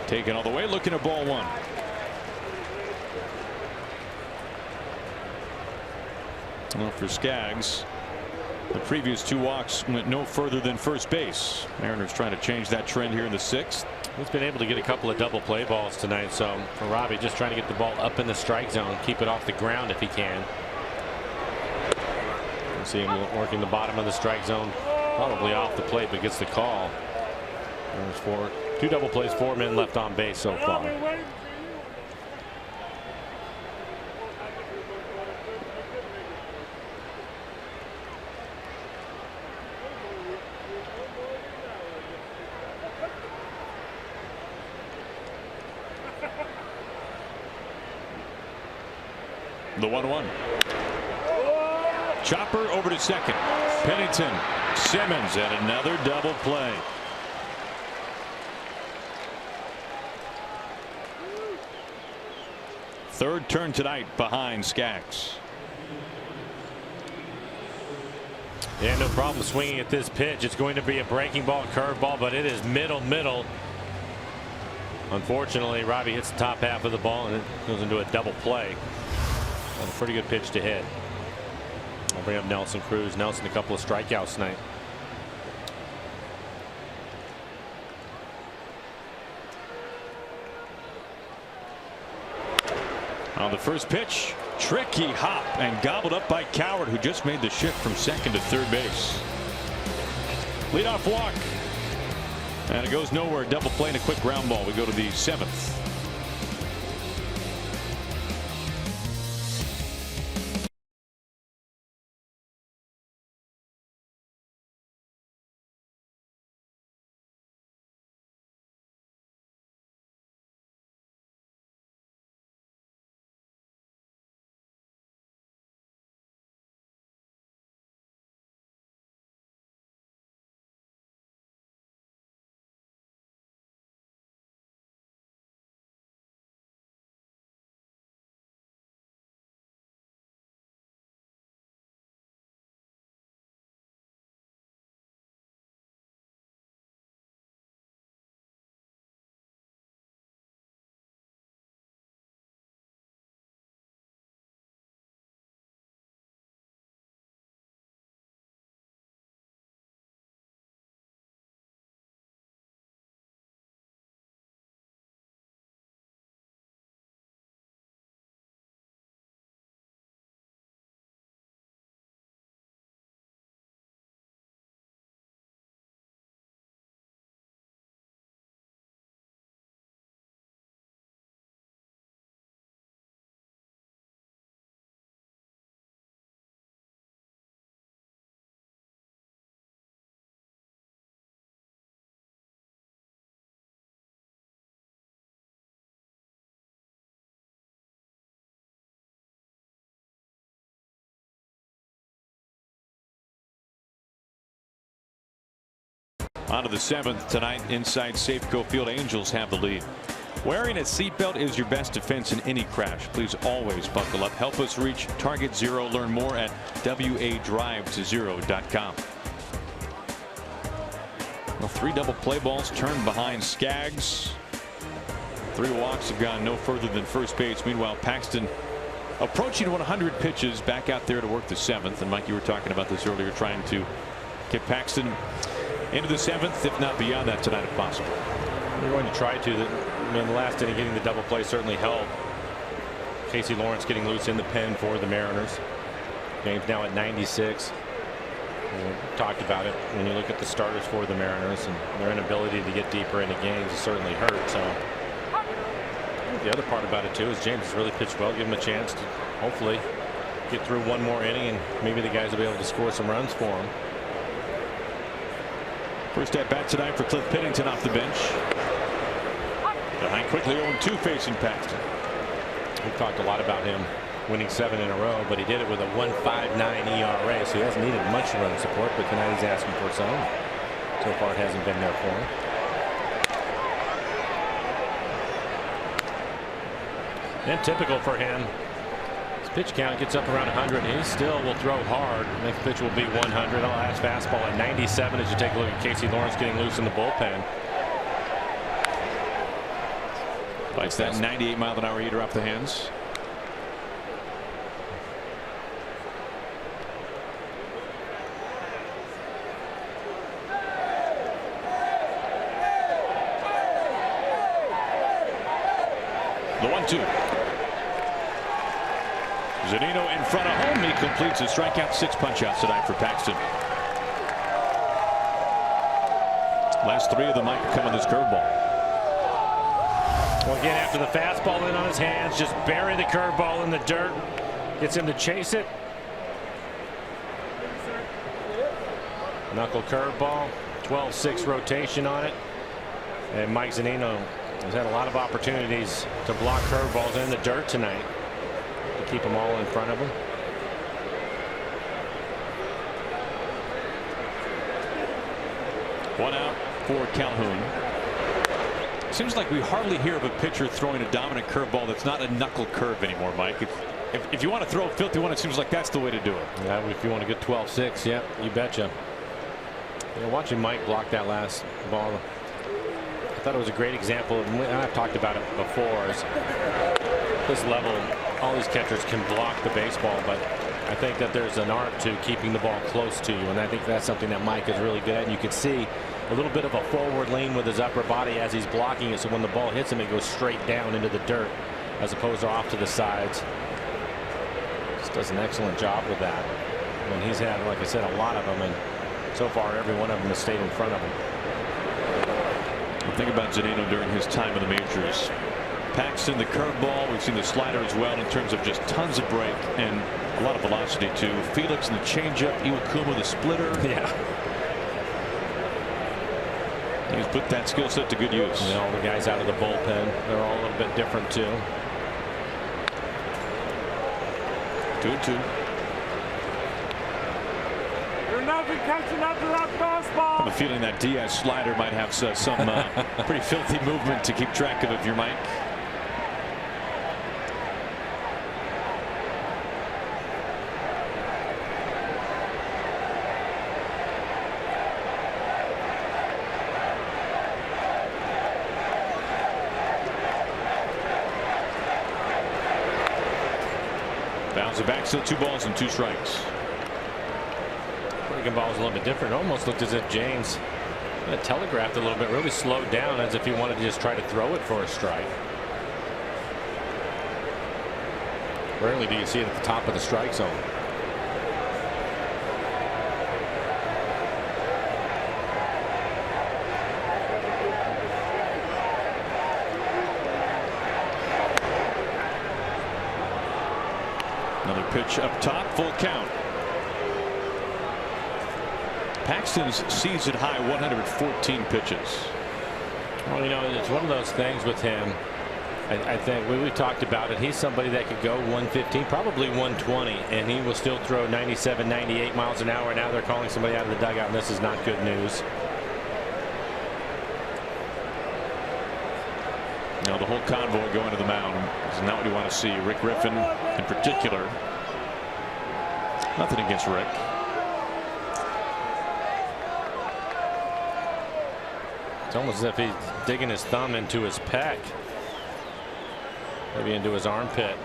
Taken all the way, looking at ball 1. Well, for Skaggs, the previous 2 walks went no further than first base. Mariners trying to change that trend here in the 6th. He's been able to get a couple of double play balls tonight. So for Robbie, just trying to get the ball up in the strike zone, keep it off the ground if he can. You see him working the bottom of the strike zone, probably off the plate, but gets the call. There's 2 double plays, 4 men left on base so far. The 1-1. Chopper over to second. Pennington, Simmons, and another double play. Third turn tonight behind Skaggs. Yeah, no problem swinging at this pitch. It's going to be a breaking ball, curveball, but it is middle. Unfortunately, Robbie hits the top half of the ball and it goes into a double play. And a pretty good pitch to hit. I'll bring up Nelson Cruz. Nelson a couple of strikeouts tonight. On the first pitch, tricky hop and gobbled up by Coward, who just made the shift from second to third base. Leadoff walk. And it goes nowhere. Double play and a quick ground ball. We go to the 7th. On to the 7th tonight inside Safeco Field. Angels have the lead. Wearing a seatbelt is your best defense in any crash. Please always buckle up. Help us reach Target Zero. Learn more at WADriveToZero.com. Well, 3 double play balls turned behind Skaggs. 3 walks have gone no further than first base. Meanwhile, Paxton approaching 100 pitches back out there to work the 7th. And Mike, you were talking about this earlier, trying to get Paxton into the 7th, if not beyond that tonight if possible. We're going to try to. In the last inning, getting the double play certainly helped. Casey Lawrence getting loose in the pen for the Mariners. Game's now at 96. We talked about it. When you look at the starters for the Mariners and their inability to get deeper into games, it certainly hurt. So the other part about it too is James has really pitched well. Give him a chance to hopefully get through one more inning, and maybe the guys will be able to score some runs for him. First at bat tonight for Cliff Pennington off the bench. Behind quickly 0-2 facing Paxton. We've talked a lot about him winning 7 in a row, but he did it with a 1.59 ERA, so he hasn't needed much run support, but tonight he's asking for some. So far it hasn't been there for him. And typical for him, his pitch count gets up around 100. He still will throw hard. Next pitch will be 100. Last fastball at 97 as you take a look at Casey Lawrence getting loose in the bullpen. Bites that 98-mile-an-hour heater off the hands. The 1-2. Zunino in front of home. He completes a strikeout. 6 punch-outs tonight for Paxton. Last 3 of them might come on this curveball. Well, again, after the fastball in on his hands, just bury the curveball in the dirt. Gets him to chase it. Knuckle curveball. 12-6 rotation on it. And Mike Zunino has had a lot of opportunities to block curveballs in the dirt tonight, to keep them all in front of him. One out for Calhoun. Seems like we hardly hear of a pitcher throwing a dominant curveball that's not a knuckle curve anymore, Mike. If you want to throw a filthy one, it seems like that's the way to do it. Yeah, if you want to get 12-6, yeah, you betcha. You know, watching Mike block that last ball, I thought it was a great example, and I've talked about it before. Is this level, all these catchers can block the baseball, but I think that there's an art to keeping the ball close to you, and I think that's something that Mike is really good at. And you can see a little bit of a forward lean with his upper body as he's blocking it, so when the ball hits him, it goes straight down into the dirt as opposed to off to the sides. Just does an excellent job with that. And he's had, like I said, a lot of them, and so far every one of them has stayed in front of him. Think about Zunino during his time in the majors. Paxton, the curveball. We've seen the slider as well in terms of just tons of break and a lot of velocity too. Felix in the changeup. Iwakuma the splitter. Yeah. He's put that skill set to good use. And all the guys out of the bullpen, they're all a little bit different too. 2-2. You're nothing catching up to that fastball. I have a feeling that Diaz slider might have some pretty filthy movement to keep track of if you're Mike. Bounce it back, still 2 balls and 2 strikes. Breaking ball was a little bit different. It almost looked as if James telegraphed a little bit, really slowed down as if he wanted to just try to throw it for a strike. Rarely do you see it at the top of the strike zone. Another pitch up top, full count. Paxton's season high 114 pitches. Well, you know, it's one of those things with him. I think we talked about it. He's somebody that could go 115, probably 120, and he will still throw 97, 98 miles an hour. Now they're calling somebody out of the dugout, and this is not good news. You know, the whole convoy going to the mound is not what you want to see. Rick Griffin in particular. Nothing against Rick. It's almost as if he's digging his thumb into his pec. Maybe into his armpit.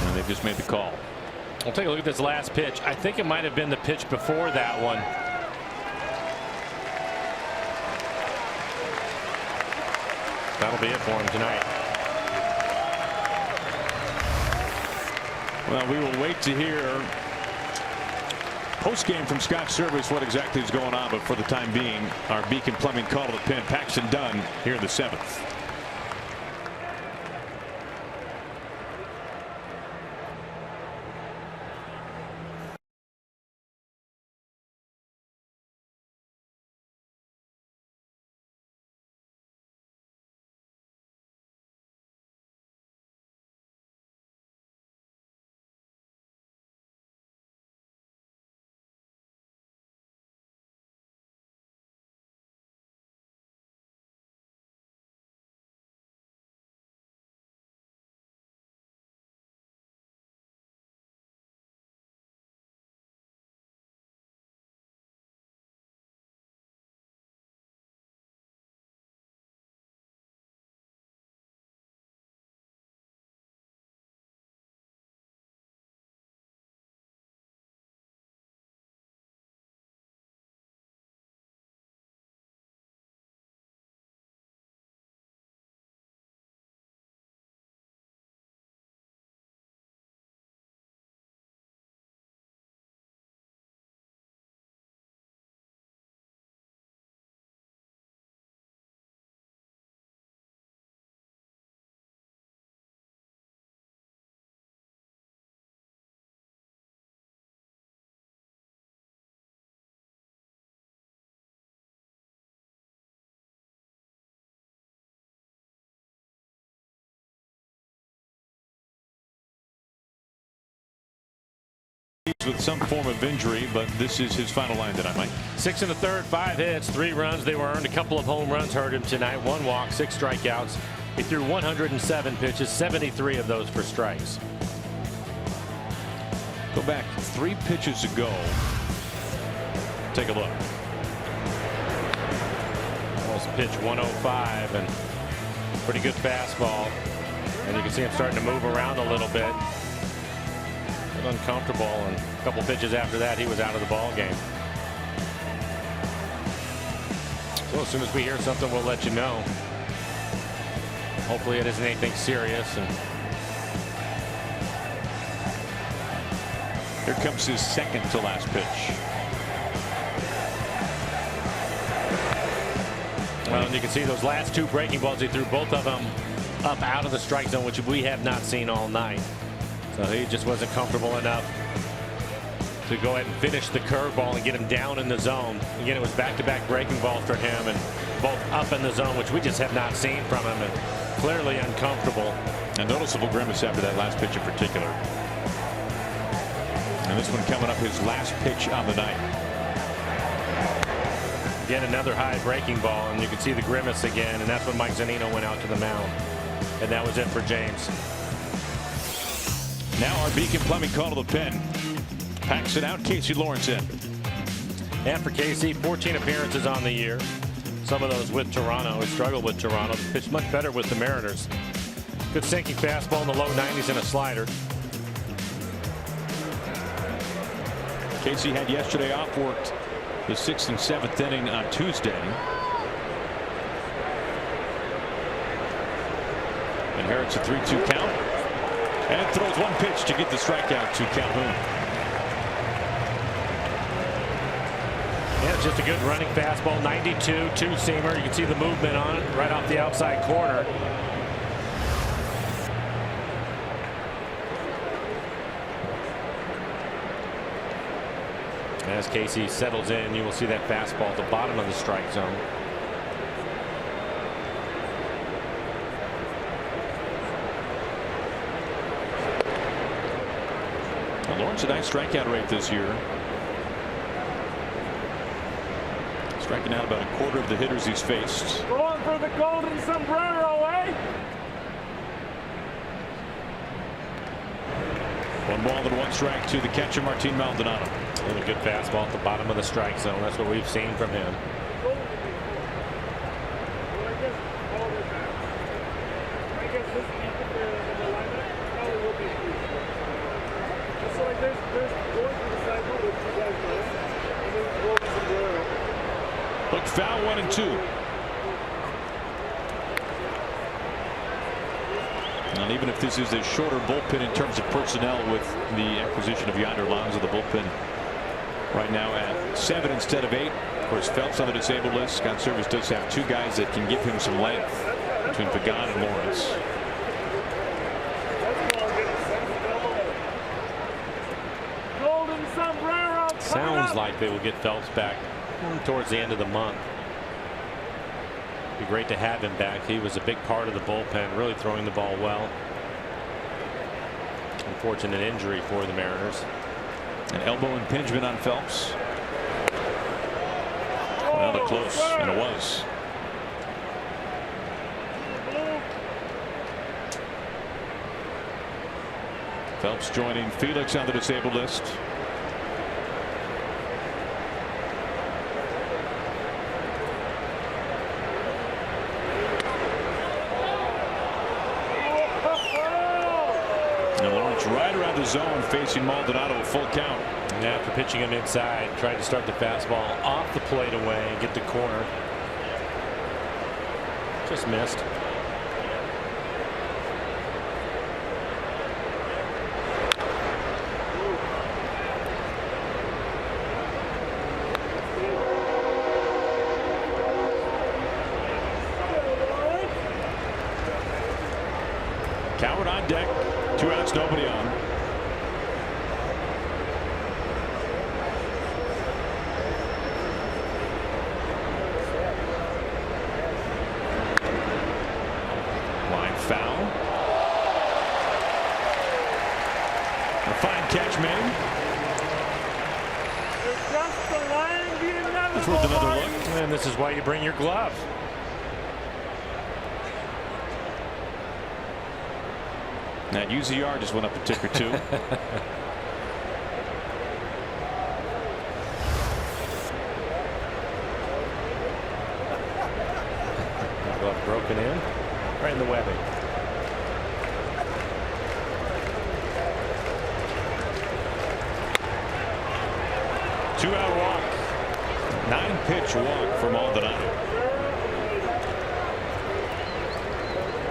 And they've just made the call. We'll take a look at this last pitch. I think it might have been the pitch before that one. That'll be it for him tonight. Well, we will wait to hear post-game from Scott Service what exactly is going on, but for the time being, our Beacon Plumbing call to the pin. Paxton Dunn here in the 7th. With some form of injury, but this is his final line tonight, Mike. 6 1/3, 5 hits, 3 runs. They were earned. A couple of home runs hurt him tonight. 1 walk, 6 strikeouts. He threw 107 pitches, 73 of those for strikes. Go back 3 pitches ago. Take a look. Almost pitch 105 and pretty good fastball. And you can see him starting to move around a little bit. Uncomfortable, and a couple pitches after that he was out of the ball game. So as soon as we hear something, we'll let you know. Hopefully it isn't anything serious. And here comes his second to last pitch. Well, and you can see those last 2 breaking balls, he threw both of them up out of the strike zone, which we have not seen all night. So he just wasn't comfortable enough to go ahead and finish the curveball and get him down in the zone. Again, it was back-to-back breaking balls for him, and both up in the zone, which we just have not seen from him, and clearly uncomfortable. A noticeable grimace after that last pitch in particular. And this one coming up, his last pitch on the night. Again, another high breaking ball, and you can see the grimace again, and that's when Mike Zunino went out to the mound. And that was it for James. Now our Beacon Plumbing call to the pen. Packs it out. Casey Lawrence in. And for Casey, 14 appearances on the year. Some of those with Toronto. He struggled with Toronto. Pitched much better with the Mariners. Good sinking fastball in the low 90s and a slider. Casey had yesterday off, worked the 6th and 7th inning on Tuesday. Inherits a 3-2 count. And throws 1 pitch to get the strikeout to Calhoun. Yeah, it's just a good running fastball. 92, 2-seamer. You can see the movement on it right off the outside corner. As Casey settles in, you will see that fastball at the bottom of the strike zone. Lawrence a nice strikeout rate this year. Striking out about a quarter of the hitters he's faced. Going for the golden sombrero, eh? 1 ball and 1 strike to the catcher, Martin Maldonado. And a good fastball at the bottom of the strike zone. That's what we've seen from him. Look foul, 1-2. And even if this is a shorter bullpen in terms of personnel with the acquisition of Yonder Longs of the bullpen right now at 7 instead of 8. Of course, Phelps on the disabled list. Scott Service does have 2 guys that can give him some length between Pagan and Lawrence. Sounds like they will get Phelps back towards the end of the month. Be great to have him back. He was a big part of the bullpen, really throwing the ball well. Unfortunate injury for the Mariners. An elbow impingement on Phelps. Another close, and it was. Phelps joining Felix on the disabled list. Right around the zone, facing Maldonado, a full count. And after pitching him inside, tried to start the fastball off the plate away and get the corner. Just missed. Coward on deck. 2 outs, nobody on. Line foul. A fine catch made. That's worth another look. And this is why you bring your glove. That UZR just went up a tick or 2. Glove broken in, right in the webbing. Two-out walk. 9-pitch walk for Maldonado.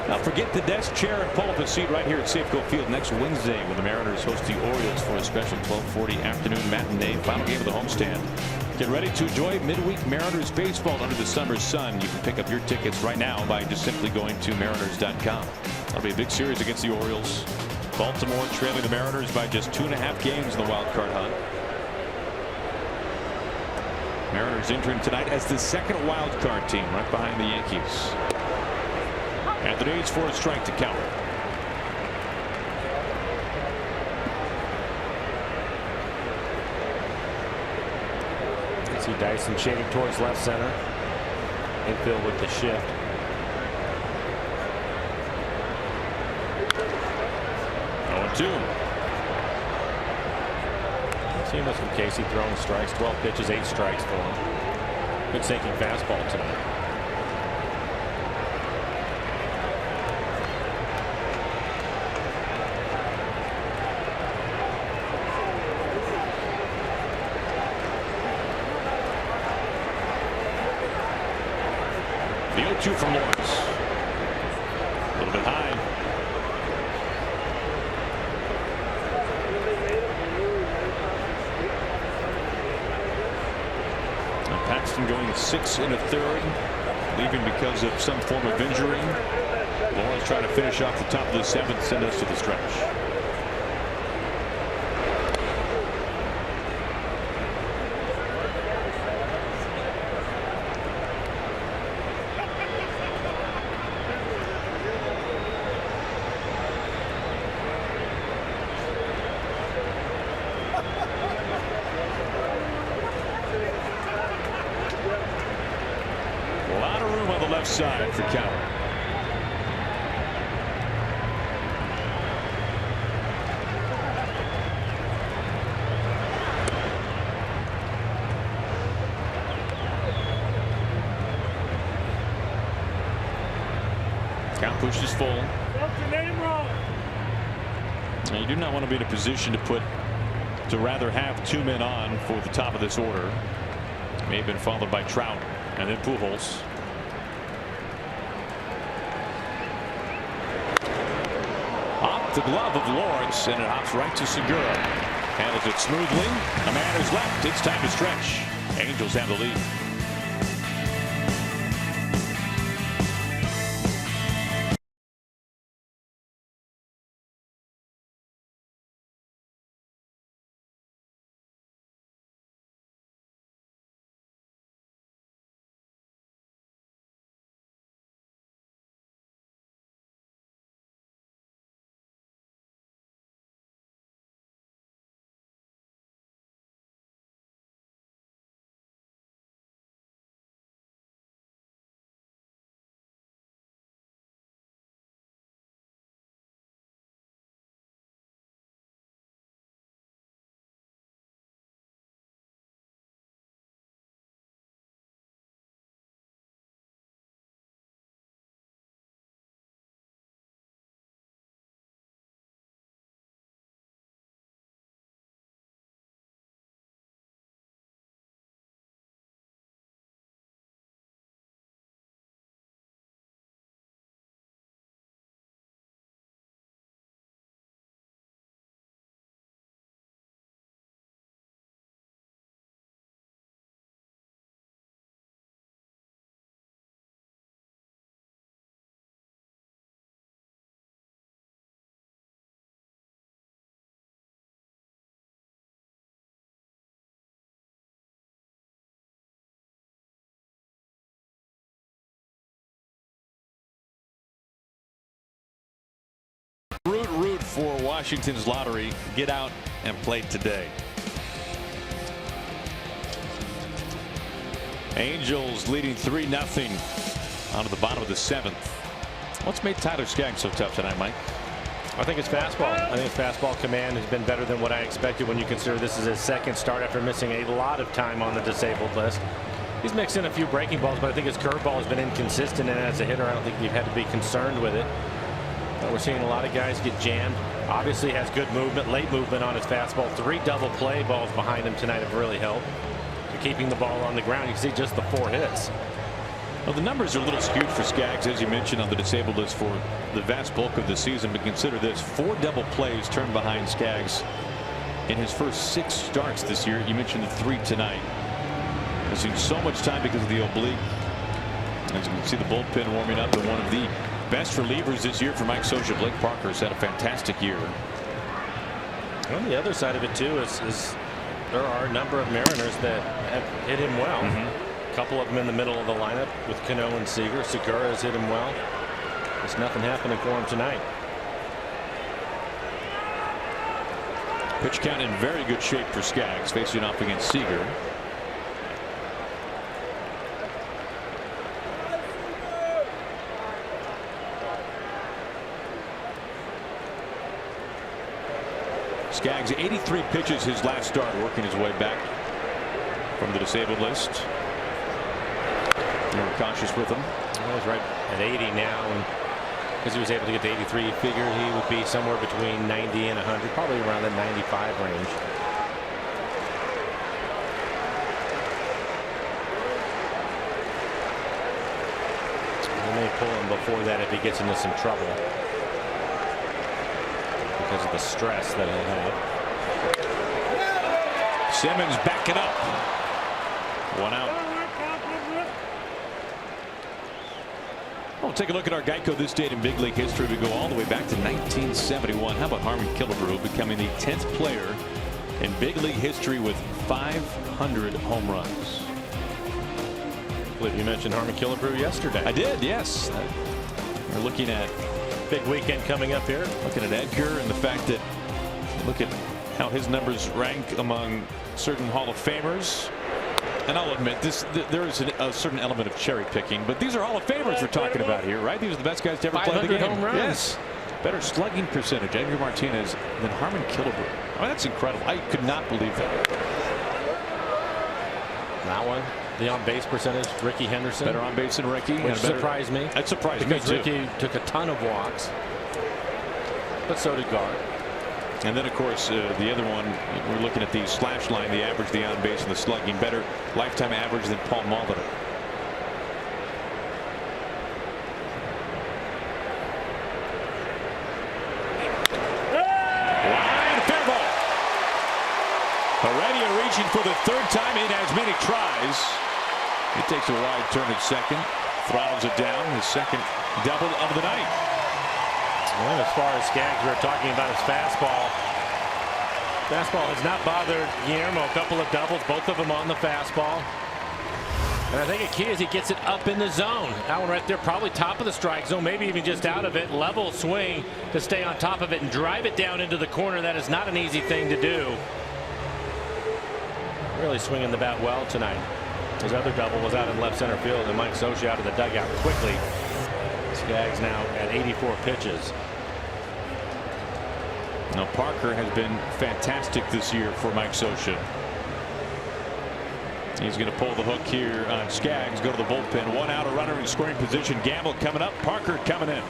Now forget the desk, chair, and pull up a seat right here at Safeco Field next Wednesday when the Mariners host the Orioles for a special 12:40 afternoon matinee, final game of the homestand. Get ready to enjoy midweek Mariners baseball under the summer sun. You can pick up your tickets right now by just simply going to mariners.com. That'll be a big series against the Orioles. Baltimore trailing the Mariners by just 2.5 games in the wild card hunt. Mariners entering tonight as the second wild card team, right behind the Yankees. Anthony needs for a strike to count. See Dyson shading towards left center. Infield with the shift. Oh, 2. Seen this from Casey throwing strikes. 12 pitches, 8 strikes for him. Good sinking fastball tonight. The 0-2 from Lawrence. A little bit high. Now Paxton going 6 1/3, leaving because of some form of injury. Lawrence trying to finish off the top of the 7th, send us to the stretch. 2 on the left side for Cowher. Count pushes full. What's your name wrong? Now you do not want to be in a position to rather have 2 men on for the top of this order. May have been followed by Trout and then Pujols. Off the glove of Lawrence, and it hops right to Segura. Handles it smoothly. A man is left. It's time to stretch. Angels have the lead. Root for Washington's lottery. Get out and play today. Angels leading 3-0 onto the bottom of the 7th. What's made Tyler Skaggs so tough tonight, Mike? I think it's fastball. I think his fastball command has been better than what I expected when you consider this is his second start after missing a lot of time on the disabled list. He's mixed in a few breaking balls, but I think his curveball has been inconsistent, and as a hitter I don't think you've had to be concerned with it. We're seeing a lot of guys get jammed. Obviously has good movement, late movement on his fastball. 3 double play balls behind him tonight have really helped to keeping the ball on the ground. You can see just the 4 hits. Well, the numbers are a little skewed for Skaggs, as you mentioned, on the disabled list for the vast bulk of the season. But consider this: 4 double plays turned behind Skaggs in his first 6 starts this year. You mentioned the 3 tonight. Missing so much time because of the oblique. As you can see, the bullpen warming up, to one of the best relievers this year for Mike Scioscia. Blake Parker has had a fantastic year. On the other side of it too is there are a number of Mariners that have hit him well. A couple of them in the middle of the lineup with Cano and Seager. Segura has hit him well. There's nothing happening for him tonight. Pitch count in very good shape for Skaggs, facing off against Seager. Skaggs 83 pitches his last start, working his way back from the disabled list. More cautious with him. He's right at 80 now, and because he was able to get to 83, you figure he would be somewhere between 90 and 100, probably around the 95 range. They may pull him before that if he gets into some trouble, because of the stress that he'll have. Simmons backing up. 1 out. We'll take a look at our Geico this date in big league history. We go all the way back to 1971. How about Harmon Killebrew becoming the 10th player in big league history with 500 home runs? I believe you mentioned Harmon Killebrew yesterday. I did, yes. We're looking at big weekend coming up here. Looking at Edgar and the fact that, look at how his numbers rank among certain Hall of Famers. And I'll admit there is a certain element of cherry picking, but these are Hall of Famers we're talking about here, right? These are the best guys to ever play the game. Home runs. Yes. Better slugging percentage, Edgar Martinez, than Harmon Killebrew. I mean, that's incredible. I could not believe that. That one, the on-base percentage, Ricky Henderson. Better on base than Ricky. Which surprised me. That surprised me, because too. Ricky took a ton of walks, but so did Gar. And then, of course, the other one, we're looking at the slash line, the average, the on base, and the slugging. Better lifetime average than Paul Molitor. Heredia reaching for the third time in as many tries. He takes a wide turn at second, throttles it down, his second double of the night. Well, as far as Skaggs, we were talking about his fastball. Fastball has not bothered Guillermo. A couple of doubles, both of them on the fastball. And I think a key is he gets it up in the zone. That one right there, probably top of the strike zone, maybe even just out of it. Level swing to stay on top of it and drive it down into the corner. That is not an easy thing to do. Really swinging the bat well tonight. His other double was out in left center field, and Mike Scioscia out of the dugout quickly. Skaggs now at 84 pitches. Now Parker has been fantastic this year for Mike Scioscia. He's going to pull the hook here on Skaggs. Go to the bullpen. One out, a runner in scoring position. Gamble coming up. Parker coming in.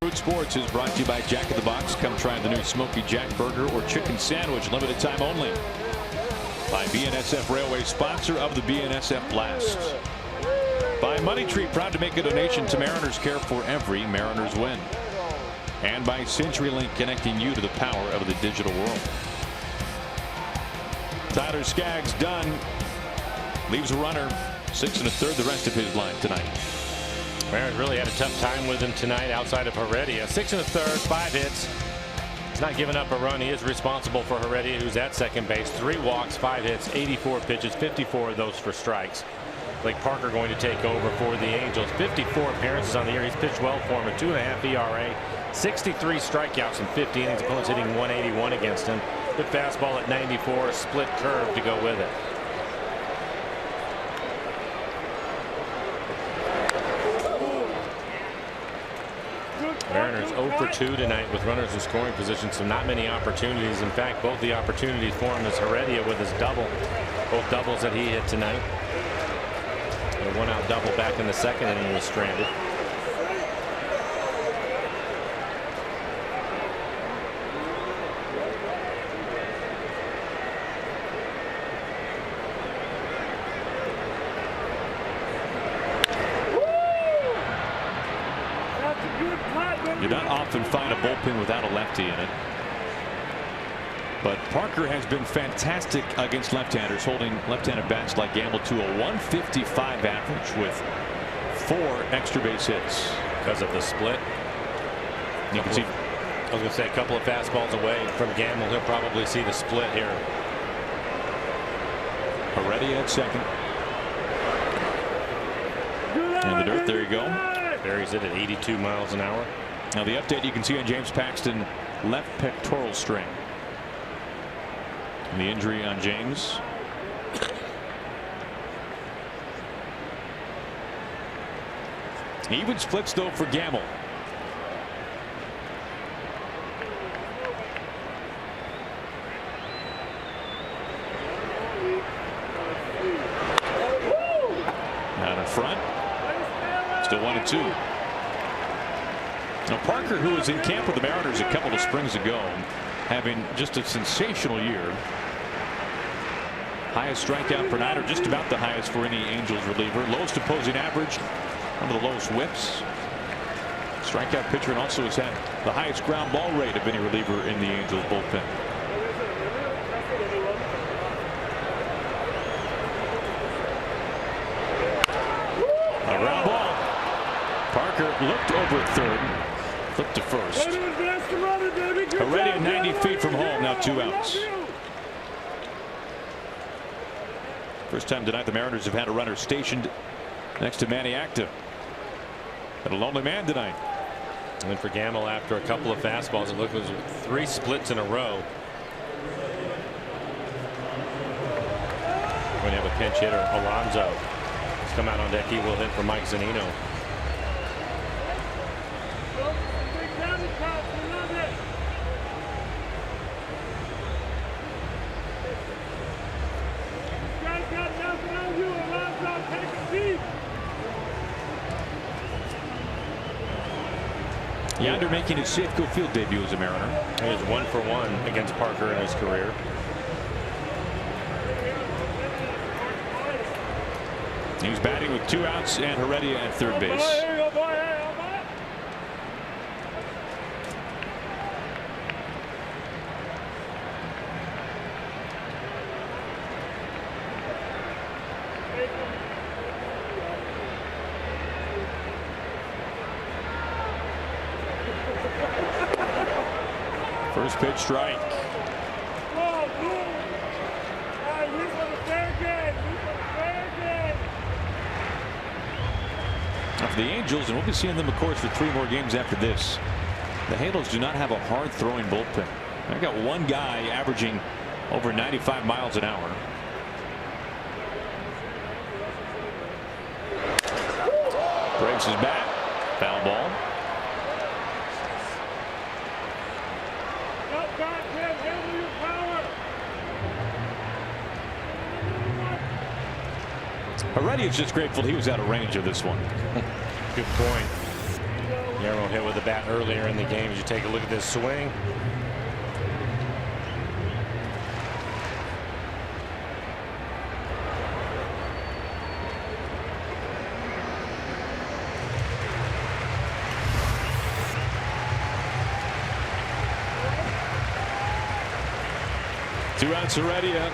Root Sports is brought to you by Jack in the Box. Come try the new Smoky Jack Burger or Chicken Sandwich, limited time only. By BNSF Railway, sponsor of the BNSF Blast. By Money Tree, proud to make a donation to Mariners Care for every Mariners win. And by CenturyLink, connecting you to the power of the digital world. Tyler Skaggs done. Leaves a runner, 6 1/3 the rest of his line tonight. Mariners really had a tough time with him tonight outside of Heredia. 6 1/3, 5 hits. He's not giving up a run. He is responsible for Heredia, who's at second base. 3 walks, 5 hits, 84 pitches, 54 of those for strikes. Blake Parker going to take over for the Angels. 54 appearances on the year. He's pitched well for him. A 2.5 ERA, 63 strikeouts in 50 innings. Opponents hitting 181 against him. Good fastball at 94, split curve to go with it. Mariners 0 for 2 tonight with runners in scoring position, so not many opportunities. In fact, both the opportunities for him is Heredia with his double. Both doubles that he hit tonight. A 1-out double back in the second inning was stranded. You don't often find a bullpen without a lefty in it. But Parker has been fantastic against left-handers, holding left-handed bats like Gamble to a 155 average with 4 extra base hits. Because of the split. You can see I was going to say a couple of fastballs away from Gamble. He'll probably see the split here. Heredia at second. In the dirt, there you go. Buries it at 82 miles an hour. Now the update you can see on James Paxton, left pectoral strain. And the injury on James. Even splits though for Gamble. Out in front. Still 1-2. Now Parker, who was in camp with the Mariners a couple of springs ago, having just a sensational year. Highest strikeout per night, or just about the highest for any Angels reliever. Lowest opposing average, one of the lowest whips. Strikeout pitcher, and also has had the highest ground ball rate of any reliever in the Angels bullpen. A ground ball. Parker looked over at third, flipped to first. Heredia 90 feet from home, now 2 outs. First time tonight the Mariners have had a runner stationed next to Manny Acta. But a lonely man tonight. And then for Gamble, after a couple of fastballs, it looked like 3 splits in a row. We're going to have a pinch hitter, Alonso. He's come out on deck. He will hit for Mike Zunino. Yonder making his Safeco Field debut as a Mariner. He is 1 for 1 against Parker in his career. He was batting with 2 outs and Heredia at third base. First pitch strike. Now for the Angels, and we'll be seeing them of course for 3 more games after this. The Halos do not have a hard throwing bullpen. They've got one guy averaging over 95 miles an hour. Breaks his bat. Foul ball. Heredia's just grateful he was out of range of this one. Good point. Yarrow hit with the bat earlier in the game. As you take a look at this swing. Two outs Heredia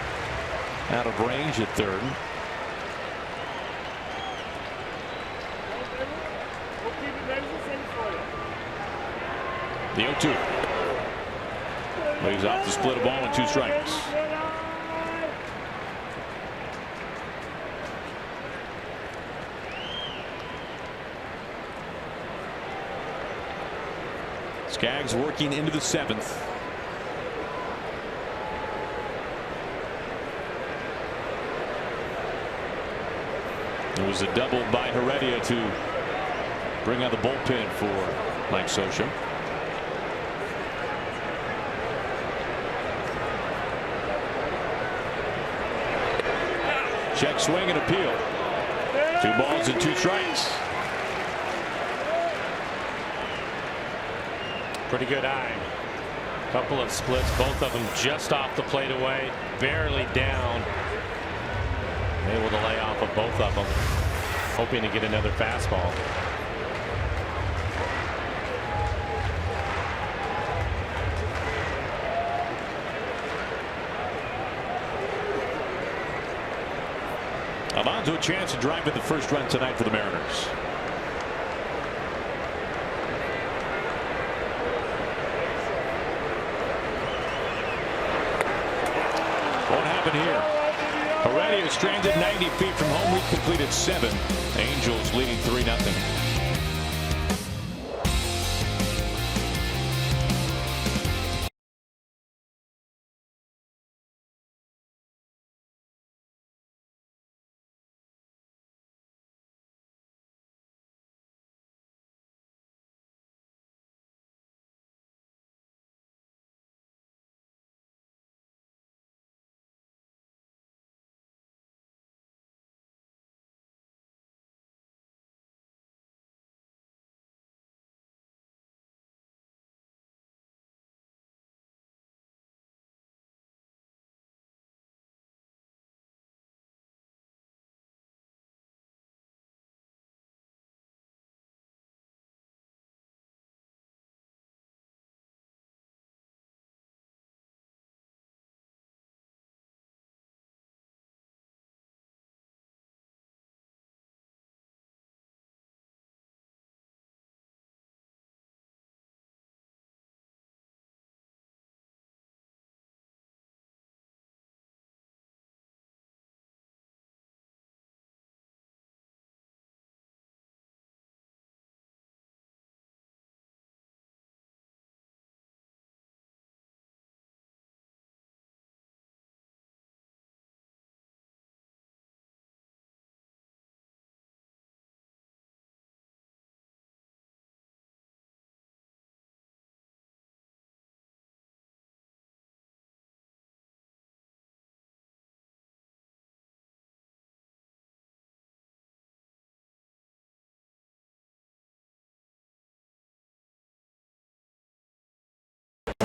out of range at third. The 0-2. Leaves off the split a ball and 2 strikes. Skaggs working into the 7th. It was a double by Heredia to bring out the bullpen for Mike Scioscia. Check swing and appeal. 2 balls and 2 strikes. Pretty good eye. Couple of splits, both of them just off the plate away, barely down. Able to lay off of both of them, hoping to get another fastball. Alonso a chance to drive in the first run tonight for the Mariners. Won't happen here. Heredia stranded 90 feet from home. We completed 7. Angels leading 3-0.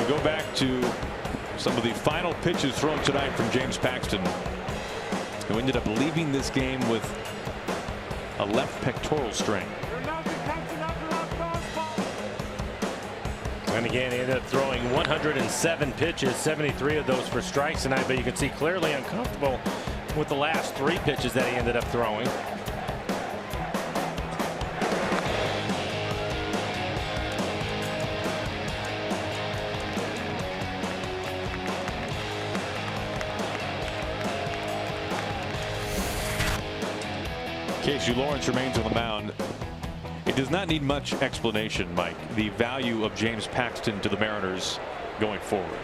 Go back to some of the final pitches thrown tonight from James Paxton, who ended up leaving this game with a left pectoral strain. And again, he ended up throwing 107 pitches, 73 of those for strikes tonight, but you can see clearly uncomfortable with the last 3 pitches that he ended up throwing. Casey Lawrence remains on the mound. It does not need much explanation, Mike, the value of James Paxton to the Mariners going forward.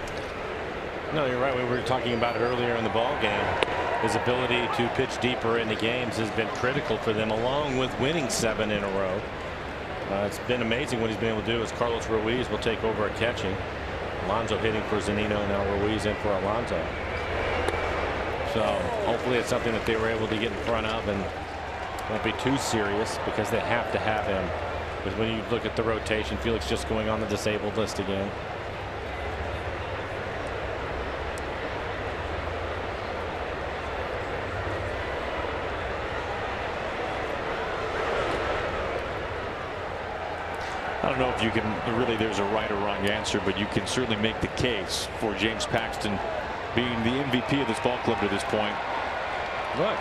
No, you're right. We were talking about it earlier in the ball game. His ability to pitch deeper into games has been critical for them, along with winning 7 in a row. It's been amazing what he's been able to do as Carlos Ruiz will take over at catching. Alonso hitting for Zunino, now Ruiz in for Alonso. So hopefully it's something that they were able to get in front of and won't be too serious, because they have to have him. Because when you look at the rotation, Felix just going on the disabled list again. I don't know if you can really, there's a right or wrong answer, but you can certainly make the case for James Paxton being the MVP of this ball club to this point. Look,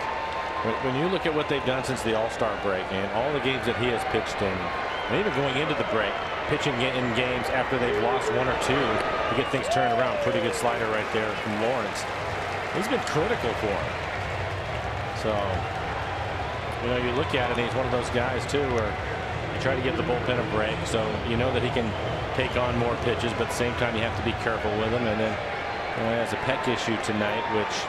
when you look at what they've done since the All-Star break and all the games that he has pitched in, and even going into the break, pitching in games after they've lost 1 or 2 to get things turned around. Pretty good slider right there from Lawrence. He's been critical for him. So, you know, you look at it, and he's one of those guys too where you try to give the bullpen a break, so you know that he can take on more pitches, but at the same time you have to be careful with him. And then, you know, he has a pec issue tonight, which,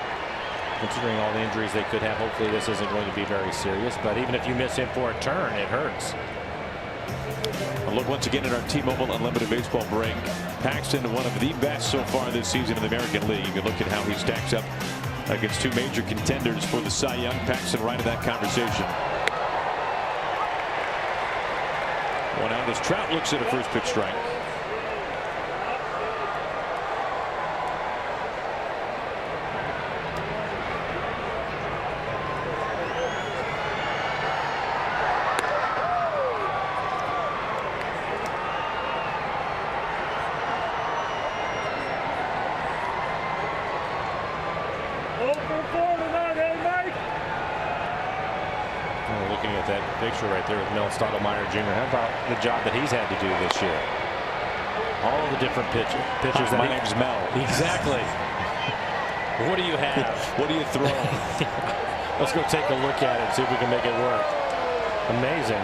considering all the injuries they could have, hopefully this isn't going to be very serious. But even if you miss him for a turn, it hurts. A look once again at our T-Mobile Unlimited Baseball break. Paxton, one of the best so far this season in the American League. You look at how he stacks up against 2 major contenders for the Cy Young. Paxton right in that conversation. 1 out as Trout looks at a first pitch strike. Looking at that picture right there with Mel Stottlemyre Jr. How about the job that he's had to do this year? All the different pitchers. My name's Mel. Exactly. What do you have? What do you throw? Let's go take a look at it and see if we can make it work. Amazing.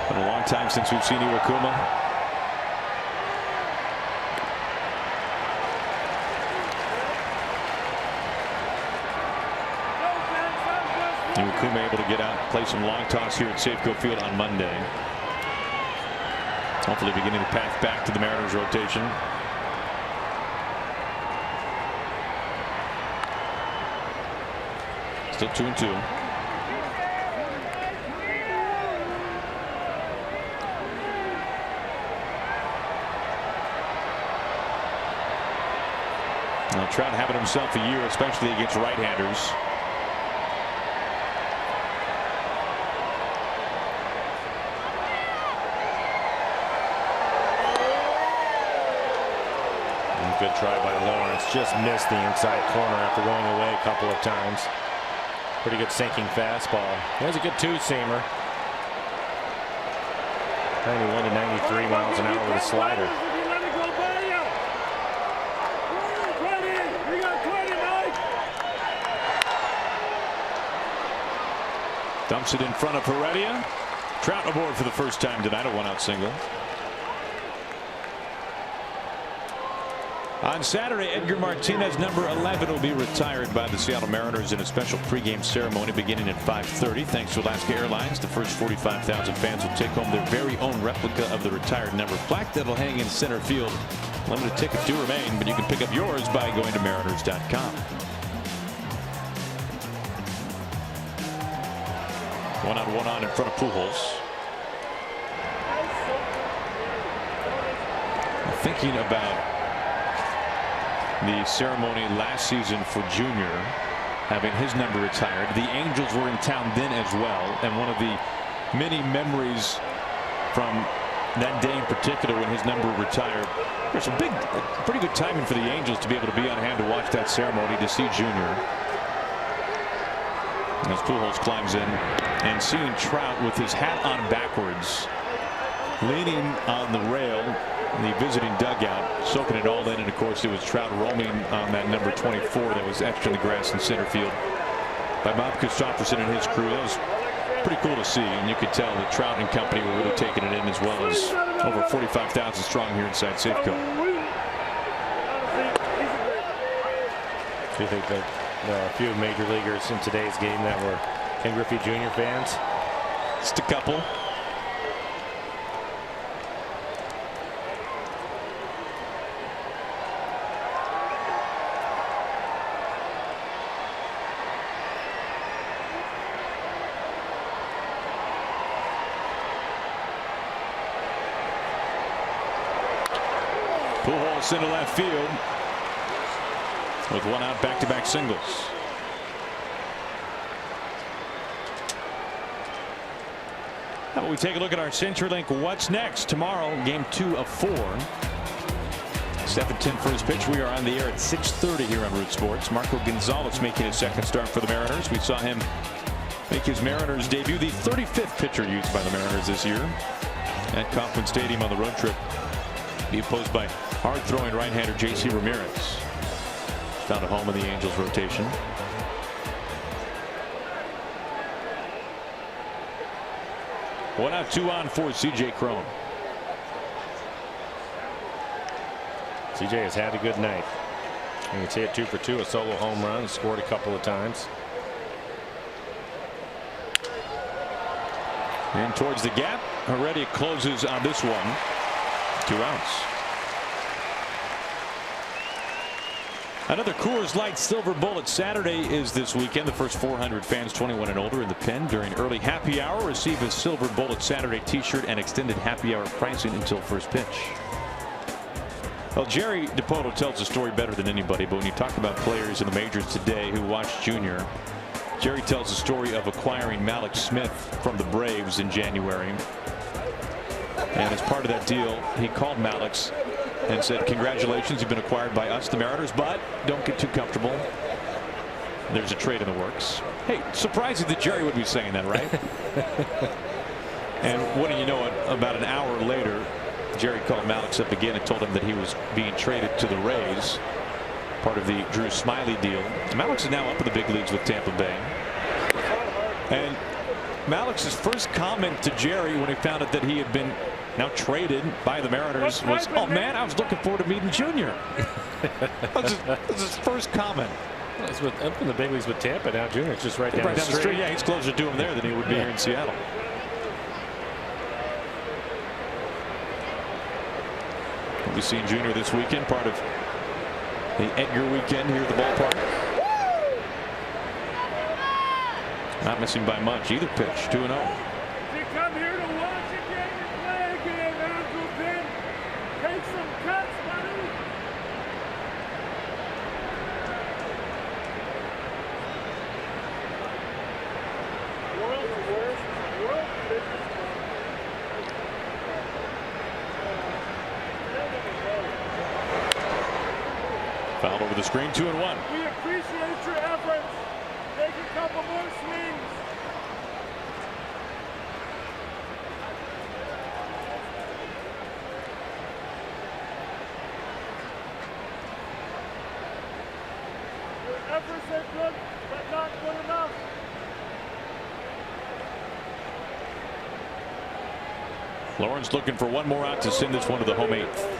Been a long time since we've seen Iwakuma. Iwakuma able to get out, play some long toss here at Safeco Field on Monday. Hopefully beginning the path back to the Mariners rotation. Still 2-2. Now Trout having himself a year, especially against right-handers. Good try by Lawrence. Just missed the inside corner after going away a couple of times. Pretty good sinking fastball. There's a good two-seamer. 91 to 93 miles an hour with a slider. Dumps it in front of Heredia. Trout aboard for the first time tonight, a one-out single. On Saturday, Edgar Martinez, number 11, will be retired by the Seattle Mariners in a special pregame ceremony beginning at 5:30. Thanks to Alaska Airlines, the first 45,000 fans will take home their very own replica of the retired number plaque that'll hang in center field. Limited tickets do remain, but you can pick up yours by going to Mariners.com. 1-on-1 in front of Pujols. Thinking about the ceremony last season for Junior, having his number retired. The Angels were in town then as well, and one of the many memories from that day in particular when his number retired, there's a pretty good timing for the Angels to be able to be on hand to watch that ceremony, to see Junior. As Pujols climbs in and seeing Trout with his hat on backwards, leaning on the rail, the visiting dugout, soaking it all in, and of course it was Trout roaming on that number 24 that was etched in the grass in center field by Bob Christopherson and his crew. That was pretty cool to see, and you could tell that Trout and company were really taking it in, as well as over 45,000 strong here inside Safeco. Do you think that there are a few major leaguers in today's game that were Ken Griffey Jr. fans? Just a couple. Pujols into left field with one out, back-to-back singles. How about we take a look at our CenturyLink What's Next tomorrow, game 2 of 4. 7:10 first pitch. We are on the air at 6:30 here on Root Sports. Marco Gonzalez making his second start for the Mariners. We saw him make his Mariners debut, the 35th pitcher used by the Mariners this year at Kauffman Stadium on the road trip. He opposed by hard-throwing right-hander J.C. Ramirez. Found a home in the Angels rotation. One out, 2 on for C.J. Cron. C.J. has had a good night. You can see it 2 for 2, a solo home run, scored a couple of times. And towards the gap, Heredia closes on this one. 2 outs. Another Coors Light Silver Bullet Saturday is this weekend. The first 400 fans 21 and older in the pen during early happy hour receive a Silver Bullet Saturday t-shirt and extended happy hour pricing until first pitch. Well, Jerry DiPoto tells the story better than anybody, but when you talk about players in the majors today who watched Junior, Jerry tells the story of acquiring Malik Smith from the Braves in January. And as part of that deal, he called Malix and said, "Congratulations, you've been acquired by us, the Mariners, but don't get too comfortable. There's a trade in the works." Hey, surprising that Jerry would be saying that, right? And what do you know, about an hour later, Jerry called Malix up again and told him that he was being traded to the Rays. part of the Drew Smyly deal. Malix is now up in the big leagues with Tampa Bay. And Malix's first comment to Jerry when he found out that he had been now traded by the Mariners was, "Oh man, I was looking forward to meeting Junior." That's his first comment. Well, he's up in the big leagues with Tampa now. Junior's just right down the street. Yeah, he's closer to him there than he would be here in Seattle. We'll be seeing Junior this weekend, part of the Edgar weekend here at the ballpark. Not missing by much either pitch. 2-0. You come here to watch a game and play a game, Andrew Penn. Take some cuts, buddy. World's worst. World's business. Fouled over the screen. 2-1. We appreciate your efforts. Take a couple more swings. Your efforts are good, but not good enough. Lawrence looking for one more out to send this one to the home eighth.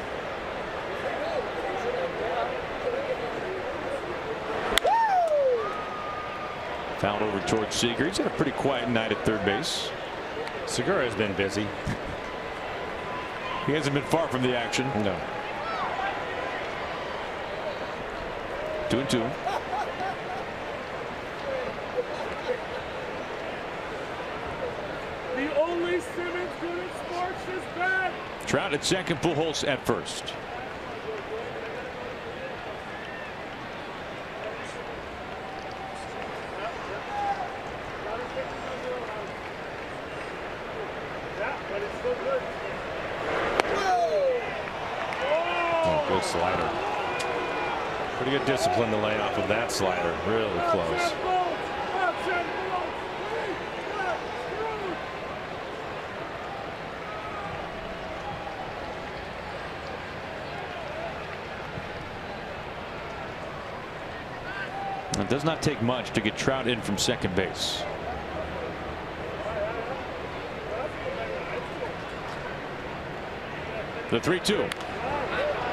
Fouled over towards Seager. He's had a pretty quiet night at third base. Segura has been busy. He hasn't been far from the action. No. 2-2. The only Simmons good at sports is bad. Trout at second, Pujols at first. Oh, good slider. Pretty good discipline to lay off of that slider. Really close. It does not take much to get Trout in from second base. The 3-2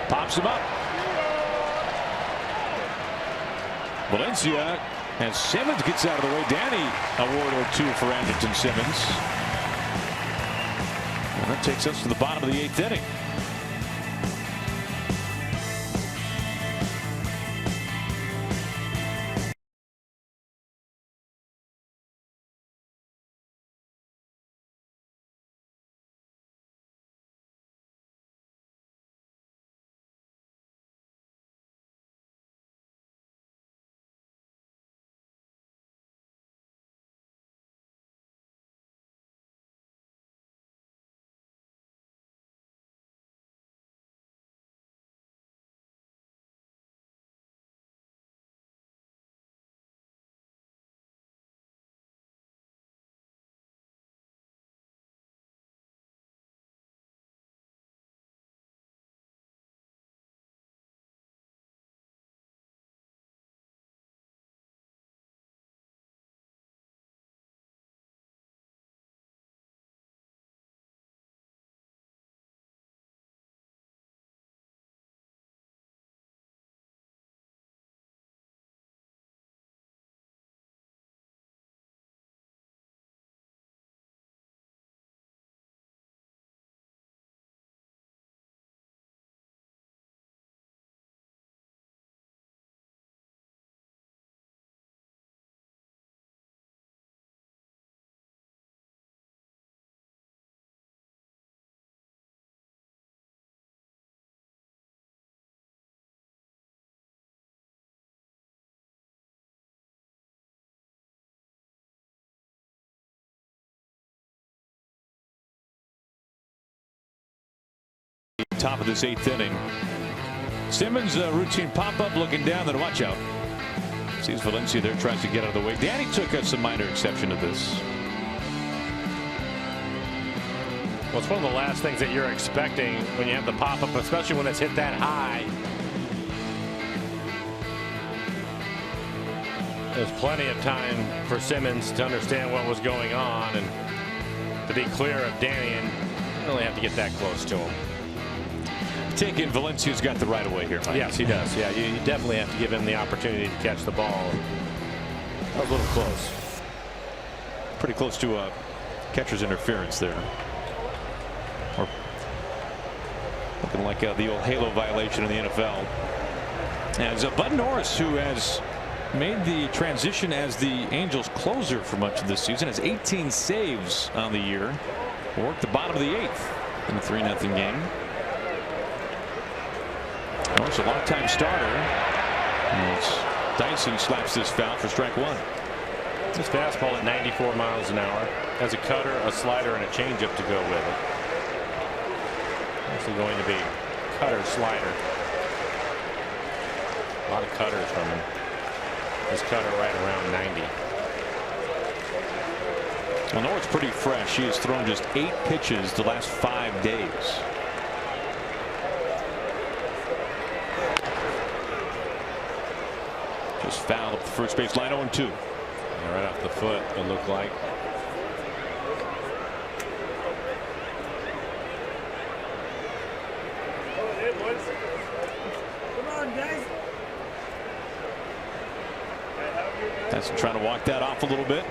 pops him up. Valencia, and Simmons gets out of the way. Danny, award or two for Anderson Simmons. And that takes us to the bottom of the eighth inning. Top of this eighth inning. Simmons routine pop-up, looking down, then watch out. Sees Valencia there, tries to get out of the way. Danny took some minor exception to this. Well, it's one of the last things that you're expecting when you have the pop-up, especially when it's hit that high. There's plenty of time for Simmons to understand what was going on and to be clear of Danny, and really have to get that close to him. Taking Valencia's got the right of way here, Mike. Yes, he does. Yeah, you definitely have to give him the opportunity to catch the ball. That was a little close. Pretty close to a catcher's interference there. Or looking like the old halo violation in the NFL. As Bud Norris, who has made the transition as the Angels closer for much of this season, has 18 saves on the year. Worked the bottom of the 8th in a 3-0 game. Norris, a long-time starter. As Dyson slaps this foul for strike 1. His fastball at 94 miles an hour. Has a cutter, a slider, and a changeup to go with it. Actually going to be cutter, slider. A lot of cutters from him. His cutter right around 90. Well, Norris pretty fresh. He has thrown just 8 pitches the last 5 days. Just fouled up the first base line, 0-2. Yeah, right off the foot, it looked like. Come on, guys. That's trying to walk that off a little bit.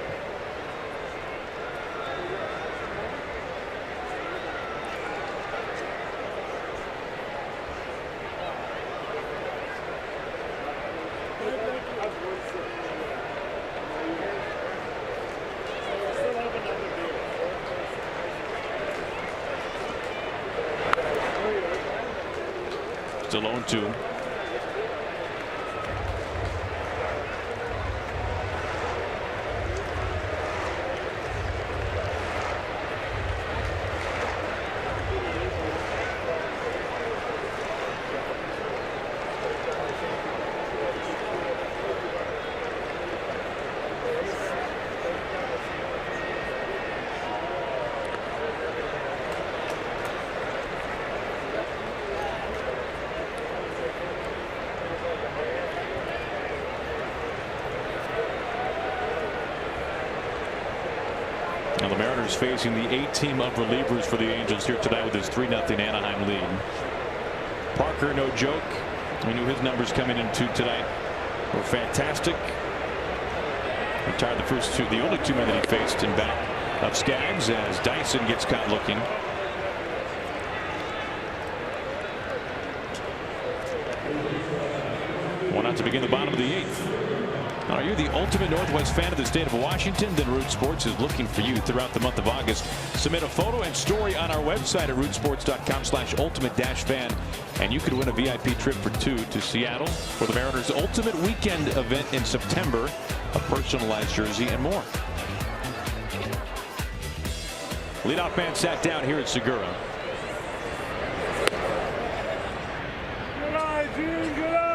Still 0-2. Now the Mariners facing the A-team of relievers for the Angels here tonight with this 3-0 Anaheim lead. Parker, no joke. We knew his numbers coming into tonight were fantastic. Retired the first 2, the only 2 men that he faced in back of Skaggs as Dyson gets caught looking. One out to begin the bottom of the 8th. Are you the ultimate Northwest fan of the state of Washington? Then Root Sports is looking for you throughout the month of August. Submit a photo and story on our website at rootsports.com/ultimate-fan, and you could win a VIP trip for 2 to Seattle for the Mariners' Ultimate Weekend event in September, a personalized jersey, and more. Leadoff man sat down here at Segura. Good eye, Gene. Good eye.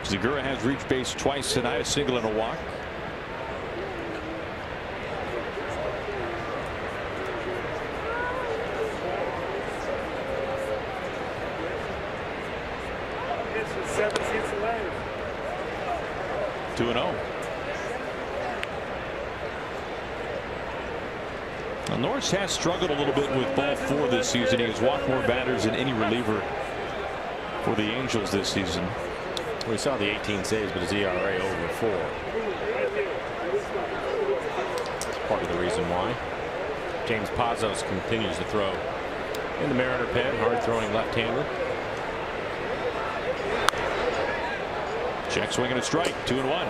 Segura has reached base twice tonight, a single and a walk. It's 17th alive. 2-0. Now, Norris has struggled a little bit with ball 4 this season. He has walked more batters than any reliever for the Angels this season. We saw the 18 saves, but his ERA over 4. That's part of the reason why. James Pazos continues to throw in the Mariner pen, hard throwing left-hander. Check swing and a strike, 2-1.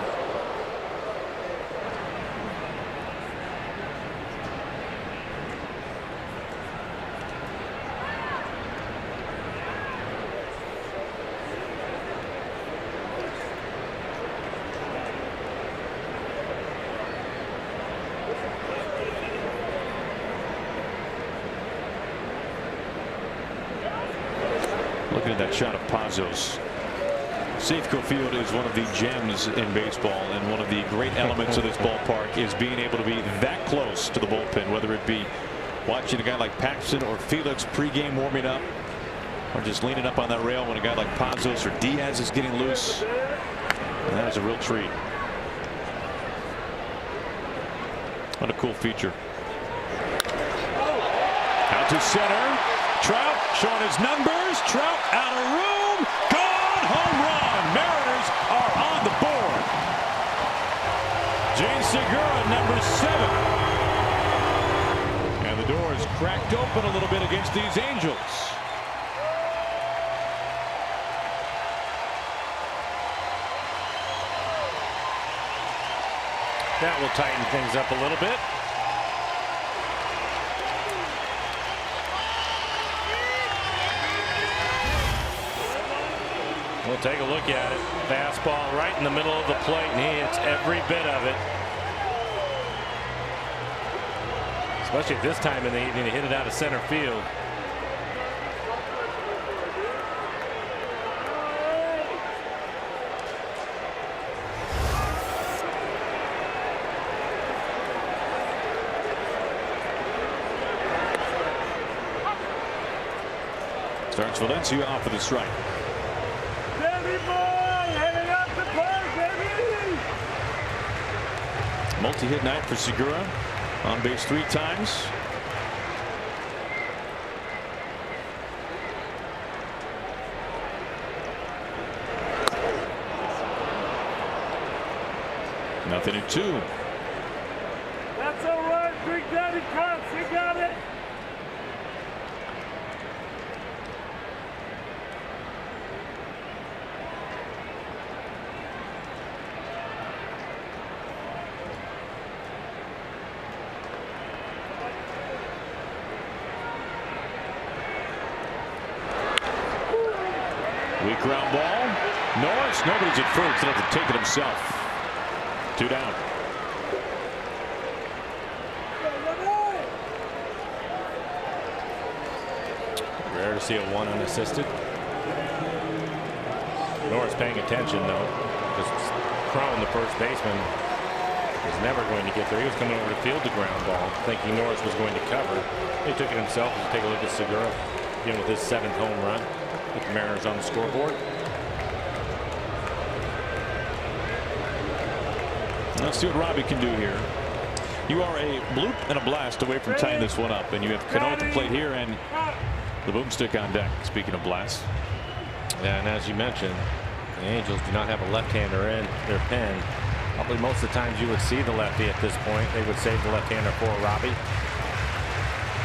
Looking at that shot of Pazos. Safeco Field is one of the gems in baseball, and one of the great elements of this ballpark is being able to be that close to the bullpen, whether it be watching a guy like Paxton or Felix pregame warming up, or just leaning up on that rail when a guy like Pazos or Diaz is getting loose. And that is a real treat. What a cool feature. Out to center. Trout showing his numbers. Trout out of room. Gone. Home run. Mariners are on the board. Gene Segura, number 7. And the door is cracked open a little bit against these Angels. That will tighten things up a little bit. We'll take a look at it. Fastball right in the middle of the plate, and he hits every bit of it. Especially at this time in the evening, to hit it out of center field. Starts Valencia off with a strike. Baby boy, heading up the park, baby! Multi-hit night for Segura. On base 3 times. Nothing in 2. That's all right, Big Daddy Cox, you got it! Weak ground ball. Norris, nobody's at first. He'll have to take it himself. 2 down. Rare to see a 1 unassisted. Norris paying attention though, because Crone, the first baseman, was never going to get there. He was coming over to field the ground ball, thinking Norris was going to cover. He took it himself. Let's take a look at Segura, again with his 7th home run. Put the Mariners on the scoreboard. Let's see what Robbie can do here. You are a bloop and a blast away from tying this one up, and you have Cano at the plate here and the boomstick on deck. Speaking of blasts. Yeah, and as you mentioned, the Angels do not have a left-hander in their pen. Probably most of the times you would see the lefty at this point. They would save the left-hander for Robbie.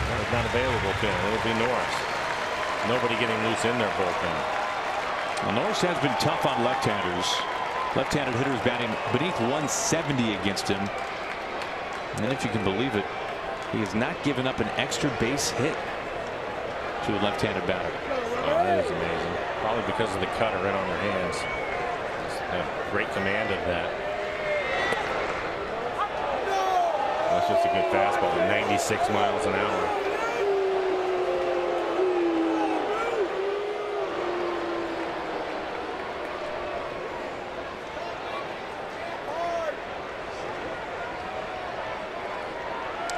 That is not available to him. It would be Norris. Nobody getting loose in their bullpen. Well, Norris has been tough on left-handers. Left-handed hitters batting beneath 170 against him. And if you can believe it, he has not given up an extra base hit to a left-handed batter. Oh, that is amazing. Probably because of the cutter in on their hands. Just have great command of that. That's just a good fastball at 96 miles an hour.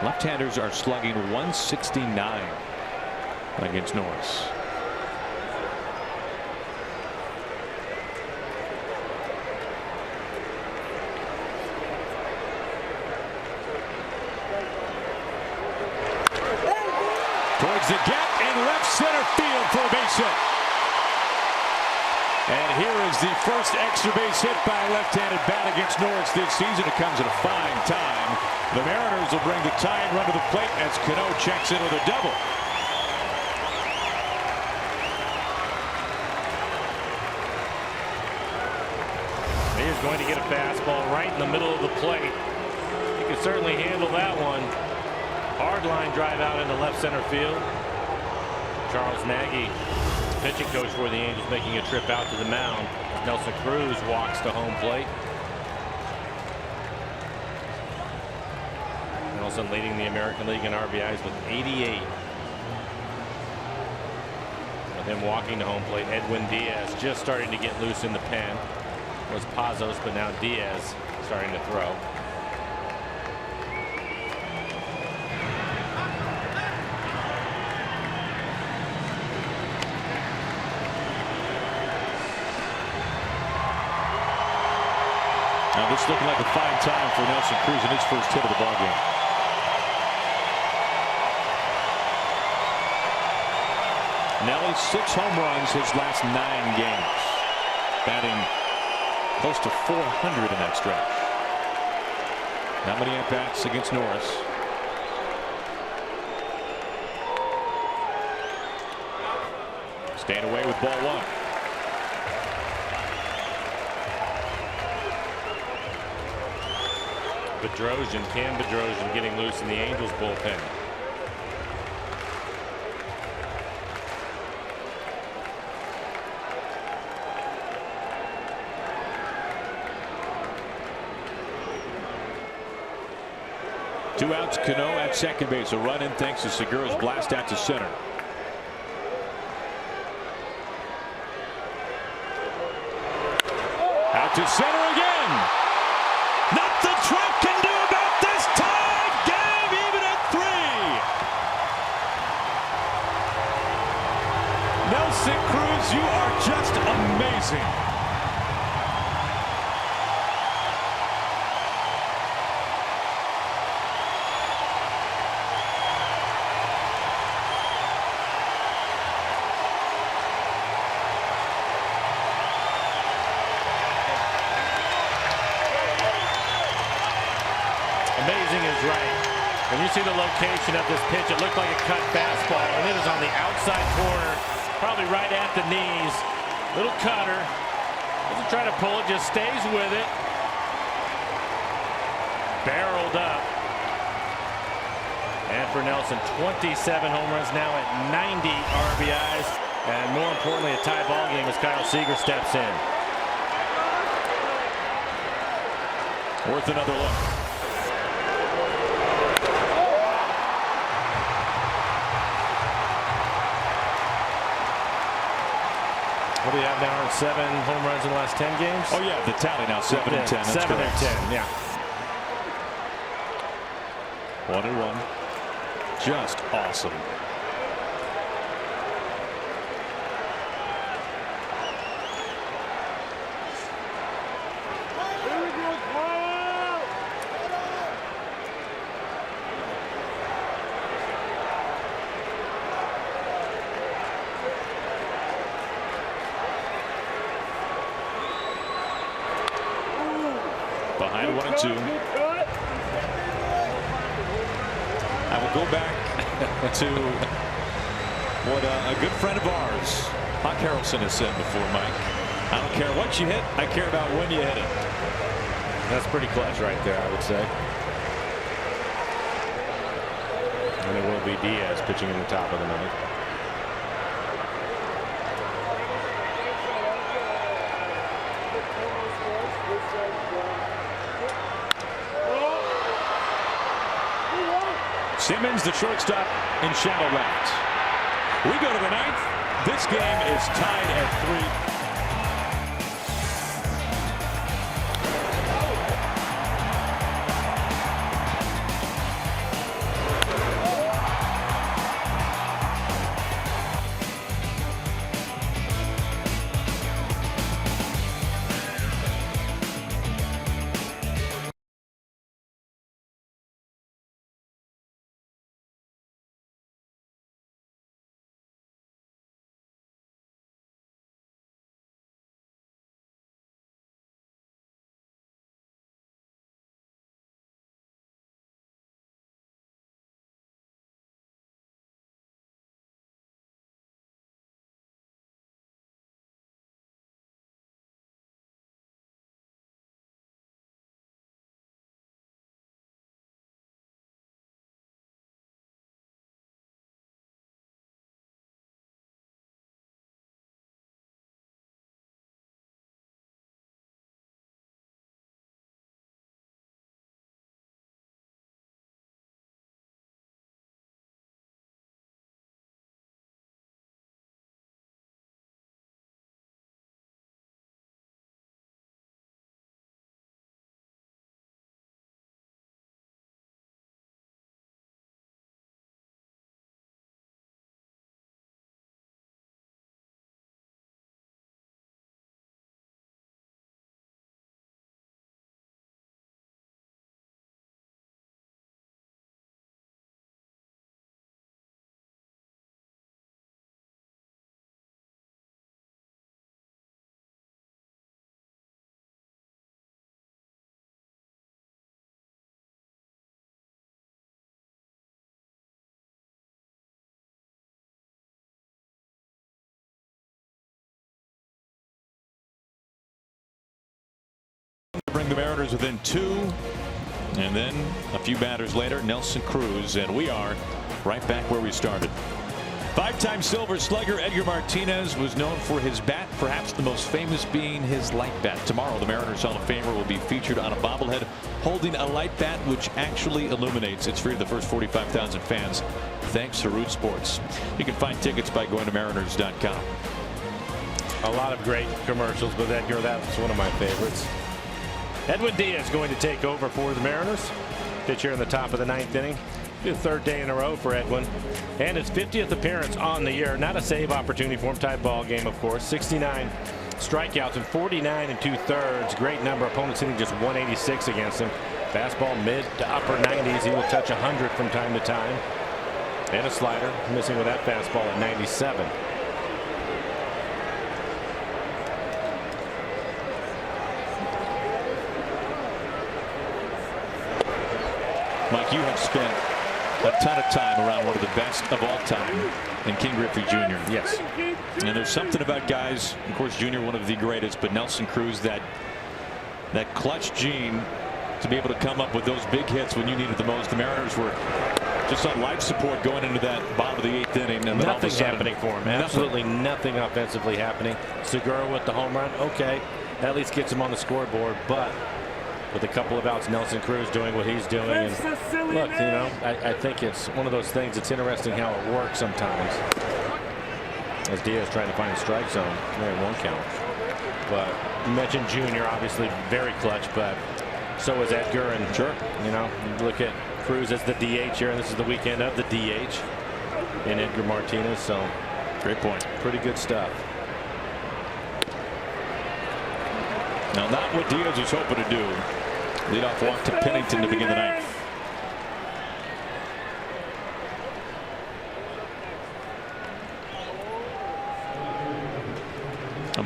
Left-handers are slugging 169 against Norris. Towards the gap in left center field for a base hit. And here is the first extra base hit by a left-handed bat against Norris this season. It comes at a fine time. The Mariners will bring the tying run to the plate as Cano checks in with a double. He is going to get a fastball right in the middle of the plate. He can certainly handle that one. Hard line drive out into left center field. Charles Nagy, pitching coach for the Angels, making a trip out to the mound. Nelson Cruz walks to home plate. Nelson leading the American League in RBIs with 88. With him walking to home plate, Edwin Diaz just starting to get loose in the pen. Was Pazos, but now Diaz starting to throw. Now this looking like a fine time for Nelson Cruz in his first hit of the ballgame. Nelly 6 home runs his last 9 games. Batting close to 400 in that stretch. Not many at-bats against Norris. Staying away with ball 1. Cam Bedrosian getting loose in the Angels bullpen. Two outs, Cano at second base. A run in thanks to Segura's blast out to center. Out to center again. Nothing Trout can do about this tie game, even at 3. Nelson Cruz, you are just amazing. Amazing is right. When you see the location of this pitch, it looked like a cut fastball, and it is on the outside corner, probably right at the knees. Little cutter. Doesn't try to pull it, just stays with it. Barreled up. And for Nelson, 27 home runs now at 90 RBIs. And more importantly, a tie ball game as Kyle Seager steps in. Worth another look. What do we have now? 7 home runs in the last 10 games? Oh, yeah, the tally now 7 and 10. That's 7 correct. and 10, yeah. 1-1. Just awesome. Behind 1-2. I will go back to what a good friend of ours, Hawk Harrelson, has said before, Mike. I don't care what you hit. I care about when you hit it. That's pretty clutch right there, I would say. And it will be Diaz pitching in the top of the ninth. Simmons, the shortstop, in shallow left. We go to the 9th. This game is tied at 3. Bring the Mariners within 2. And then a few batters later, Nelson Cruz. And we are right back where we started. 5-time Silver Slugger Edgar Martinez was known for his bat, perhaps the most famous being his light bat. Tomorrow, the Mariners Hall of Famer will be featured on a bobblehead holding a light bat which actually illuminates. It's free to the first 45,000 fans, thanks to Root Sports. You can find tickets by going to mariners.com. A lot of great commercials, but Edgar, that's one of my favorites. Edwin Diaz going to take over for the Mariners. Pitch here in the top of the 9th inning. The 3rd day in a row for Edwin, and his 50th appearance on the year. Not a save opportunity for him, type ball game, of course. 69 strikeouts and 49 2/3. Great number. Opponents hitting just 186 against him. Fastball mid to upper 90s. He will touch 100 from time to time. And a slider, missing with that fastball at 97. Mike, you have spent a ton of time around one of the best of all time in King Griffey Jr. Yes. And there's something about guys, of course, Jr. one of the greatest, but Nelson Cruz, that clutch gene to be able to come up with those big hits when you need it the most. The Mariners were just on life support going into that bottom of the 8th inning. And nothing happening for him. Absolutely nothing offensively happening. Segura with the home run. Okay. That at least gets him on the scoreboard, but with a couple of outs, Nelson Cruz doing what he's doing. And look, you know, I think it's one of those things. It's interesting how it works sometimes. As Diaz trying to find a strike zone. There, 1 count. But you mentioned Jr. obviously very clutch, but so is Edgar. And sure, you know, you look at Cruz as the DH here, and this is the weekend of the DH in Edgar Martinez. So great point. Pretty good stuff. Now, not what Diaz was hoping to do. Leadoff walk to Pennington to begin the 9th.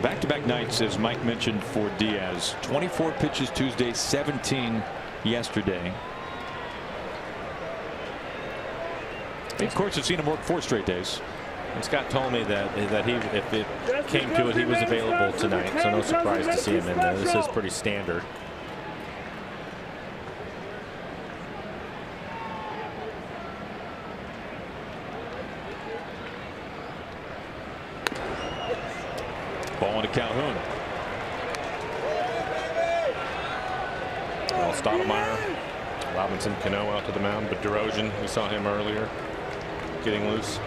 Back-to-back nights, as Mike mentioned, for Diaz. 24 pitches Tuesday, 17 yesterday. Of course, I've seen him work 4 straight days. And Scott told me that he, if it came to it, he was available tonight, so no surprise to see him in there. This is pretty standard. Ball into Calhoun. Well, Stottlemyre, Robinson, Cano out to the mound, but DeRozan, we saw him earlier, getting loose.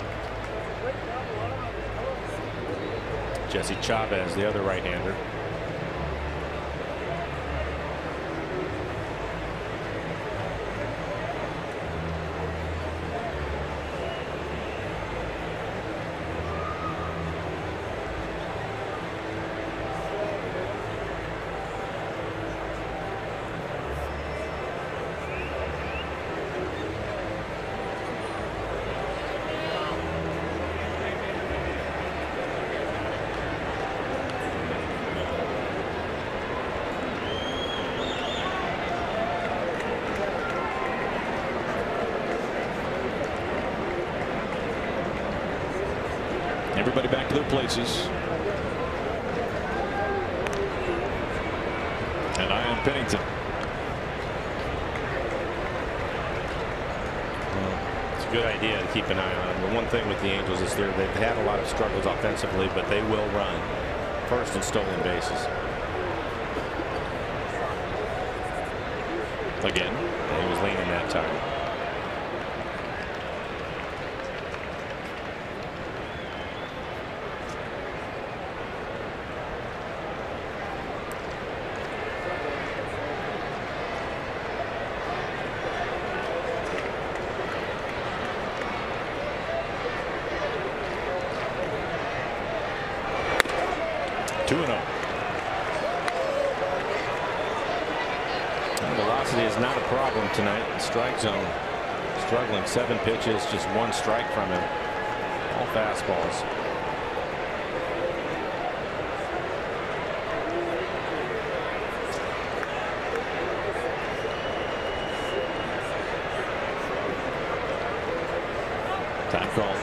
Jesse Chavez, the other right-hander. Everybody back to their places. And I am Pennington. It's a good idea to keep an eye on him. The one thing with the Angels is they've had a lot of struggles offensively, but they will run first and stolen bases. Again. And he was leaning that time. Velocity is not a problem tonight. Strike zone struggling. 7 pitches, just 1 strike from him. All fastballs. Time call.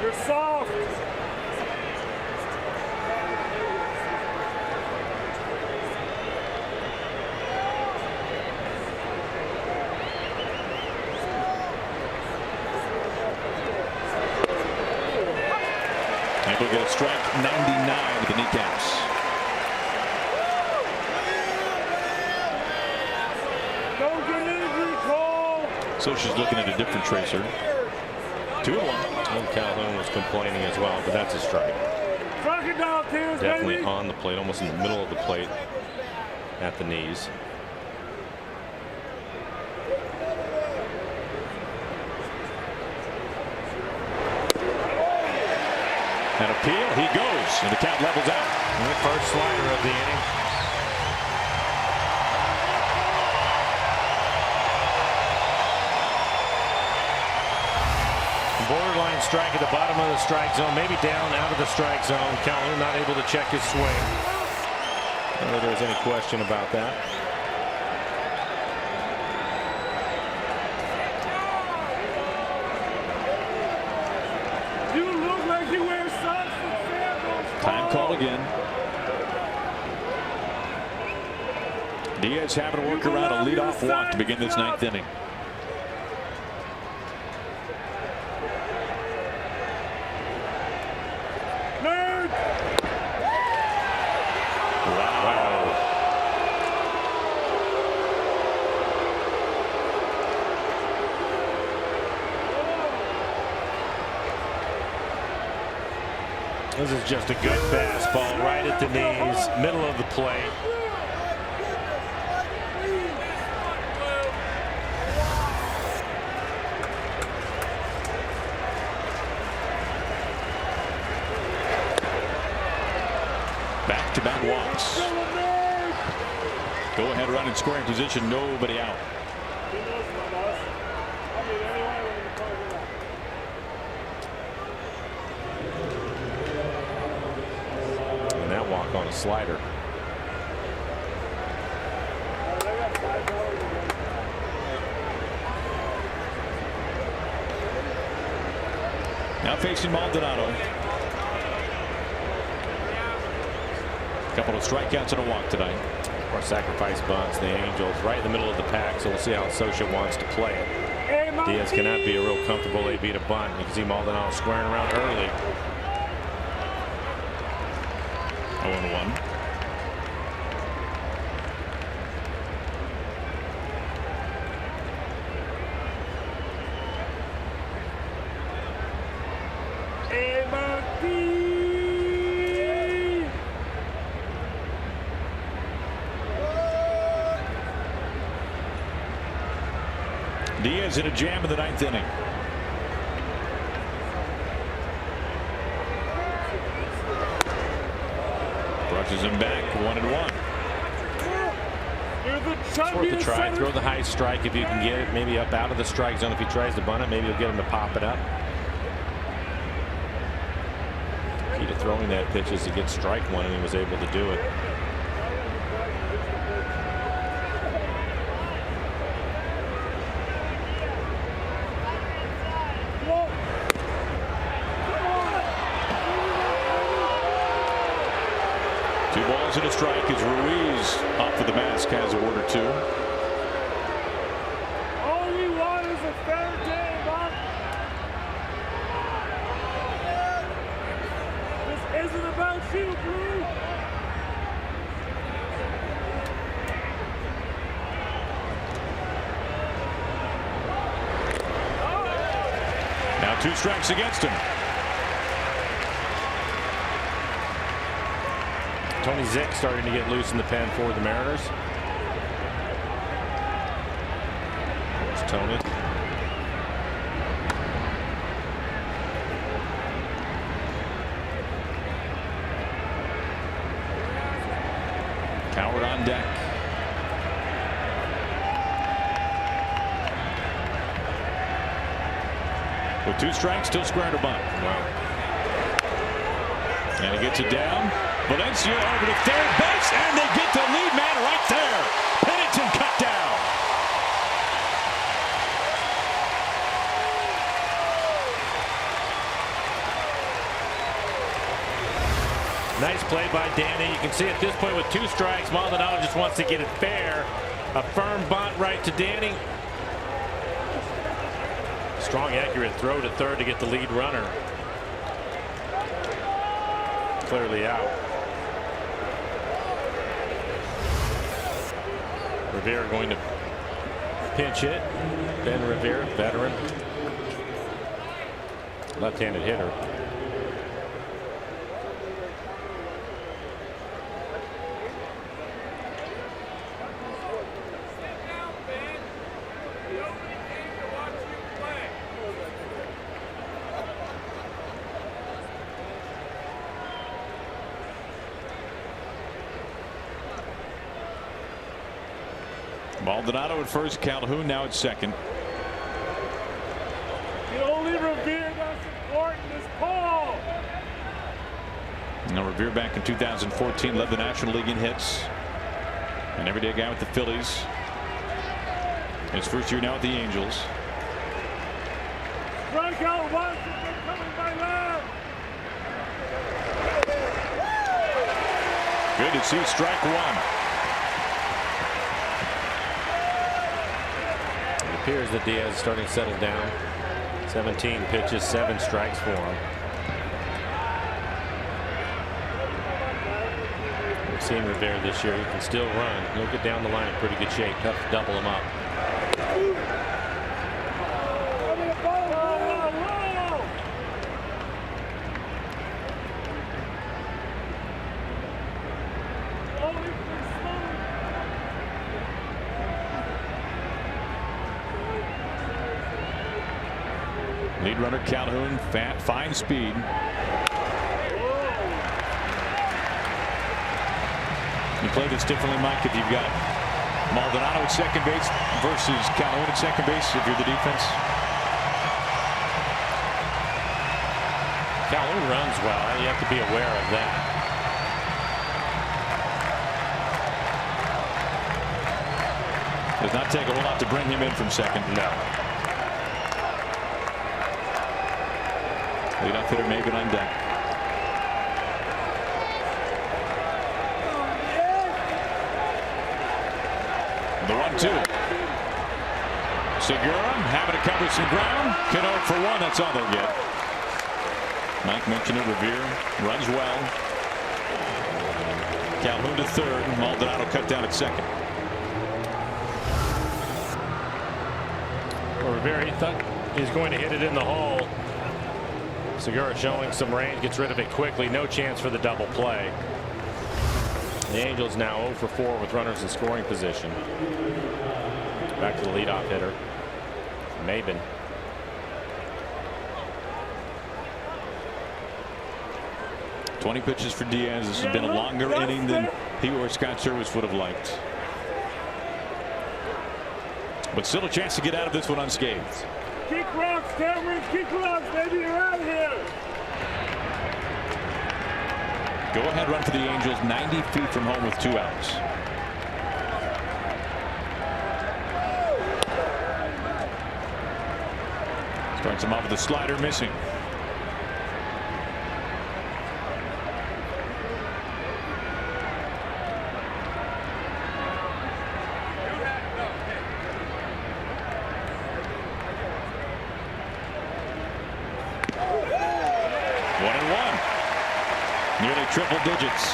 You're soft. He'll get a strike 99 with the kneecaps. Don't get injury, Cole. So she's looking at a different tracer. 2-1. And Calhoun was complaining as well, but that's a strike. Crocodile tears, Definitely baby. on the plate, almost in the middle of the plate at the knees. An appeal, he goes, and the count levels out. And the first slider of the inning. Borderline strike at the bottom of the strike zone, maybe down out of the strike zone. Calhoun not able to check his swing. I don't know if there's any question about that. You look like you wear socks and sandals. Time call again. Diaz having to work around a leadoff walk to begin this 9th inning. This is just a good fastball right at the knees, middle of the plate. Back-to-back walks. Go ahead run in scoring position, nobody out. Walk on a slider. Now facing Maldonado. A couple of strikeouts and a walk tonight. Or sacrifice bunts, the Angels right in the middle of the pack, so we'll see how Socha wants to play it. Diaz cannot be a real comfortable AB to bunt. You can see Maldonado squaring around early. 0-1. Diaz in a jam in the 9th inning. Brushes him back, 1-1. It's worth a try. Throw the high strike if you can get it. Maybe up out of the strike zone if he tries to bunt it. Maybe you'll get him to pop it up. Key to throwing that pitch is to get strike one, and he was able to do it. Two balls and a strike as Ruiz off of the mask has a word or two. All we want is a fair game, Bob. This isn't about you, Blue. Now 2 strikes against him. Tony Zick starting to get loose in the pen for the Mariners. There's Tony. Coward on deck. With 2 strikes, still square to bunt. Wow. And he gets it down. Valencia over to third base, and they get the lead man right there. Pennington cut down. Nice play by Danny. You can see at this point with 2 strikes, Maldonado just wants to get it fair. A firm bunt right to Danny. Strong, accurate throw to third to get the lead runner. clearly out. Rivera going to pinch hit. Ben Rivera, veteran, left-handed hitter. Maldonado at first, Calhoun now at second. The only Revere that's important is Paul. Now Revere back in 2014 led the National League in hits. An everyday guy with the Phillies. His first year now with the Angels. Strikeout once has been coming by left. Good to see strike one. It appears that Diaz is starting to settle down. 17 pitches, 7 strikes for him. We've seen Rivera this year. He can still run. He'll get down the line in pretty good shape. Tough to double him up. Lead runner Calhoun, fine speed. You play this differently, Mike, if you've got Maldonado at second base versus Calhoun at second base if you're the defense. Calhoun runs well. You have to be aware of that. Does not take a whole lot to bring him in from second. No. Leadoff hitter Maben on deck. The 1-2. Segura having to cover some ground. Cano for one. That's all they'll get. Mike mentioned it. Revere runs well. Calhoun to third. Maldonado cut down at second. Well, Rivera, he thought he was going to hit it in the hole. Segura showing some range, gets rid of it quickly. No chance for the double play. The Angels now 0 for 4 with runners in scoring position. Back to the leadoff hitter, Maben. .20 pitches for Diaz. This has been a longer inning than he or Scott Servais would have liked. But still a chance to get out of this one unscathed. Kick rocks, Cameron. Kick rocks, baby. You're out here. Go ahead run for the Angels 90 feet from home with 2 outs. Starts him off with a slider missing. Nearly triple digits.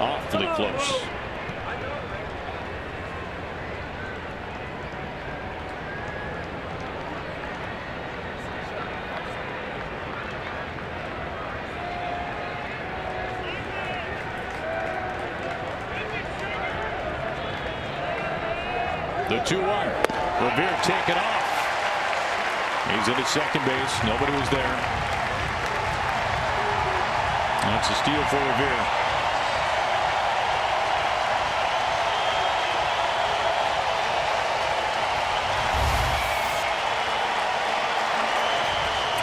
Awfully close. The 2-1. Revere taken off. He's into second base. Nobody was there. That's a steal for Revere.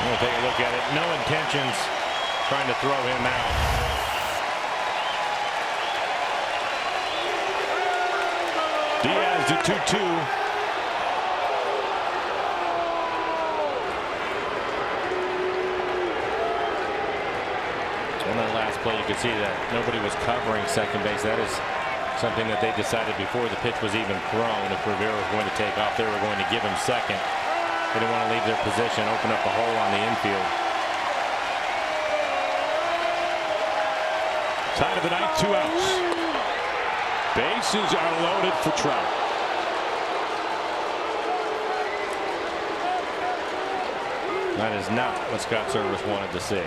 We'll take a look at it. No intentions trying to throw him out. Diaz to 2-2. replay, you could see that nobody was covering second base. That is something that they decided before the pitch was even thrown. If Rivera was going to take off, they were going to give him second. They didn't want to leave their position, open up a hole on the infield. Tie of the ninth, 2 outs. Bases are loaded for Trout. That is not what Scott Service wanted to see.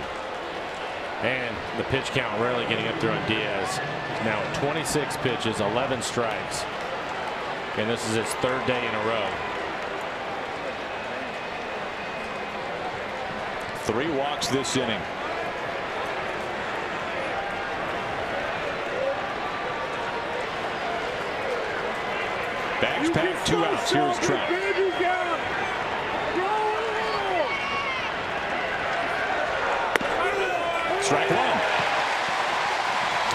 And the pitch count rarely getting up there on Diaz. Now 26 pitches, 11 strikes. And this is his 3rd day in a row. 3 walks this inning. Bags packed, 2 outs. Here's Trout. Strike 1.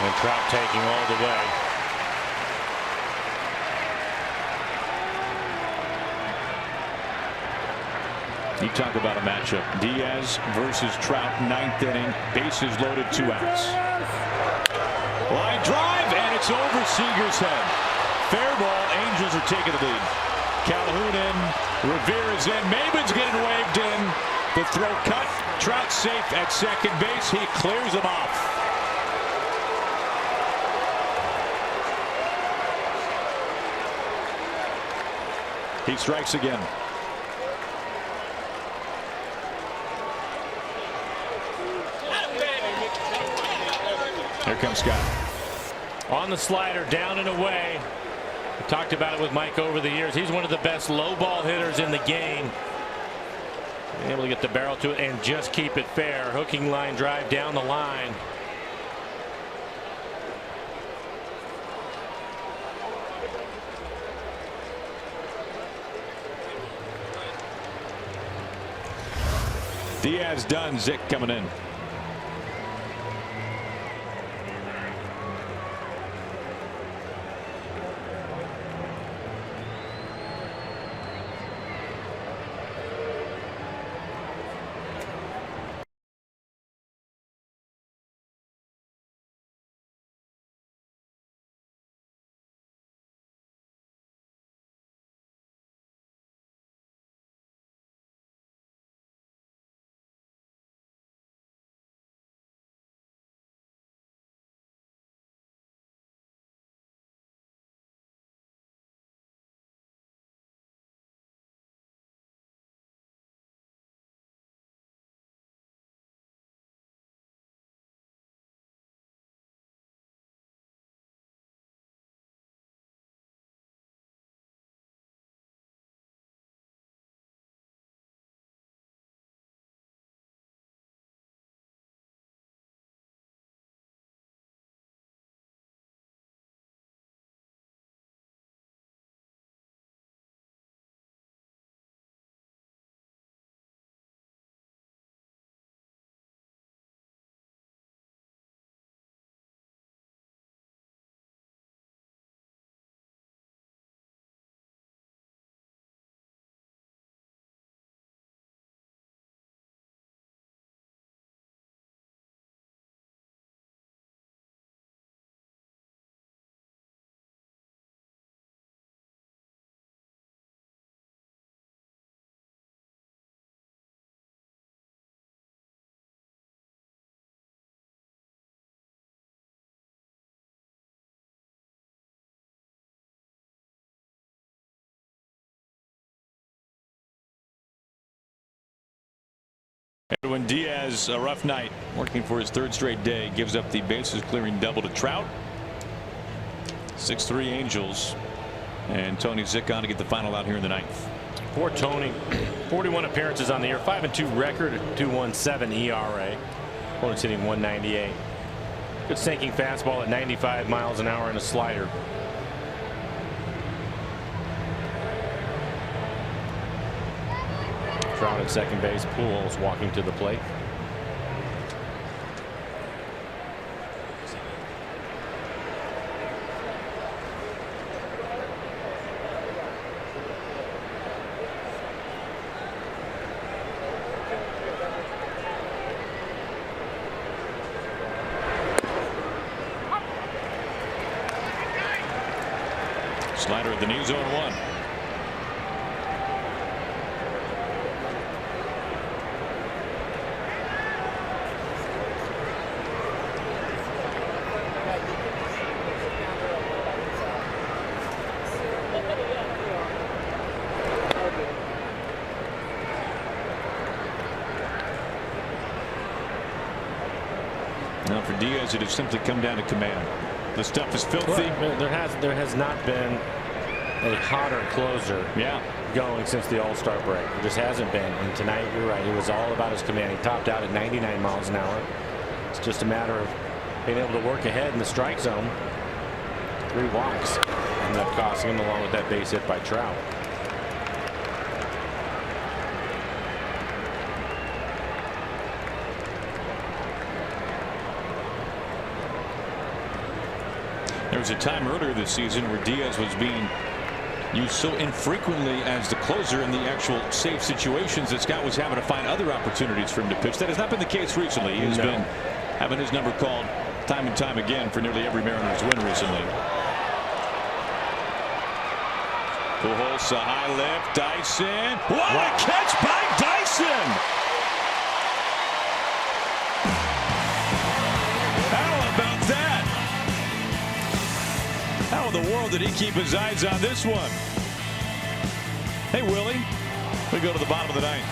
And Trout taking all the way. You talk about a matchup. Diaz versus Trout, 9th inning. Bases loaded, 2 outs. Line drive, and it's over Seager's head. Fair ball. Angels are taking the lead. Calhoun in. Rivera's in. Maybin's getting waved in. The throw cut. Trout safe at second base. He clears him off. He strikes again. Here comes Scott. On the slider, down and away. We talked about it with Mike over the years. He's one of the best low ball hitters in the game. Being able to get the barrel to it and just keep it fair. Hooking line drive down the line. Diaz done. Zick coming in. Edwin Diaz, a rough night, working for his 3rd straight day, gives up the bases clearing double to Trout. 6-3 Angels, and Tony Zick on to get the final out here in the 9th. Poor Tony. 41 appearances on the year, 5-2 record, 2.17 ERA. Opponent's hitting 198. Good sinking fastball at 95 miles an hour and a slider. Trout at second base. Pujols walking to the plate. Slider at the knee, 0-1. Now for Diaz, it has simply come down to command. The stuff is filthy. Well, there has not been a hotter closer going since the All-Star break. It just hasn't been. And tonight, you're right, it was all about his command. He topped out at 99 miles an hour. It's just a matter of being able to work ahead in the strike zone. 3 walks ended up costing him, along with that base hit by Trout. There was a time earlier this season where Diaz was being used so infrequently as the closer in the actual safe situations that Scott was having to find other opportunities for him to pitch. That has not been the case recently. He has been having his number called time and time again for nearly every Mariners win recently. Pujols, a high lift. Dyson. What a catch by Dyson! How about that? How in the world did he keep his eyes on this one? Hey, Willie. We go to the bottom of the ninth.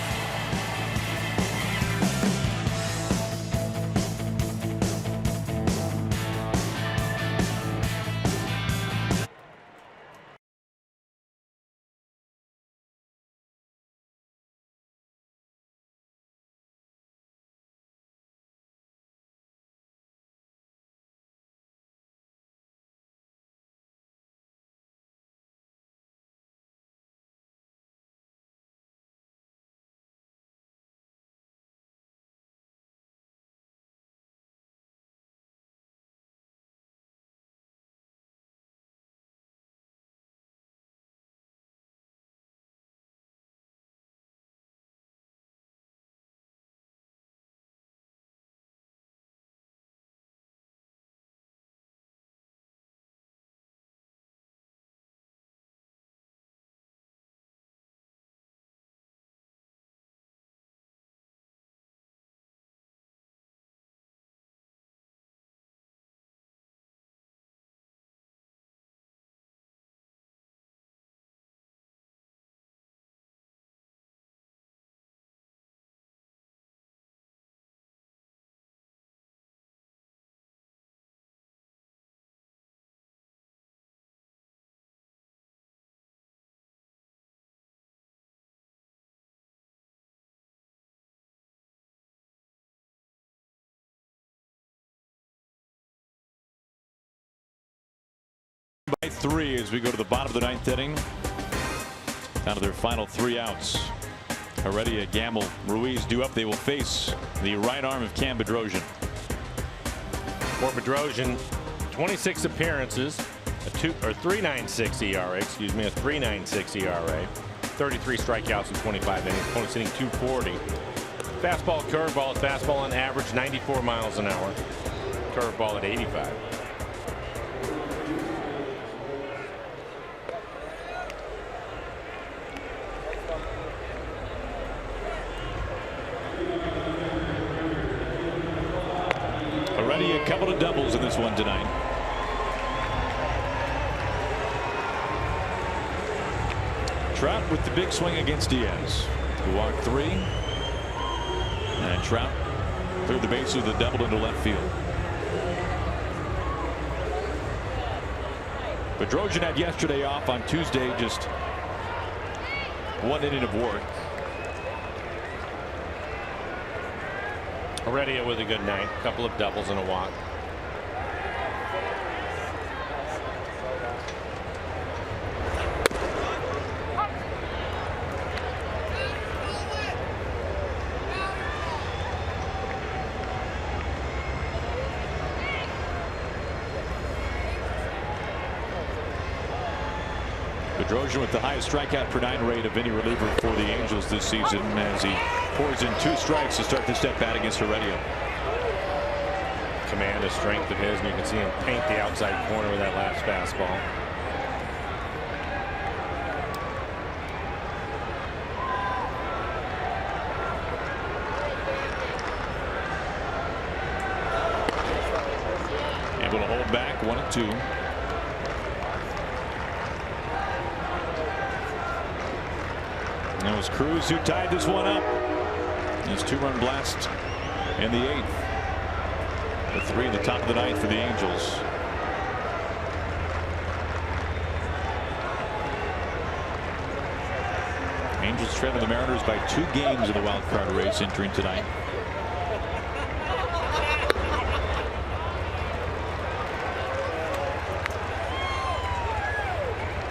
By 3 as we go to the bottom of the 9th inning. Down to their final 3 outs. Heredia, Gamble, Ruiz due up. They will face the right arm of Cam Bedrosian. For Bedrosian, 26 appearances, a 3.96 ERA, excuse me, a 3.96 ERA, 33 strikeouts in 25 innings, opponents hitting .240. Fastball, curveball, fastball on average 94 miles an hour, curveball at 85. Already a couple of doubles in this one tonight. Trout with the big swing against Diaz, who walked 3. And Trout cleared the base with a double into left field. Bedrosian had yesterday off. On Tuesday, just 1 inning of work. Heredia with a good night, a couple of doubles and a walk. Bedrosian with the highest strikeout per 9 rate of any reliever for the Angels this season, as he pours in 2 strikes to start the step bat against Heredia. Command, a strength of his, and you can see him paint the outside corner with that last fastball. Able to hold back 1-2. And it was Cruz who tied this one up. His 2-run blast in the 8th. The 3 in the top of the 9th for the Angels. Angels trailing the Mariners by 2 games in the wild card race entering tonight.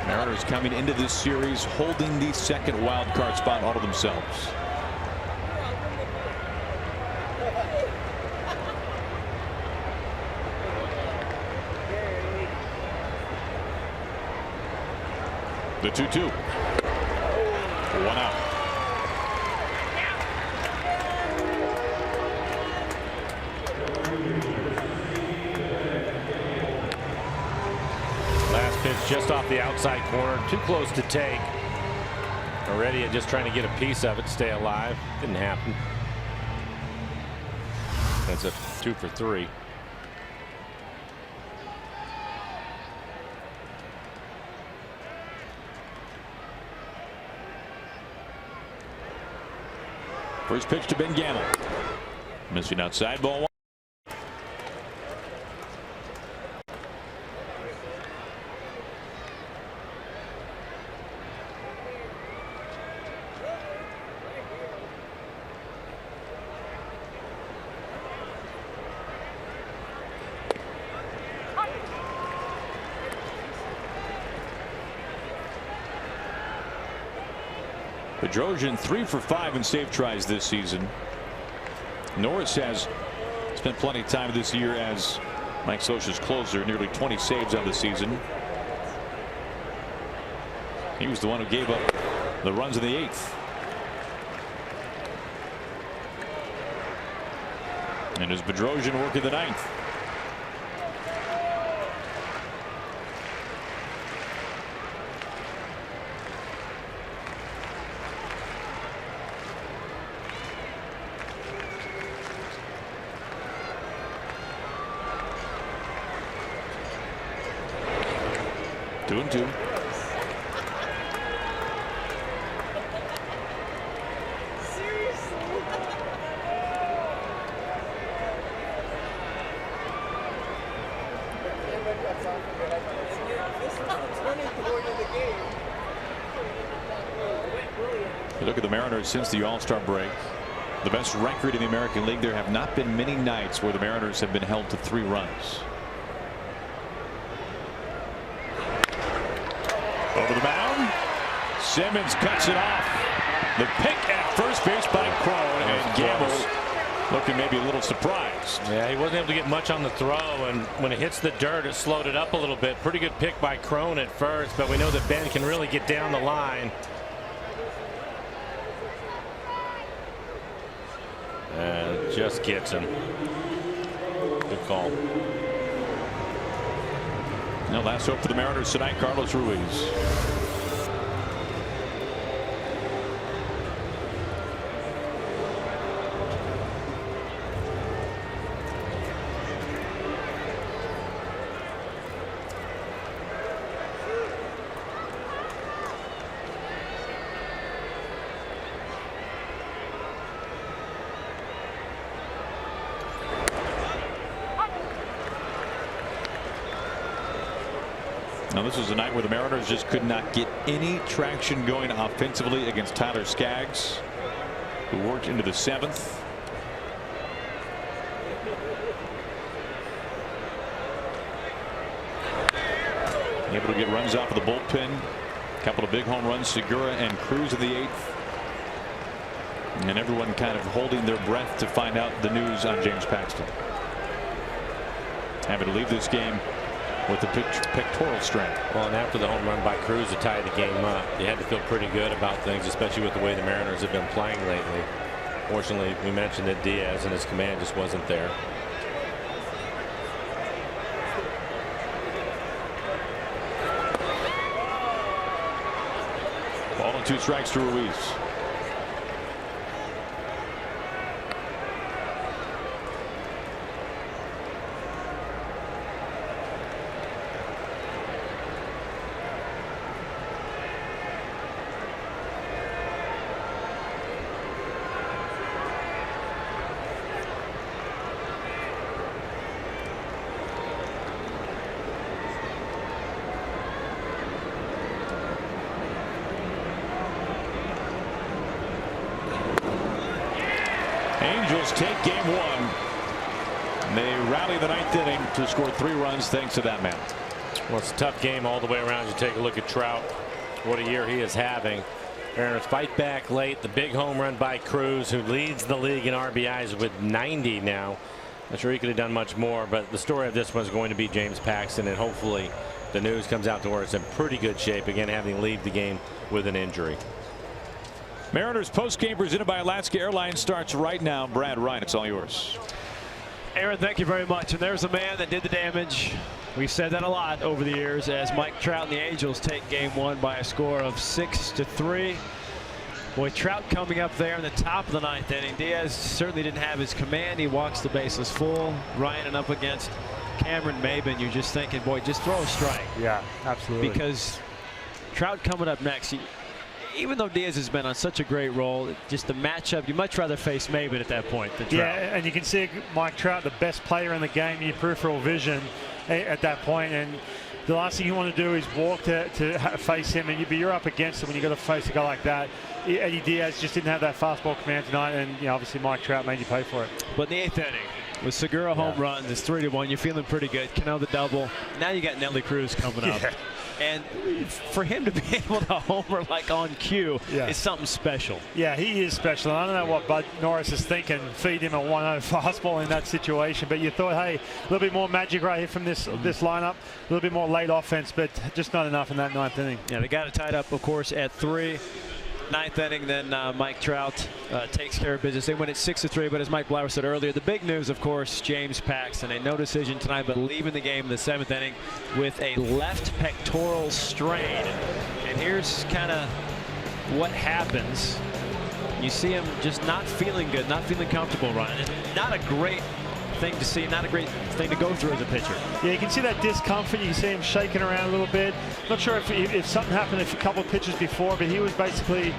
Mariners coming into this series holding the second wild card spot all to themselves. The 2-2. 1 out. Last pitch just off the outside corner. Too close to take. Heredia just trying to get a piece of it to stay alive. Didn't happen. That's a 2 for 3. First pitch to Ben Gamble. Missing outside, ball 1. Bedrosian 3 for 5 in save tries this season. Norris has spent plenty of time this year as Mike Scioscia's closer, nearly 20 saves on the season. He was the one who gave up the runs in the 8th. And as Bedrosian working the 9th. Two and 2. You look at the Mariners since the All-Star break. The best record in the American League. There have not been many nights where the Mariners have been held to 3 runs. Over the mound. Simmons cuts it off. The pick at first base by Crone, and Gamble looking maybe a little surprised. Yeah, he wasn't able to get much on the throw, and when it hits the dirt, it slowed it up a little bit. Pretty good pick by Crone at first, but we know that Ben can really get down the line. And just gets him. Good call. Now last hope for the Mariners tonight, Carlos Ruiz. Now this is a night where the Mariners just could not get any traction going offensively against Tyler Skaggs, who worked into the 7th. Able to get runs off of the bullpen. A couple of big home runs, Segura and Cruz in the 8th. And everyone kind of holding their breath to find out the news on James Paxton. Having to leave this game with the pectoral strain. Well, and after the home run by Cruz to tie the game up, you had to feel pretty good about things, especially with the way the Mariners have been playing lately. Fortunately, we mentioned that Diaz and his command just wasn't there. Ball and 2 strikes to Ruiz. Mariners take game one. They rally the ninth inning to score 3 runs thanks to that man. Well, it's a tough game all the way around. You take a look at Trout. What a year he is having. Mariners fight back late. The big home run by Cruz, who leads the league in RBIs with 90 now. Not sure he could have done much more, but the story of this one is going to be James Paxton, and hopefully the news comes out to where it's in pretty good shape, again having leave the game with an injury. Mariners postgame presented by Alaska Airlines starts right now. Brad Ryan, it's all yours. Aaron, thank you very much. And there's a man that did the damage. We've said that a lot over the years as Mike Trout and the Angels take game one by a score of 6-3. Boy, Trout coming up there in the top of the ninth inning. Diaz certainly didn't have his command. He walks the bases full. Ryan up against Cameron Maybin. You're just thinking, boy, just throw a strike. Yeah, absolutely. Because Trout coming up next, even though Diaz has been on such a great roll, just the matchup, you'd much rather face Maybin at that point than Trout. Yeah, and you can see Mike Trout, the best player in the game, your peripheral vision at that point, and the last thing you want to do is walk to face him, and you're up against him when you got to face a guy like that. Eddie Diaz just didn't have that fastball command tonight, and obviously Mike Trout made you pay for it. But in the eighth inning, with Segura home runs, it's 3-1. You're feeling pretty good. Cano the double. Now you got Nelly Cruz coming up. Yeah. And for him to be able to homer like on cue is something special. Yeah, he is special. I don't know what Bud Norris is thinking, feed him a 1-0 fastball in that situation. But you thought, hey, a little bit more magic right here from this lineup, a little bit more late offense, but just not enough in that ninth inning. Yeah, they got it tied up, of course, at 3. Ninth inning, then Mike Trout takes care of business. They win at 6-3, but as Mike Blauer said earlier, the big news, of course, James Paxton, a no decision tonight, but leaving the game in the 7th inning with a left pectoral strain. And here's kind of what happens. You see him just not feeling good, not feeling comfortable, Ryan. Not a great thing to see, not a great thing to go through as a pitcher. Yeah, you can see that discomfort. You can see him shaking around a little bit. Not sure if something happened a couple of pitches before, but he was basically,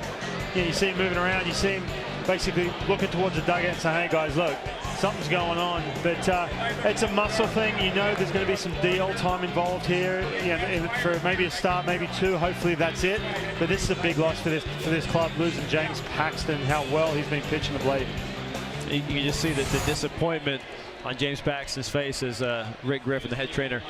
you see him moving around. You see him basically looking towards the dugout and saying, hey guys, look, something's going on. But it's a muscle thing. You know there's going to be some DL time involved here, for maybe a start, maybe 2. Hopefully that's it. But this is a big loss for this club, losing James Paxton, how well he's been pitching of late. You can just see that the disappointment on James Paxton's face as Rick Griffin, the head trainer,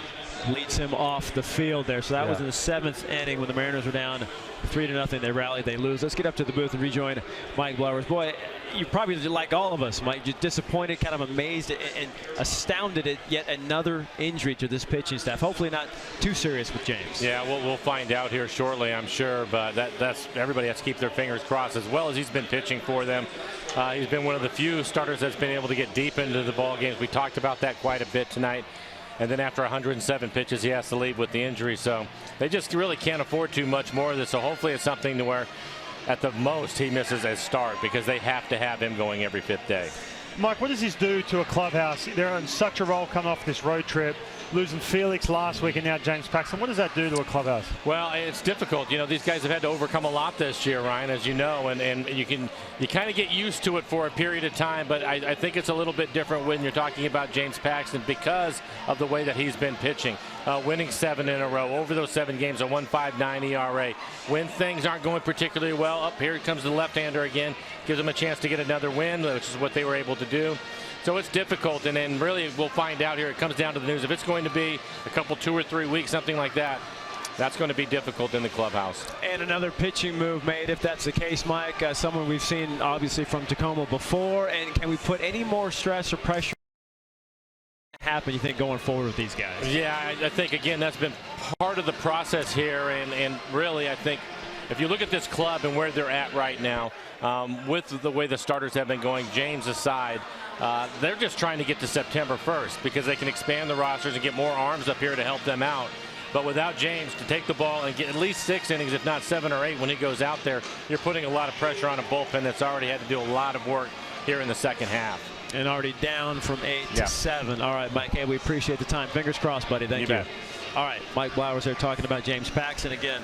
leads him off the field there. So that was in the 7th inning when the Mariners were down 3-0. They rallied, they lose. Let's get up to the booth and rejoin Mike Blauer. Boy, you probably, like all of us, Mike, just disappointed, kind of amazed and astounded at yet another injury to this pitching staff. Hopefully not too serious with James. Yeah, we'll find out here shortly, I'm sure, but that's everybody has to keep their fingers crossed. As well as he's been pitching for them, he's been one of the few starters that's been able to get deep into the ball games. We talked about that quite a bit tonight. And then after 107 pitches, he has to leave with the injury. So they just really can't afford too much more of this. So hopefully it's something to where at the most he misses a start, because they have to have him going every 5th day. Mike, what does this do to a clubhouse? They're on such a roll coming off this road trip, losing Felix last week and now James Paxton. What does that do to a clubhouse? Well, it's difficult. These guys have had to overcome a lot this year, Ryan, as you know, and you kind of get used to it for a period of time, but I think it's a little bit different when you're talking about James Paxton because of the way that he's been pitching. Winning 7 in a row over those 7 games, a 1.59 ERA. When things aren't going particularly well, up here comes the left-hander again, gives them a chance to get another win, which is what they were able to do. So it's difficult, and then really we'll find out here. It comes down to the news. If it's going to be a couple, 2 or 3 weeks, something like that, that's going to be difficult in the clubhouse. And another pitching move made, if that's the case, Mike. Someone we've seen obviously from Tacoma before. And can we put any more stress or pressure happen, you think, going forward with these guys? Yeah, I think, again, that's been part of the process here. And really, I think if you look at this club and where they're at right now, with the way the starters have been going, James aside, they're just trying to get to September 1st because they can expand the rosters and get more arms up here to help them out. But without James to take the ball and get at least 6 innings, if not 7 or 8, when he goes out there, you're putting a lot of pressure on a bullpen that's already had to do a lot of work here in the second half. And already down from 8 to 7. All right, Mike, hey, we appreciate the time. Fingers crossed, buddy. Thank you. Bet. All right, Mike Blauer's there talking about James Paxton again.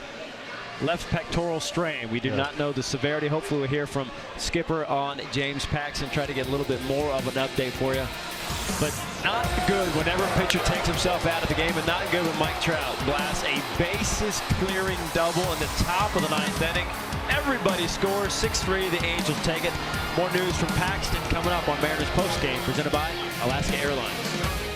left pectoral strain. We do not know the severity. Hopefully we'll hear from skipper on James Paxton, try to get a little bit more of an update for you. But not good whenever a pitcher takes himself out of the game, and not good when Mike Trout blasts a bases clearing double in the top of the 9th inning. Everybody scores. 6-3. The Angels take it. More news from Paxton coming up on Mariners postgame, presented by Alaska Airlines.